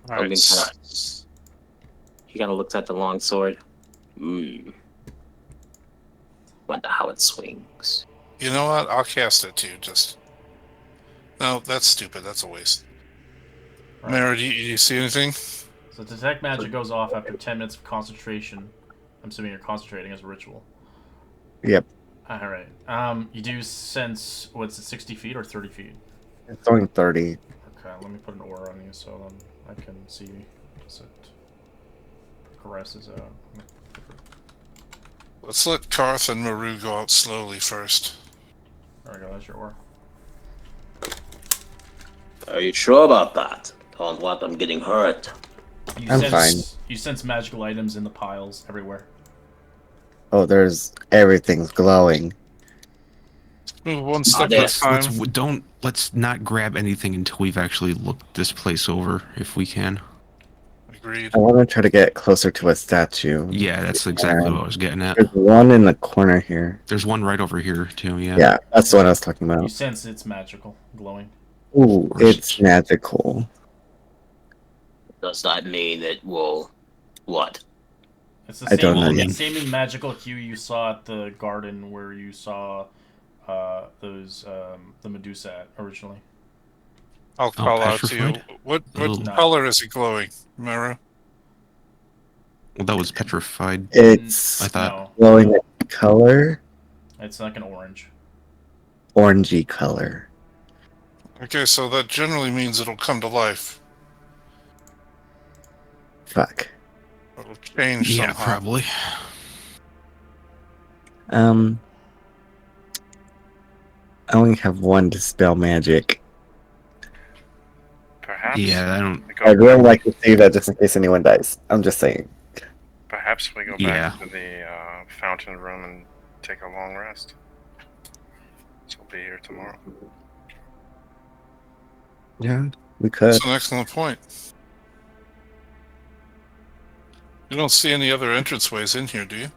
All Logan right. kinda, he kind of looks at the long sword. Wonder how it swings. You know what? I'll cast it too. Just no, that's stupid. That's a waste. Right. Mara, do you see anything? So detect magic goes off after 10 minutes of concentration. I'm assuming you're concentrating as a ritual. Yep, Alright. You do sense, what's it, 60 feet or 30 feet? it's only 30. Okay, let me put an aura on you so I can see as it progresses out. Let's let Karth and Maru go out slowly first. There we go, that's your aura. Are you sure about that? Don't want them getting hurt. I'm fine. You sense magical items in the piles everywhere. Oh, everything's glowing. Move one step there. at a time. Let's not grab anything until we've actually looked this place over, if we can. Agreed. I want to try to get closer to a statue. Yeah, that's exactly what I was getting at. There's one in the corner here. There's one right over here too. Yeah. Yeah, that's the one I was talking You about. sense it's magical, glowing. Ooh, it's magical. Does that mean it will what? It's the I don't know same, yet. same magical hue you saw at the garden where you saw the Medusa at originally. I'll call out to you. petrified? What Ooh. color is it glowing, Mara? Well, that was petrified. It's I thought. No, glowing a color, it's like an orange. orangey color. Okay, so that generally means it'll come to life. Fuck. It'll change Yeah, somehow. probably. I only have one dispel magic. Perhaps Yeah, I don't. we go I'd really back. like to see that just in case anyone dies. I'm just saying. Perhaps we go Yeah. back to the fountain room and take a long rest. So we'll be here tomorrow. Yeah, we could. That's an excellent point. You don't see any other entranceways in here, do you?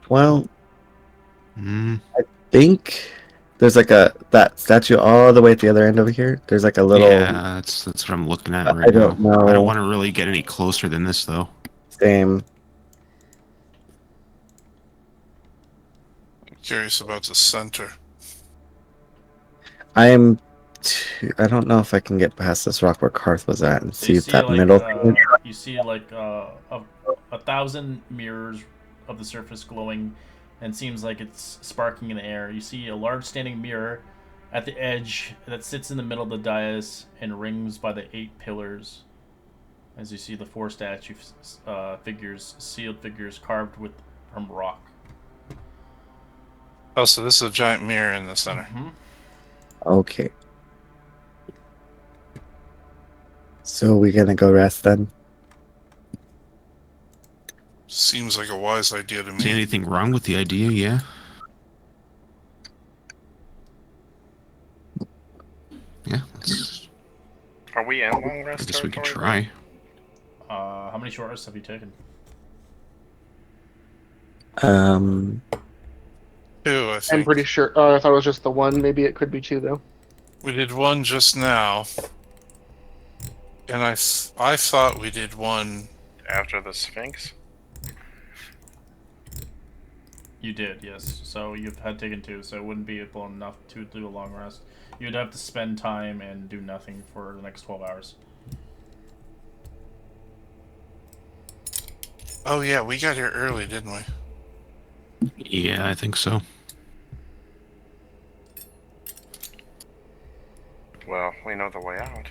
Well, Mm, think there's like that statue all the way at the other end over here. There's like a little. yeah, that's what I'm looking at I right now. don't know. I don't want to really get any closer than this, though. Same. I'm curious about the center. I'm. I don't know if I can get past this rock where Karth was at and So see you if see that like middle thing. you see like a 1,000 mirrors of the surface glowing, and seems like it's sparking in the air. You see a large standing mirror at the edge that sits in the middle of the dais and rings by the 8 pillars. As you see the 4 statue figures, sealed figures carved from rock. Oh, so this is a giant mirror in the center. Mm-hmm. Okay. So we gonna go rest then? Seems like a wise idea to See me. anything wrong with the idea? Yeah. Yeah. Are we in long I rest guess we could territory? try. How many short rests have you taken? 2, I think. I'm pretty sure. I thought it was just the one. Maybe it could be 2 though. We did one just now. And I thought we did one. After the Sphinx? You did, yes. So you've had taken 2, so it wouldn't be enough to do a long rest. You'd have to spend time and do nothing for the next 12 hours. Oh, yeah, we got here early, didn't we? Yeah, I think so. Well, we know the way out.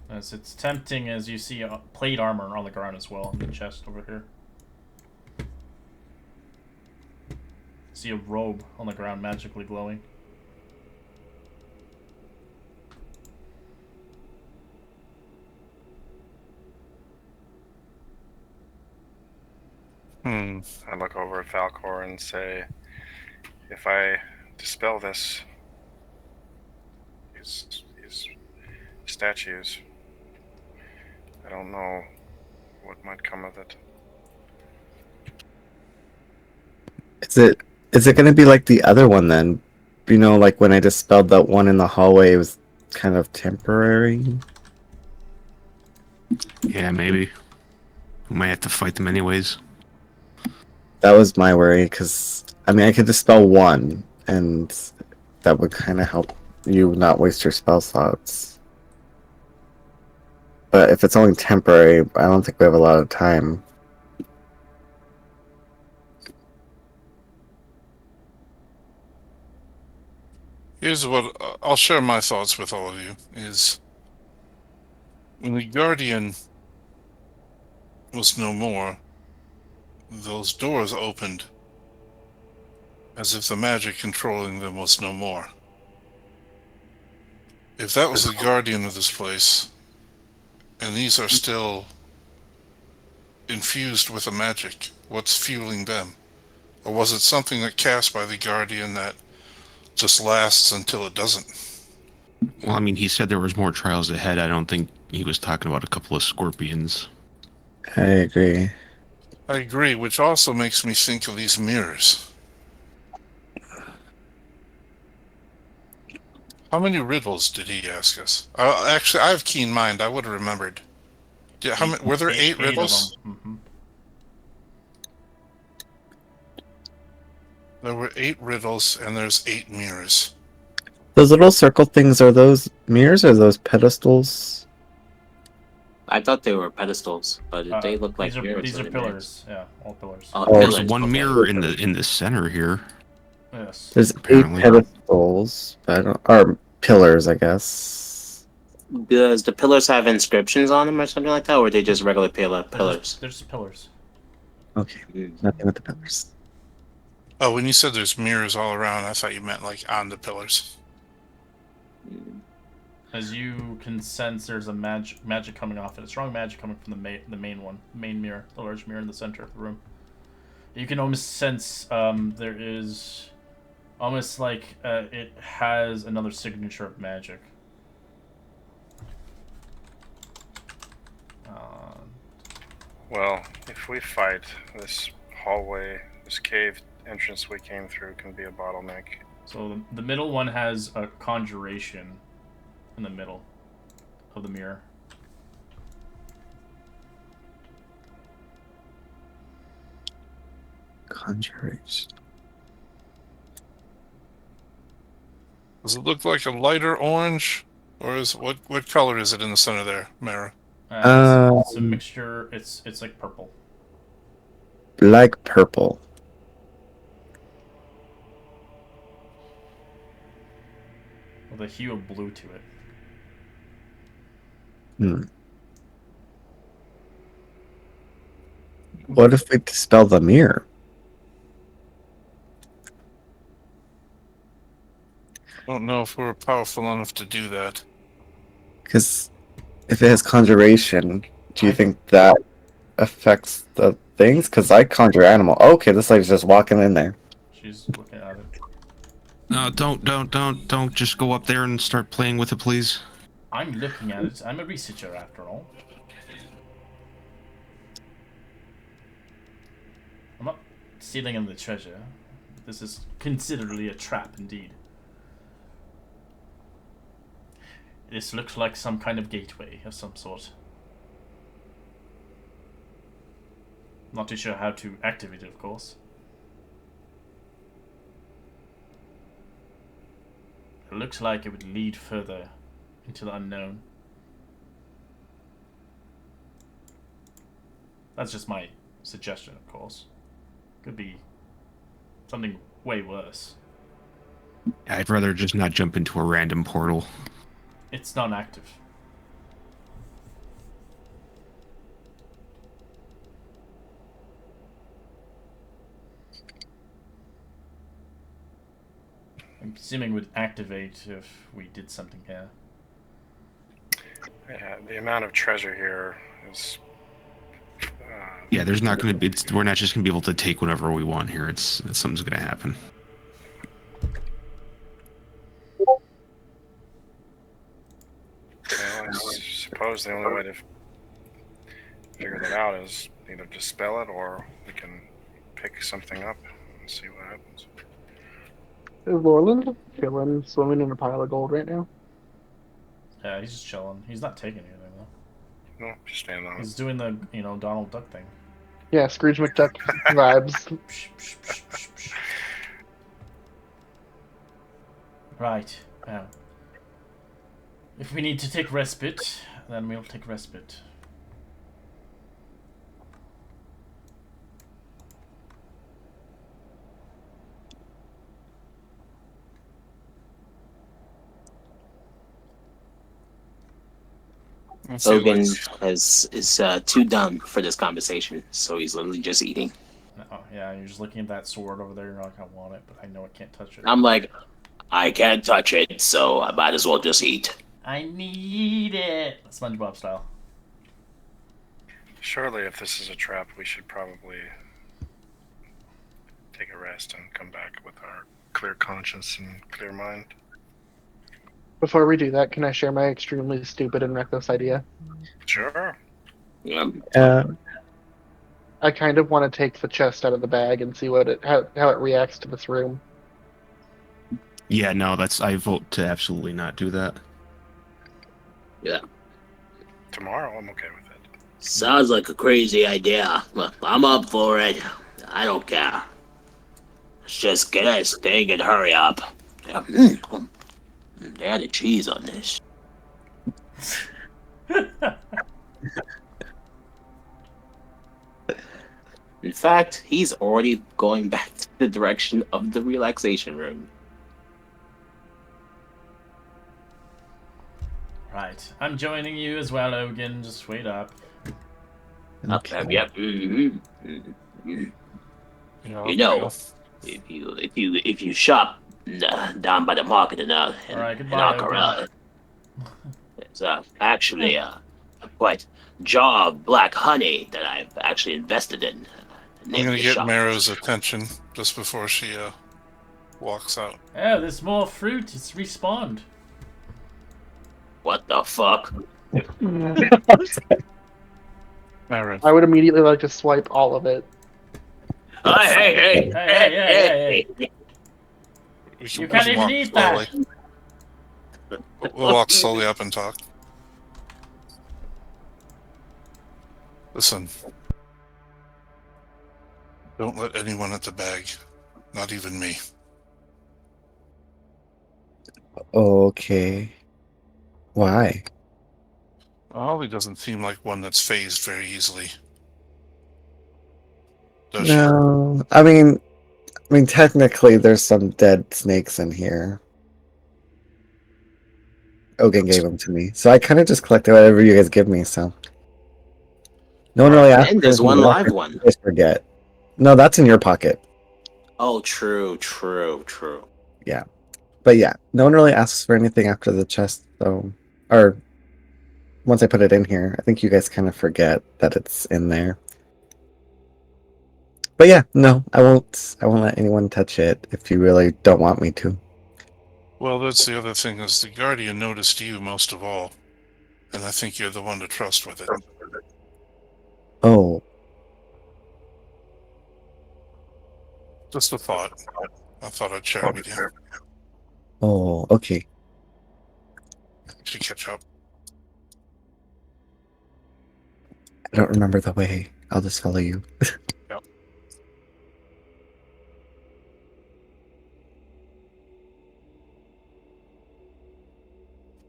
As it's tempting as you see plate armor on the ground as well in the chest over here. See a robe on the ground magically glowing. I look over at Falcor and say, if I dispel these statues, I don't know what might come of it. Is it gonna be like the other one then? You know, like when I dispelled that one in the hallway, it was kind of temporary. Yeah, maybe. We might have to fight them anyways. That was my worry, because I mean, I could dispel one, and that would kind of help you not waste your spell slots. But if it's only temporary, I don't think we have a lot of time. Here's what I'll share my thoughts with all of you is when the Guardian was no more, those doors opened as if the magic controlling them was no more. If that was the Guardian of this place, and these are still infused with the magic, what's fueling them? Or was it something that cast by the Guardian that just lasts until it doesn't? Well, I mean, he said there was more trials ahead. I don't think he was talking about a couple of scorpions. I agree. I agree, which also makes me think of these mirrors. How many riddles did he ask us? Actually, I have keen mind. I would have remembered. Yeah, how many, were there 8 riddles? Mm-hmm. There were 8 riddles, and there's 8 mirrors. Those little circle things, are those mirrors or are those pedestals? I thought they were pedestals, but they look like mirrors. These are pillars. Yeah, all pillars. Oh, There's pillars. one Okay. mirror in the center here. Yes. There's Apparently. 8 pedestals, but I don't, or pillars, I guess. Does the pillars have inscriptions on them or something like that, or are they just regular pillars? There's just pillars. Okay, nothing with the pillars. Oh, when you said there's mirrors all around, I thought you meant like on the pillars. As you can sense, there's a magic coming off it. A strong magic coming from the main mirror, the large mirror in the center of the room. You can almost sense there is almost like it has another signature of magic. Well, if we fight, this hallway, this cave entrance we came through can be a bottleneck. So the middle one has a conjuration in the middle of the mirror. Conjuration. Does it look like a lighter orange, or is what color is it in the center there, Mara? It's a mixture. It's like purple. Like purple. With a hue of blue to it. What if we dispel the mirror? I don't know if we're powerful enough to do that. Because if it has conjuration, do you think that affects the things? Because I conjure animal. Okay, this lady's just walking in there. She's looking at it. No, don't just go up there and start playing with it, please. I'm looking at it. I'm a researcher after all. I'm not stealing in the treasure. This is considerably a trap indeed. This looks like some kind of gateway of some sort. Not too sure how to activate it, of course. It looks like it would lead further into the unknown. That's just my suggestion, of course. Could be something way worse. I'd rather just not jump into a random portal. It's non-active. I'm assuming it would activate if we did something here. Yeah, the amount of treasure here is. Yeah, there's not going to be. We're not just going to be able to take whatever we want here. It's something's going to happen. Well, I suppose the only way to figure that out is either dispel it or we can pick something up and see what happens. Is Lorland chilling, swimming in a pile of gold right now? Yeah, he's just chilling. He's not taking anything though. No, just stand on it. He's doing the, Donald Duck thing. Yeah, Scrooge McDuck vibes. Right. If we need to take respite, then we'll take respite. Ogun is too dumb for this conversation, so he's literally just eating. Oh, yeah, you're just looking at that sword over there. You're like, I want it, but I know I can't touch it. I'm like, I can't touch it, so I might as well just eat. I need it! SpongeBob style. Surely, if this is a trap, we should probably take a rest and come back with our clear conscience and clear mind. Before we do that, can I share my extremely stupid and reckless idea? Sure. Yeah. I kind of want to take the chest out of the bag and see how it reacts to this room. Yeah, no, I vote to absolutely not do that. Yeah. Tomorrow, I'm okay with it. Sounds like a crazy idea. Look, I'm up for it. I don't care. Let's just get this thing and hurry up. Yeah. They added cheese on this. In fact, he's already going back to the direction of the relaxation room. Right. Right. I'm joining you as well, Ogun. Just wait up. Okay. Yep. You Yeah, know, yeah. if you shop down by the market All right, in goodbye, Ogun. Akara, it's actually a quite jar of black honey that I've actually invested in. The I'm name of gonna the get shop. Marrow's attention just before she walks out. Oh, there's more fruit. It's respawned. What the fuck? Marrow, I would immediately like to swipe all of it. Hey, Hey, hey, hey, hey, hey. we You can can't even walk eat slowly. that. We'll walk slowly up and talk. Listen, don't let anyone at the bag, not even me. Okay. Why? Holly doesn't seem like one that's phased very easily. Does she? No. I mean, technically, there's some dead snakes in here. Ogan gave them to me, so I kind of just collected whatever you guys give me. So no one Well, really asked And for there's anything one more. live You one. guys forget. No, that's in your pocket. Oh, true. Yeah, but yeah, no one really asks for anything after the chest, though. Or once I put it in here, I think you guys kind of forget that it's in there. But yeah, no, I won't. I won't let anyone touch it if you really don't want me to. well, that's the other thing is the Guardian noticed you most of all, and I think you're the one to trust with it. Oh, Just a thought. I thought I'd share it with you. oh, okay. Should catch up. I don't remember the way. I'll just follow you. Yep.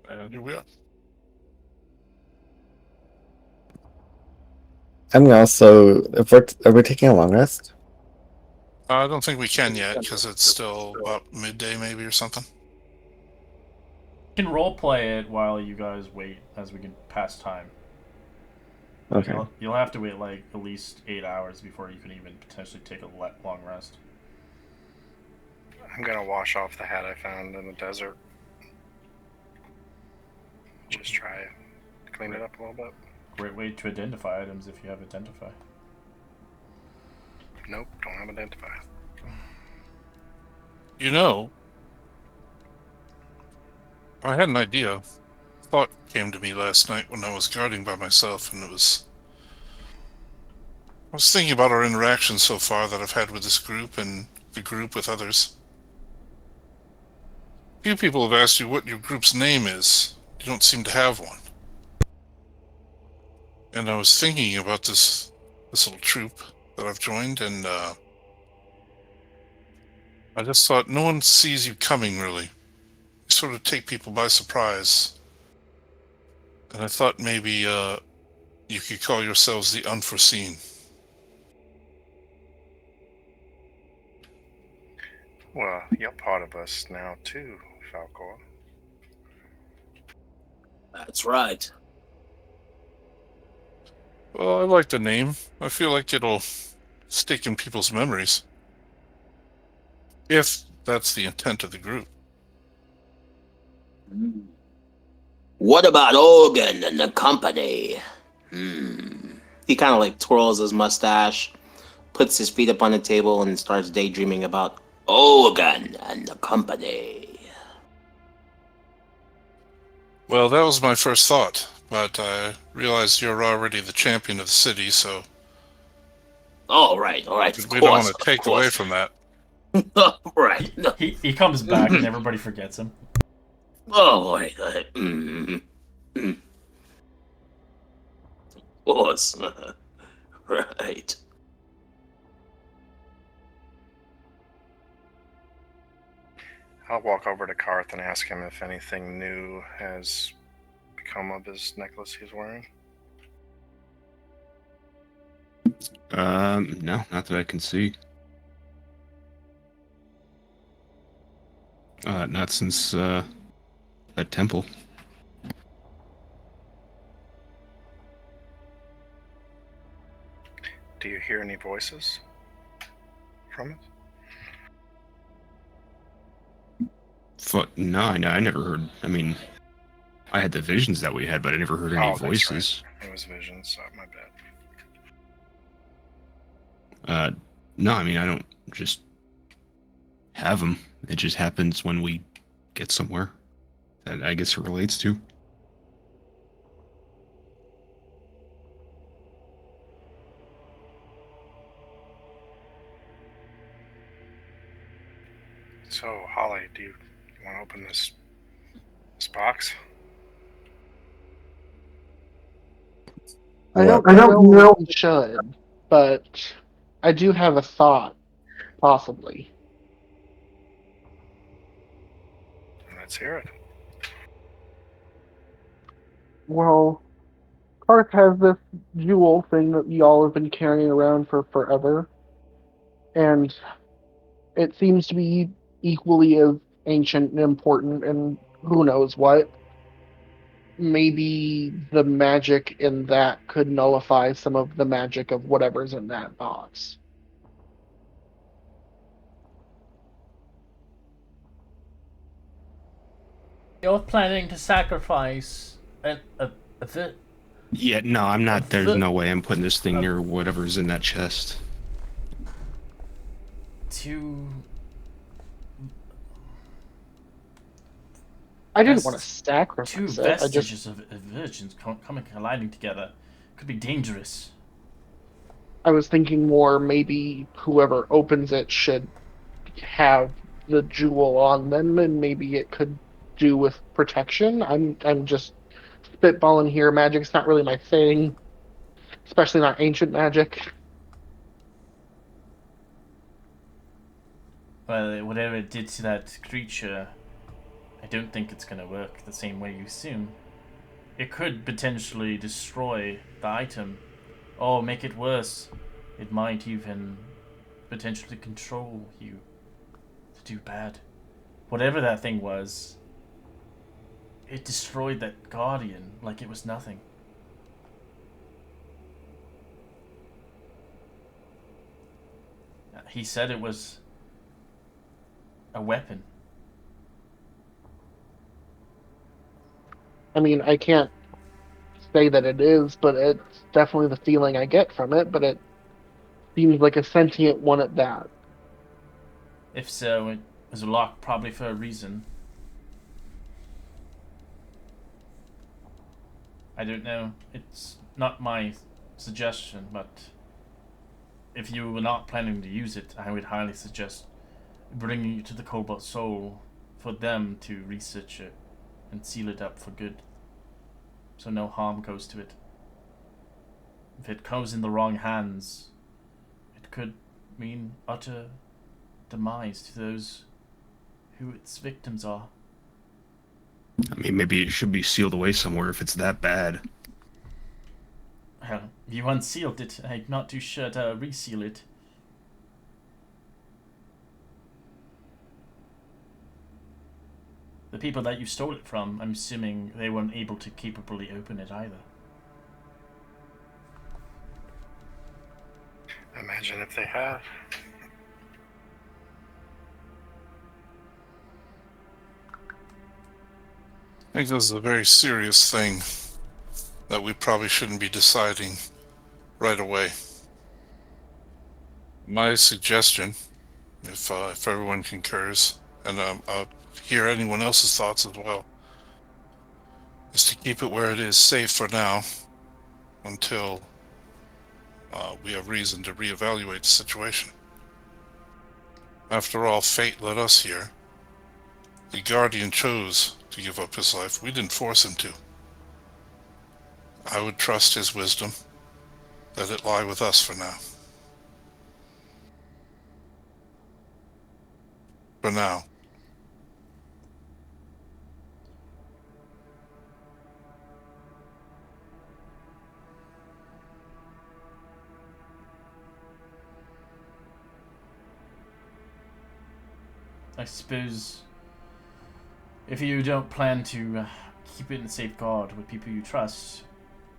And here we are. I'm gonna also. If we're are we taking a long rest? I don't think we can yet because it's still about midday, maybe, or something. You can role play it while you guys wait as we can pass time. But Okay. you'll have to wait like at least 8 hours before you can even potentially take a long rest. I'm gonna wash off the hat I found in the desert. Just try to clean it up a little bit. Great way to identify items if you have identify. Nope, don't have identify. You know, I had an idea. Thought came to me last night when I was guarding by myself, and I was thinking about our interactions so far that I've had with this group and the group with others. Few people have asked you what your group's name is. You don't seem to have one. And I was thinking about this little troop that I've joined, and I just thought no one sees you coming, really. You sort of take people by surprise. And I thought maybe you could call yourselves the Unforeseen. Well, you're part of us now too, Falcor. That's right. Well, I like the name. I feel like it'll stick in people's memories. If that's the intent of the group. What about Ogan and the company? He kind of like twirls his mustache, puts his feet up on the table, and starts daydreaming about Ogan and the company. Well, that was my first thought, but I realized you're already the champion of the city, so All right, we don't want to take away from that. Right. He comes back and everybody forgets him. Oh, right. Of course. Right. I'll walk over to Karth and ask him if anything new has become of his necklace he's wearing. No, not that I can see. Not since that temple. Do you hear any voices from it? No, I never heard. I mean, I had the visions that we had, but I never heard any Oh, that's voices. right. It was visions. My bad. No, I mean, I don't just have them. It just happens when we get somewhere. That I guess it relates to. So, Holly, do you want to open this box? I don't I don't know know. if we should, but I do have a thought, possibly. Let's hear it. Well, Karth has this jewel thing that y'all have been carrying around for forever, and it seems to be equally as ancient and important, and who knows what. Maybe the magic in that could nullify some of the magic of whatever's in that box. You're planning to sacrifice a bit Yeah, no, I'm not. There's the- no way I'm putting this thing near whatever's in that chest. to I didn't That's want to two sacrifice it. I just vestiges of virgins coming colliding together. Could be dangerous. I was thinking more maybe whoever opens it should have the jewel on them, and maybe it could do with protection. I'm just spitballing here. Magic's not really my thing, especially not ancient magic. Well, whatever it did to that creature, I don't think it's gonna work the same way you assume. It could potentially destroy the item, or make it worse. It might even potentially control you to do bad. Whatever that thing was, it destroyed that guardian like it was nothing. He said it was a weapon. I mean, I can't say that it is, but it's definitely the feeling I get from it, but it seems like a sentient one at that. If so, it was locked probably for a reason. I don't know. It's not my suggestion, but if you were not planning to use it, I would highly suggest bringing it to the Cobalt Soul for them to research it and seal it up for good, so no harm goes to it. If it goes in the wrong hands, it could mean utter demise to those who its victims are. I mean, maybe it should be sealed away somewhere if it's that bad. Well, you unsealed it. I'm not too sure to reseal it. The people that you stole it from, I'm assuming they weren't able to capably open it either. Imagine if they have. I think this is a very serious thing that we probably shouldn't be deciding right away. My suggestion, if everyone concurs, and I'll hear anyone else's thoughts as well, is to keep it where it is, safe for now, until we have reason to reevaluate the situation. After all, fate led us here. The Guardian chose to give up his life. We didn't force him to. I would trust his wisdom. Let it lie with us for now. For now. I suppose if you don't plan to keep it in safeguard with people you trust,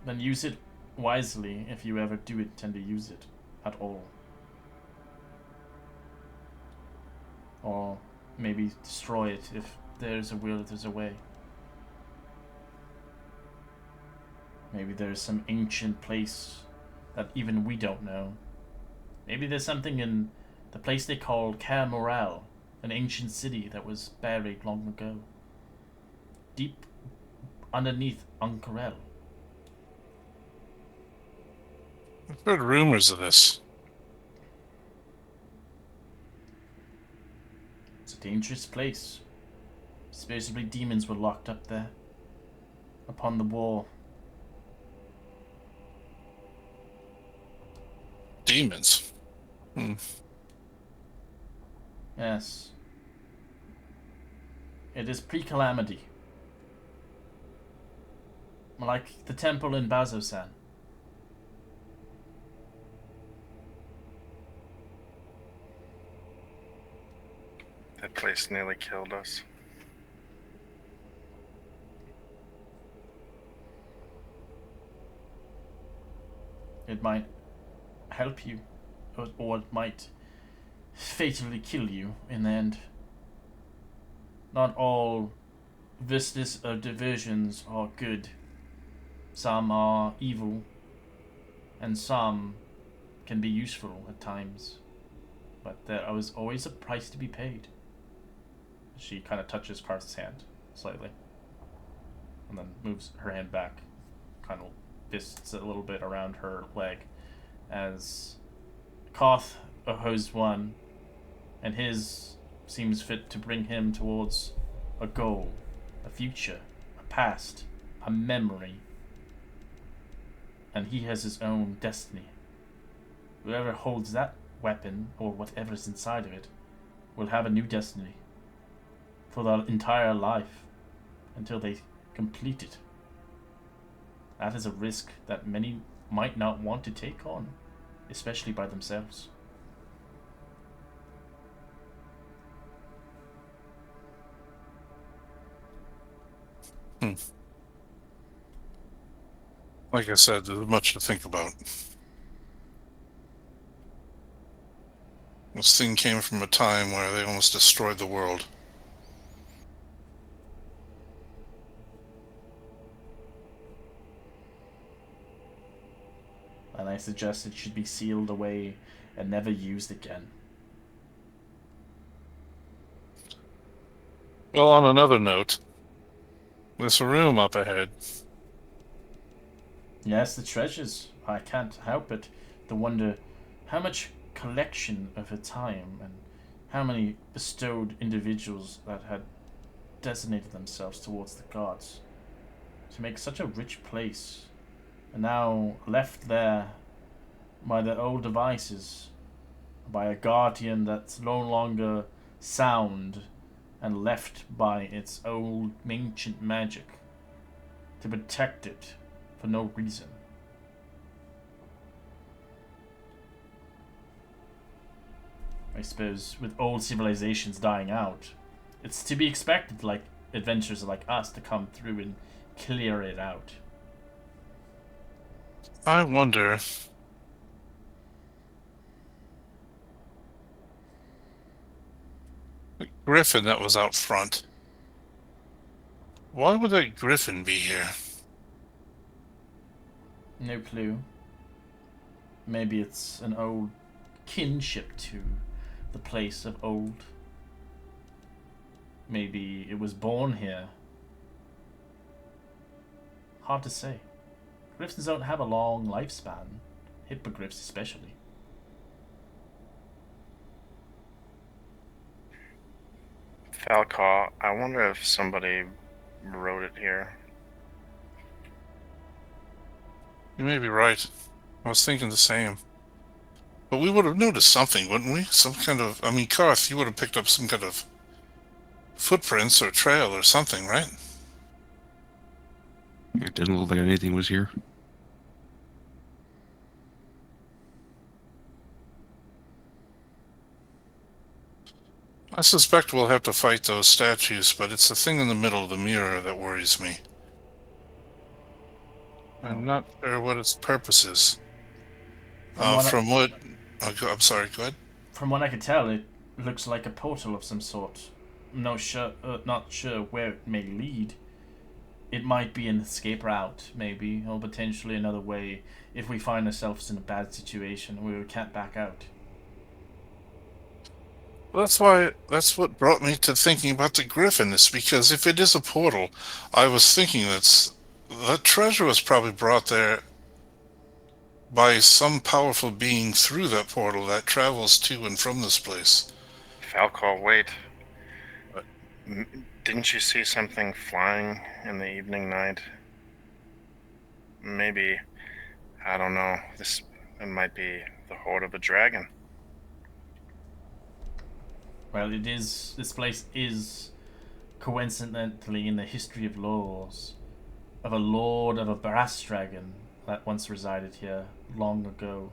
then use it wisely if you ever do intend to use it. at all. Or maybe destroy it if there's a will, there's a way. Maybe there's some ancient place that even we don't know. Maybe there's something in the place they call Kaer Morel, an ancient city that was buried long ago. Deep underneath Ankarel. I've heard rumors of this. It's a dangerous place. Supposedly demons were locked up there. Upon the wall. Demons. Yes. It is pre-calamity. Like the temple in Bazosan. That place nearly killed us. It might help you, or it might fatally kill you in the end. Not all vistas or divisions are good. Some are evil, and some can be useful at times. But there was always a price to be paid. She kind of touches Karth's hand slightly, and then moves her hand back, kind of fists a little bit around her leg, as Koth opposes one, and his seems fit to bring him towards a goal, a future, a past, a memory, and he has his own destiny. Whoever holds that weapon, or whatever is inside of it, will have a new destiny for their entire life until they complete it. That is a risk that many might not want to take on, especially by themselves. Like I said, there's much to think about. This thing came from a time where they almost destroyed the world. And I suggest it should be sealed away and never used again. Well, on another note, there's a room up ahead. Yes, the treasures. I can't help but to wonder how much collection of her time and how many bestowed individuals that had designated themselves towards the gods to make such a rich place, and now left there by their old devices, by a guardian that's no longer sound, and left by its old ancient magic to protect it for no reason. I suppose with old civilizations dying out, it's to be expected, like adventurers like us, to come through and clear it out. I wonder. The griffin that was out front. Why would that griffin be here? No clue. Maybe it's an old kinship to the place of old. Maybe it was born here. Hard to say. Griffins don't have a long lifespan. Hippogriffs especially. Falcaw, I wonder if somebody wrote it here. You may be right. I was thinking the same. But we would have noticed something, wouldn't we? Some kind of... I mean, Karth, you would have picked up some kind of footprints or trail or something, right? It didn't look like anything was here. I suspect we'll have to fight those statues, but it's the thing in the middle of the mirror that worries me. I'm not sure what its purpose is. From what? I'm sorry. Go ahead. From what I can tell, it looks like a portal of some sort. Not sure where it may lead. It might be an escape route, maybe, or potentially another way if we find ourselves in a bad situation where we can't back out. That's what brought me to thinking about the griffin. Is because if it is a portal, I was thinking that treasure was probably brought there by some powerful being through that portal that travels to and from this place. Falco, wait. What? Didn't you see something flying in the evening night? Maybe, I don't know, it might be the horde of a dragon. Well, this place is coincidentally in the history of laws of a lord of a brass dragon that once resided here long ago.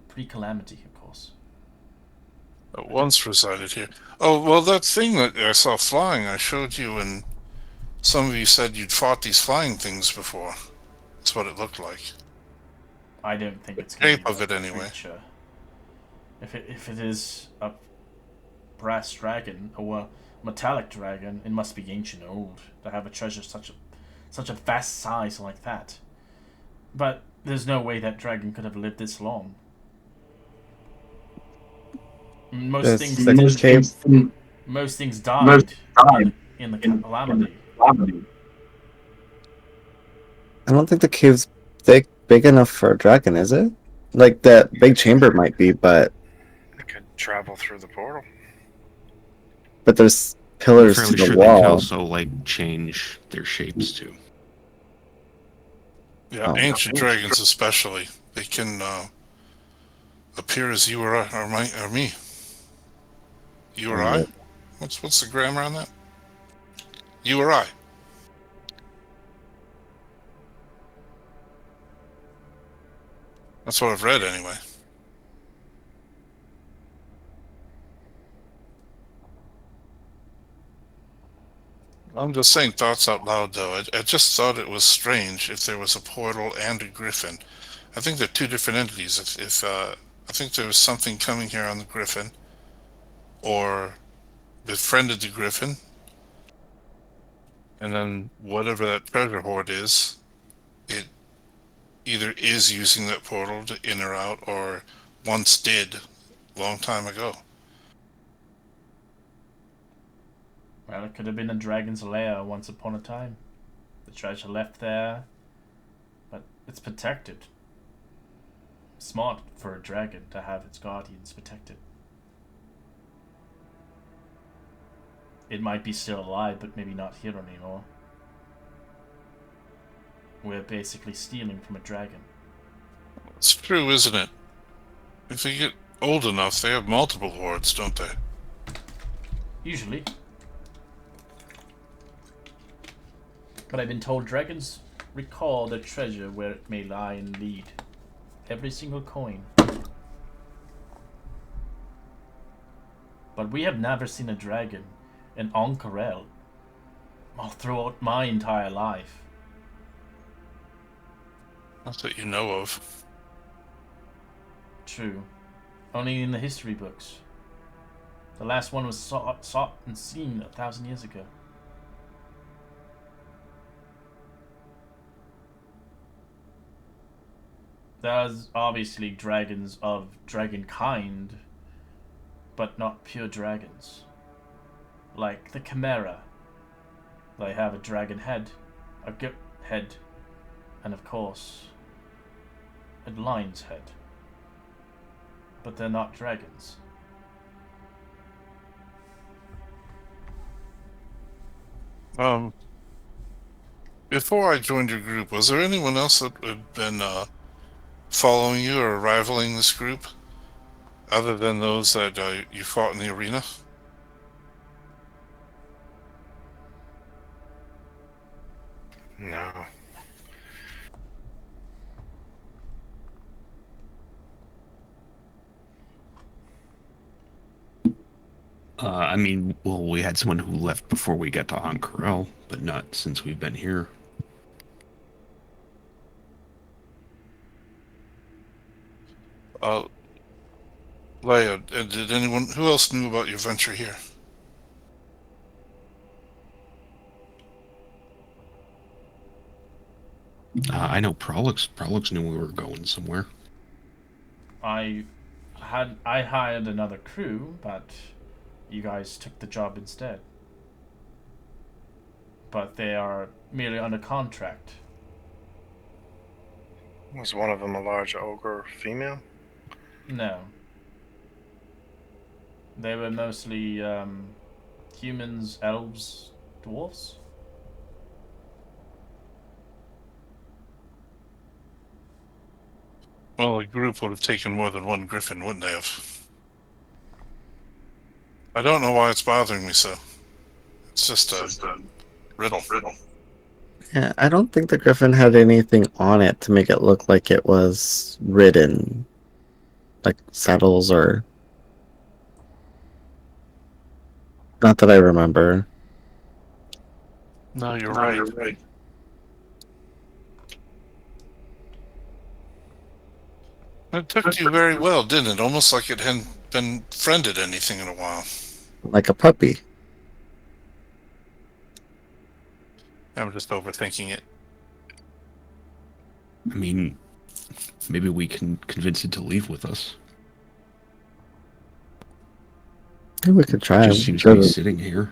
Pre-calamity, of course. That once resided here. Oh, well, that thing that I saw flying, I showed you, and some of you said you'd fought these flying things before. That's what it looked like. I don't think The it's going to shape be of that it, anyway. creature. If it is a brass dragon or a metallic dragon, it must be ancient old to have a treasure such a vast size like that. But there's no way that dragon could have lived this long. Most This things the cave. most things died in the calamity. I don't think the cave's big enough for a dragon, is it? Like that big chamber might be, but It could travel through the portal. there's I'm pillars to fairly the sure they can wall. also like change their shapes too. Yeah, Oh. ancient dragons especially. They can appear as you or me. You or I? What's the grammar on that? You or I. That's what I've read anyway. I'm just saying thoughts out loud, though. I just thought it was strange if there was a portal and a griffin. I think they're two different entities. If I think there was something coming here on the griffin, or befriended the griffin, and then whatever that treasure hoard is, it either is using that portal to in or out, or once did, a long time ago. Well, it could have been a dragon's lair once upon a time. The treasure left there, but it's protected. Smart for a dragon to have its guardians protected. It might be still alive, but maybe not here anymore. We're basically stealing from a dragon. It's true, isn't it? If they get old enough, they have multiple hoards, don't they? Usually. But I've been told dragons recall the treasure where it may lie and lead. Every single coin. But we have never seen a dragon in Ank'Harel throughout my entire life. Not that you know of. True. Only in the history books. The last one was sought and seen 1,000 years ago. There's obviously dragons of dragon kind, but not pure dragons. Like the Chimera. They have a dragon head, a goat head, and of course, a lion's head. But they're not dragons. Before I joined your group, was there anyone else that had been following you or rivaling this group, other than those that you fought in the arena? No. I mean, well, we had someone who left before we got to Ank'Harel, but not since we've been here. Lair, did anyone who else knew about your venture here? I know Prolix. Prolix knew we were going somewhere. I hired another crew, but you guys took the job instead. But they are merely under contract. Was one of them a large ogre female? No. They were mostly humans, elves, dwarves. Well, a group would have taken more than one griffin, wouldn't they have? I don't know why it's bothering me so. It's just a riddle. Yeah, I don't think the griffin had anything on it to make it look like it was ridden, like saddles or. Not that I remember. No, you're right. It took you very well, didn't it? Almost like it hadn't been friended anything in a while. Like a puppy. I'm just overthinking it. I mean, maybe we can convince it to leave with us. Maybe we could try. It just seems to be sitting here.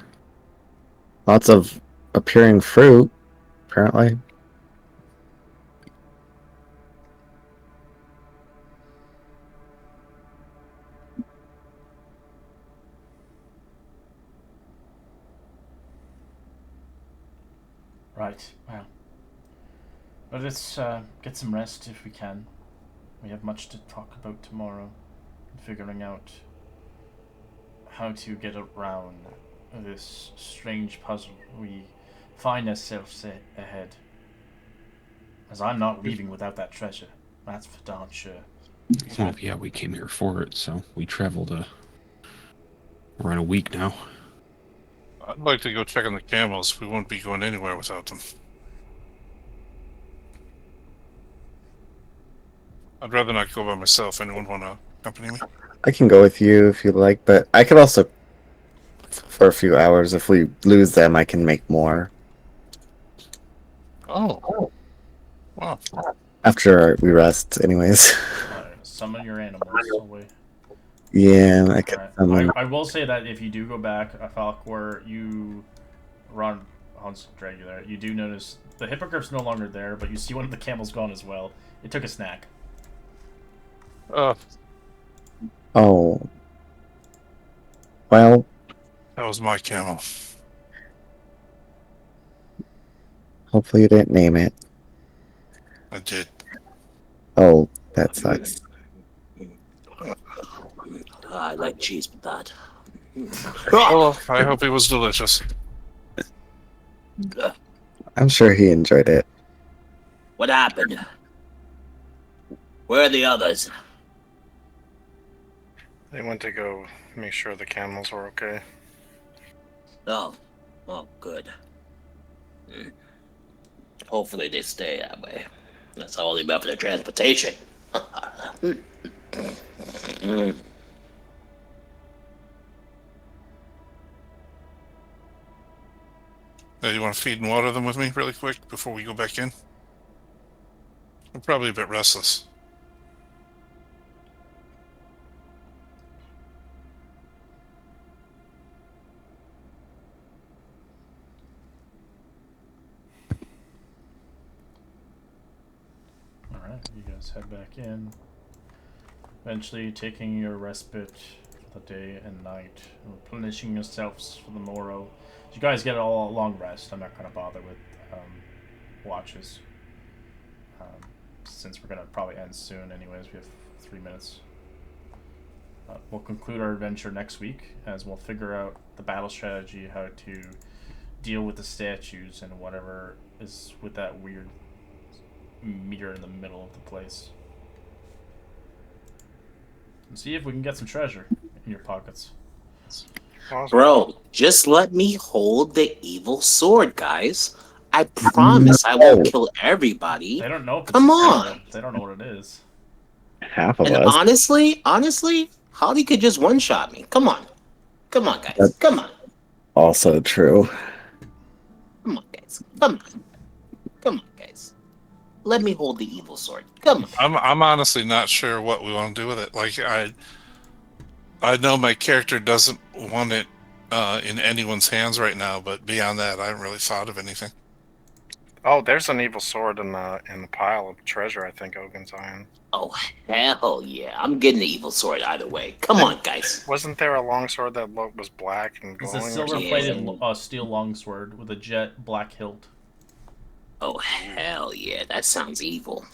Lots of appearing fruit, apparently. Right. Well. But let's get some rest if we can. We have much to talk about tomorrow. Figuring out how to get around this strange puzzle we find ourselves ahead. As I'm not leaving without that treasure. That's for darn sure. Well, yeah, we came here for it, so we traveled around a week now. I'd like to go check on the camels. We won't be going anywhere without them. I'd rather not go by myself. Anyone want to accompany me? I can go with you if you like, but I could also, for a few hours, if we lose them, I can make more. Oh. Wow. After we rest, anyways. Summon your animals away. Yeah, I could Right. summon. I will say that if you do go back, Falcor, you run Hans regular, you do notice the hippogriff's no longer there, but you see one of the camels gone as well. It took a snack. Oh. Well. That was my camel. Hopefully you didn't name it. I did. Oh, that sucks. I like cheese with that. Well, I hope it was delicious. I'm sure he enjoyed it. What happened? Where are the others? They went to go make sure the camels were okay. Oh, good. Hopefully they stay that way. That's all they got for their transportation. Hey, you want to feed and water them with me really quick before we go back in? I'm probably a bit restless. Alright, you guys head back in. Eventually taking your respite for the day and night, replenishing yourselves for the morrow. You guys get a long rest. I'm not going to bother with watches. Since we're going to probably end soon anyways, we have 3 minutes. We'll conclude our adventure next week as we'll figure out the battle strategy, how to deal with the statues and whatever is with that weird meter in the middle of the place. And see if we can get some treasure in your pockets. Bro, just let me hold the evil sword, guys. I promise I won't kill everybody. They don't know if it's Come a sword, on. though. They don't know what it is. half of And us. honestly, Holly could just one-shot me. Come on, guys. That's Come on, also true. guys. Come on, guys. Let me hold the evil sword. Come on. I'm honestly not sure what we want to do with it. Like I know my character doesn't want it in anyone's hands right now, but beyond that, I haven't really thought of anything. Oh, there's an evil sword in the pile of treasure. I think Ogin's eyeing. Oh hell yeah! I'm getting the evil sword either way. Come And on, guys. wasn't there a longsword that was black and It's glowing? a or something? silver-plated Yeah. steel longsword with a jet black hilt. Oh hell yeah! That sounds evil.